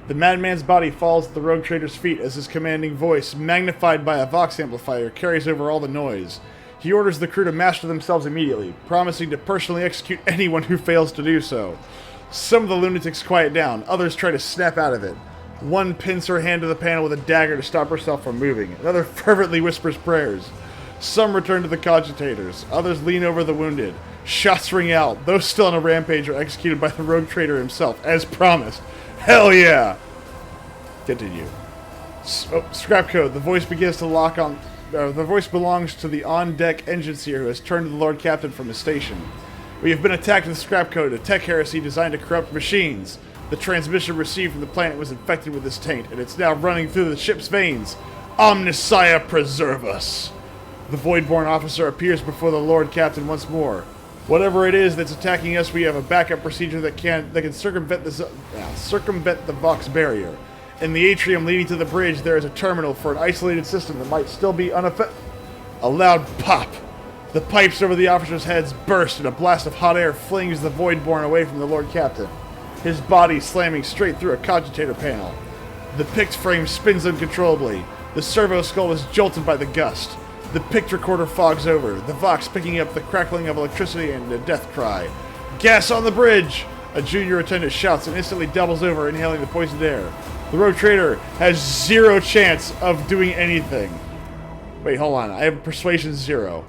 The madman's body falls at the rogue trader's feet as his commanding voice, magnified by a Vox amplifier, carries over all the noise. He orders the crew to master themselves immediately, promising to personally execute anyone who fails to do so. Some of the lunatics quiet down, others try to snap out of it. One pins her hand to the panel with a dagger to stop herself from moving. Another fervently whispers prayers. Some return to the cogitators. Others lean over the wounded. Shots ring out. Those still on a rampage are executed by the rogue trader himself, as promised. Hell yeah! Continue. Scrap code. The voice begins to lock on... the voice belongs to the on-deck engine seer who has turned to the Lord Captain from his station. We have been attacked with scrap code, a tech heresy designed to corrupt machines. The transmission received from the planet was infected with this taint, and it's now running through the ship's veins. Omnissiah preserve us! The Voidborn officer appears before the Lord Captain once more. Whatever it is that's attacking us, we have a backup procedure that can circumvent the Vox barrier. In the atrium leading to the bridge, there is a terminal for an isolated system that might still be unaffected. A loud pop. The pipes over the officers' heads burst, and a blast of hot air flings the Voidborn away from the Lord Captain, his body slamming straight through a cogitator panel. The pict frame spins uncontrollably. The servo skull is jolted by the gust. The pict recorder fogs over, the Vox picking up the crackling of electricity and a death cry. Gas on the bridge! A junior attendant shouts and instantly doubles over, inhaling the poisoned air. The rogue trader has zero chance of doing anything. Wait, hold on. I have persuasion 0.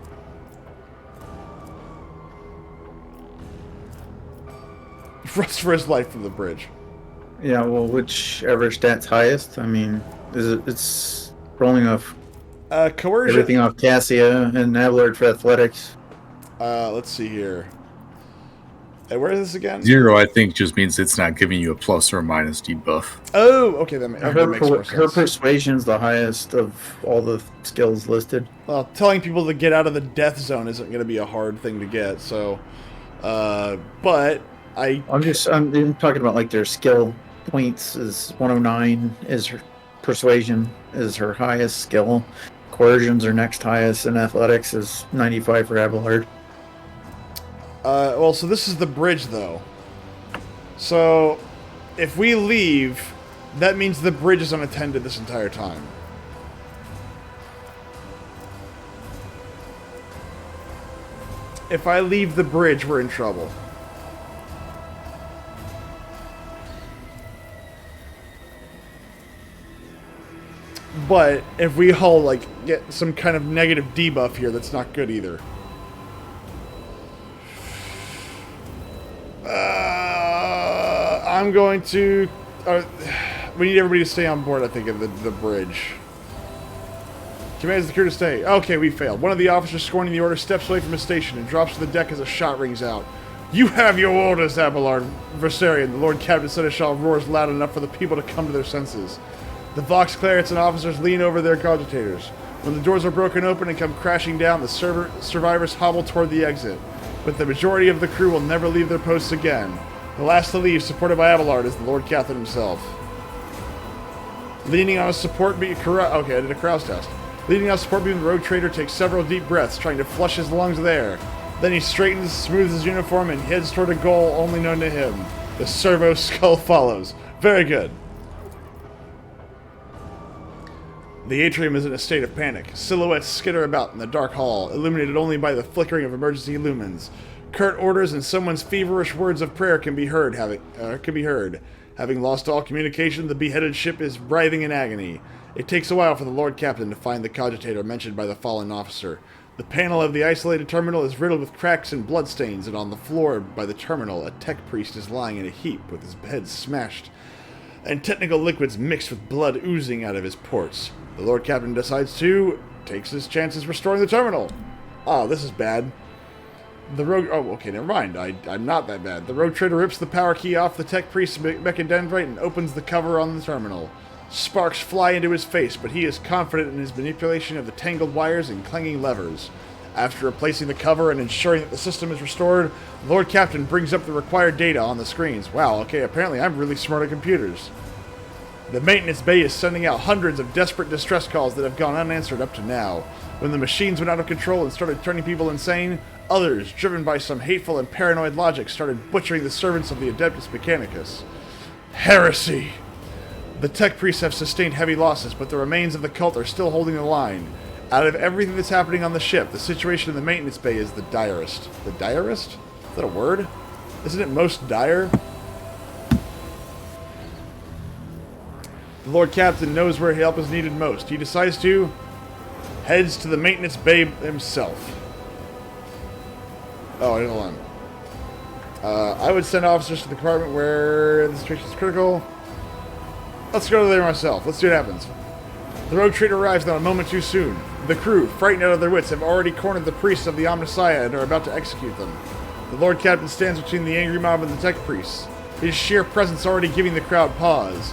Runs for his life from the bridge. Yeah, well, whichever stat's highest. I mean, it's rolling off Coercion. everything off Cassia and Abelard for athletics. Let's see here. Hey, where is this again? 0, I think, just means it's not giving you a plus or a minus debuff. Oh, okay, that makes more sense. Her persuasion's the highest of all the skills listed. Well, telling people to get out of the death zone isn't going to be a hard thing to get, so... but I'm talking about, like, their skill points is 109 is her persuasion is her highest skill. Coercion's her next highest, and athletics is 95 for Abelard. Well, so this is the bridge, though. So, if we leave, that means the bridge is unattended this entire time. If I leave the bridge, we're in trouble. But if we all, like, get some kind of negative debuff here, that's not good either. I'm going to... we need everybody to stay on board, I think, of the bridge. Commands the crew to stay. Okay, we failed. One of the officers scorning the order steps away from his station and drops to the deck as a shot rings out. You have your orders, Abelard Versarian. The Lord Captain Seneschal roars loud enough for the people to come to their senses. The Vox clerics and officers lean over their cogitators. When the doors are broken open and come crashing down, the survivors hobble toward the exit. But the majority of the crew will never leave their posts again. The last to leave, supported by Abelard, is the Lord Captain himself. Leaning on a support beam... Okay, I did a Krauss test. Leaning on a support beam, the rogue trader takes several deep breaths, trying to flush his lungs with air. Then he straightens, smooths his uniform, and heads toward a goal only known to him. The servo skull follows. Very good. The atrium is in a state of panic. Silhouettes skitter about in the dark hall, illuminated only by the flickering of emergency lumens. Curt orders and someone's feverish words of prayer can be heard. Having lost all communication, the beheaded ship is writhing in agony. It takes a while for the Lord Captain to find the cogitator mentioned by the fallen officer. The panel of the isolated terminal is riddled with cracks and bloodstains, and on the floor by the terminal, a tech priest is lying in a heap with his head smashed and technical liquids mixed with blood oozing out of his ports. The Lord Captain decides to takes his chances restoring the terminal. Oh, this is bad. The rogue... Oh, okay, never mind. I'm not that bad. The rogue trader rips the power key off the tech priest's mechadendrite and opens the cover on the terminal. Sparks fly into his face, but he is confident in his manipulation of the tangled wires and clanging levers. After replacing the cover and ensuring that the system is restored, the Lord Captain brings up the required data on the screens. Wow, okay, apparently I'm really smart at computers. The maintenance bay is sending out hundreds of desperate distress calls that have gone unanswered up to now. When the machines went out of control and started turning people insane, others, driven by some hateful and paranoid logic, started butchering the servants of the Adeptus Mechanicus. Heresy! The tech priests have sustained heavy losses, but the remains of the cult are still holding the line. Out of everything that's happening on the ship, the situation in the maintenance bay is the direst. The direst? Is that a word? Isn't it most dire? The Lord Captain knows where help is needed most. He decides to... heads to the maintenance bay himself. Oh, hold on. I would send officers to the compartment where the situation is critical. Let's go there myself. Let's see what happens. The rogue trader arrives not a moment too soon. The crew, frightened out of their wits, have already cornered the priests of the Omnissiah and are about to execute them. The Lord Captain stands between the angry mob and the tech priests, his sheer presence already giving the crowd pause.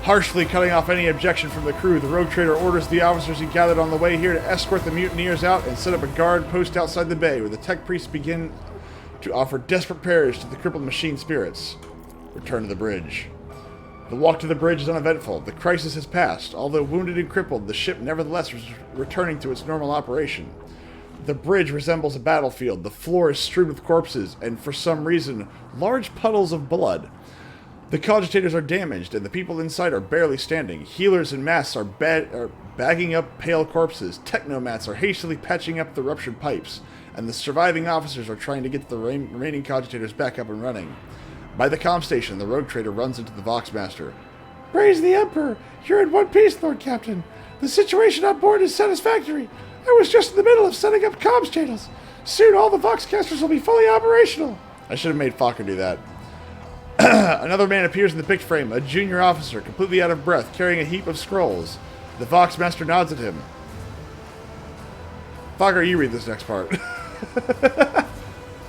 Harshly cutting off any objection from the crew, the rogue trader orders the officers he gathered on the way here to escort the mutineers out and set up a guard post outside the bay, where the tech priests begin to offer desperate prayers to the crippled machine spirits. Return to the bridge. The walk to the bridge is uneventful. The crisis has passed. Although wounded and crippled, the ship nevertheless is returning to its normal operation. The bridge resembles a battlefield. The floor is strewn with corpses, and for some reason, large puddles of blood. The cogitators are damaged, and the people inside are barely standing. Healers and masks are bagging up pale corpses. Technomats are hastily patching up the ruptured pipes, and the surviving officers are trying to get the remaining cogitators back up and running. By the comm station, the rogue trader runs into the Voxmaster. Praise the Emperor! You're in one piece, Lord Captain. The situation on board is satisfactory. I was just in the middle of setting up comms channels. Soon all the Voxcasters will be fully operational. I should have made Fokker do that. Another man appears in the pict frame, a junior officer, completely out of breath, carrying a heap of scrolls. The Voxmaster nods at him. Fokker, you read this next part.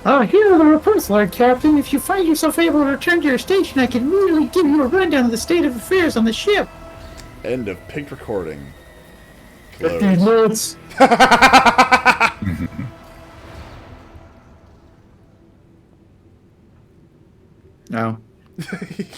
Here are the reports, Lord Captain. If you find yourself able to return to your station, I can immediately give you a rundown of the state of affairs on the ship. End of picked recording. Notes. No.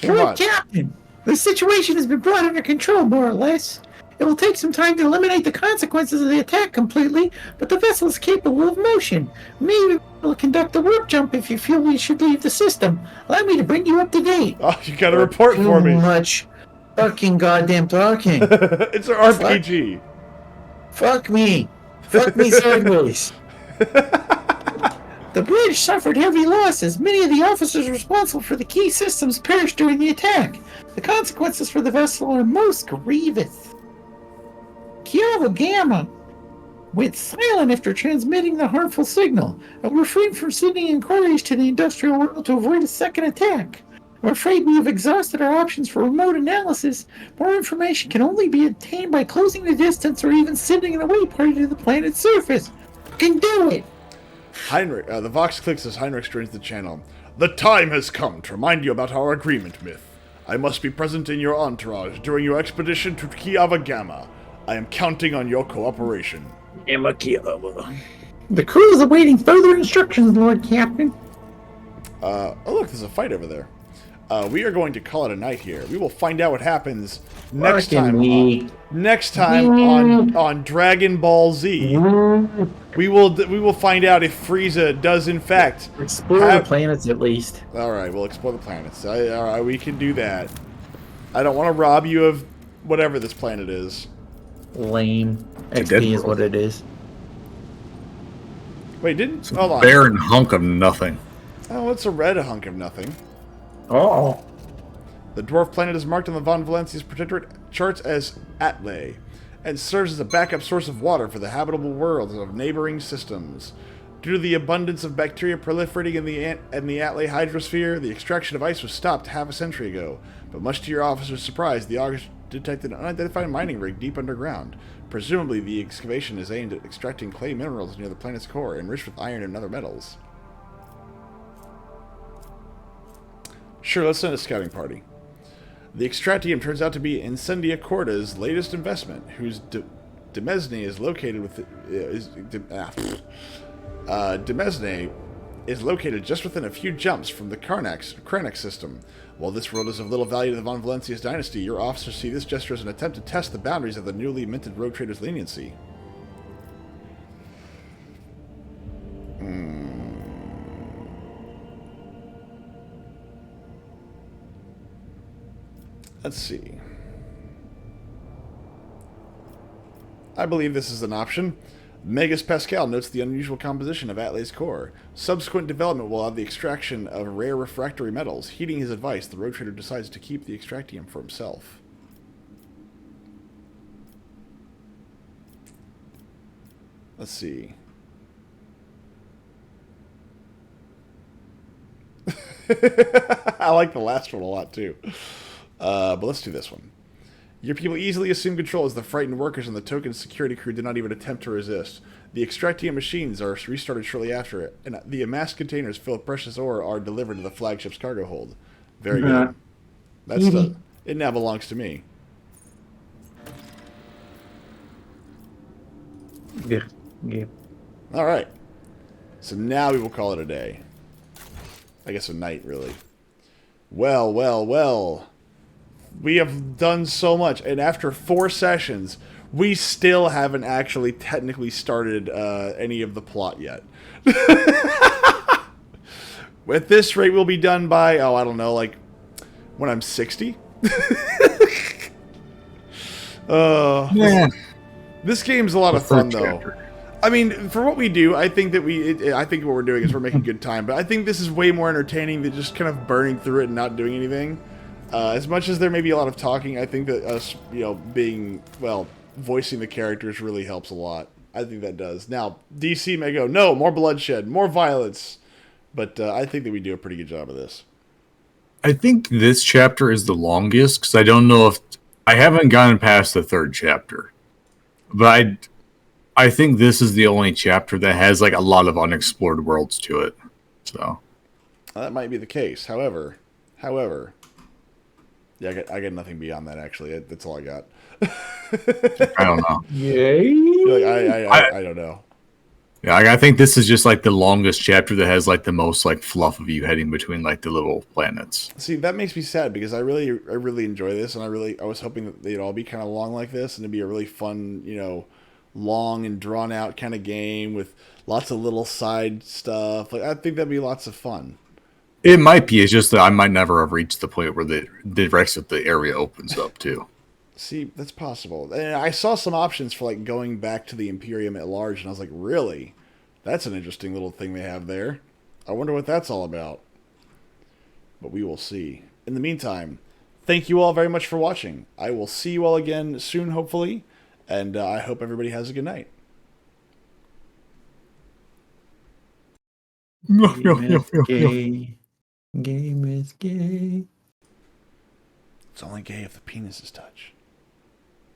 Lord Captain, the situation has been brought under control, more or less. It will take some time to eliminate the consequences of the attack completely, but the vessel is capable of motion. Maybe we'll conduct a warp jump if you feel we should leave the system. Allow me to bring you up to date. Oh, you got a report for me. Too much fucking goddamn talking. It's an RPG. Fuck me. Fuck me sideways. The bridge suffered heavy losses. Many of the officers responsible for the key systems perished during the attack. The consequences for the vessel are most grievous. Kiava Gamma went silent after transmitting the harmful signal and refrained from sending inquiries to the industrial world to avoid a second attack. I'm afraid we have exhausted our options for remote analysis. More information can only be obtained by closing the distance or even sending an away party to the planet's surface. Can do it! Heinrich, the Vox clicks as Heinrich joins the channel. The time has come to remind you about our agreement, Myth. I must be present in your entourage during your expedition to Kiava Gamma. I am counting on your cooperation. The crew is awaiting further instructions, Lord Captain. Oh look, there's a fight over there. We are going to call it a night here. We will find out what happens next time on Dragon Ball Z. We will find out if Frieza does in fact Explore the planets at least. All right, we'll explore the planets. All right, we can do that. I don't want to rob you of whatever this planet is. Lame. XP is what it is. Wait, didn't... Hold on. Barren hunk of nothing. Oh, it's a red hunk of nothing. Oh. The dwarf planet is marked on the Von Valencia's protectorate charts as Atlay, and serves as a backup source of water for the habitable worlds of neighboring systems. Due to the abundance of bacteria proliferating in the Atlay hydrosphere, the extraction of ice was stopped half a century ago. But much to your officer's surprise, the augurs detected an unidentified mining rig deep underground. Presumably, the excavation is aimed at extracting clay minerals near the planet's core, enriched with iron and other metals. Sure, let's send a scouting party. The extractium turns out to be Incendia Corda's latest investment, whose Demesne is located with Demesne is located just within a few jumps from the Karnak system. While this world is of little value to the Von Valencia's dynasty, your officers see this gesture as an attempt to test the boundaries of the newly minted rogue trader's leniency. Let's see. I believe this is an option. Megas Pascal notes the unusual composition of Atlay's core. Subsequent development will allow the extraction of rare refractory metals. Heeding his advice, the rogue trader decides to keep the extractium for himself. Let's see. I like the last one a lot, too. But let's do this one. Your people easily assume control as the frightened workers and the token security crew did not even attempt to resist. The extractium machines are restarted shortly after it, and the amassed containers filled with precious ore are delivered to the flagship's cargo hold. Very good. That's it now belongs to me. Yeah. Yeah. All right. So now we will call it a day. I guess a night, really. Well, well, well. We have done so much, and after 4 sessions, we still haven't actually technically started any of the plot yet. At this rate, we'll be done by, oh, I don't know, like, when I'm 60? Yeah. This game's a lot of fun, though. Chapter. I mean, for what we do, I think that I think what we're doing is we're making good time, but I think this is way more entertaining than just kind of burning through it and not doing anything. As much as there may be a lot of talking, I think that us, voicing the characters really helps a lot. I think that does. Now, DC may go, no, more bloodshed, more violence, but I think that we do a pretty good job of this. I think this chapter is the longest, because I don't know if... I haven't gotten past the 3rd chapter. But I think this is the only chapter that has, like, a lot of unexplored worlds to it. So That might be the case. However... Yeah, I got nothing beyond that, actually. That's all I got. I don't know. Yay. I don't know. Yeah, I think this is just like the longest chapter that has like the most like fluff of you heading between like the little planets. See, that makes me sad because I really enjoy this, and I was hoping that they'd all be kind of long like this, and it'd be a really fun, long and drawn out kind of game with lots of little side stuff. Like I think that'd be lots of fun. It might be. It's just that I might never have reached the point where the rest of the area opens up too. See, that's possible. And I saw some options for like going back to the Imperium at large, and I was like, really? That's an interesting little thing they have there. I wonder what that's all about. But we will see. In the meantime, thank you all very much for watching. I will see you all again soon, hopefully, and I hope everybody has a good night. Gay. Game is gay. It's only gay if the penis is touched.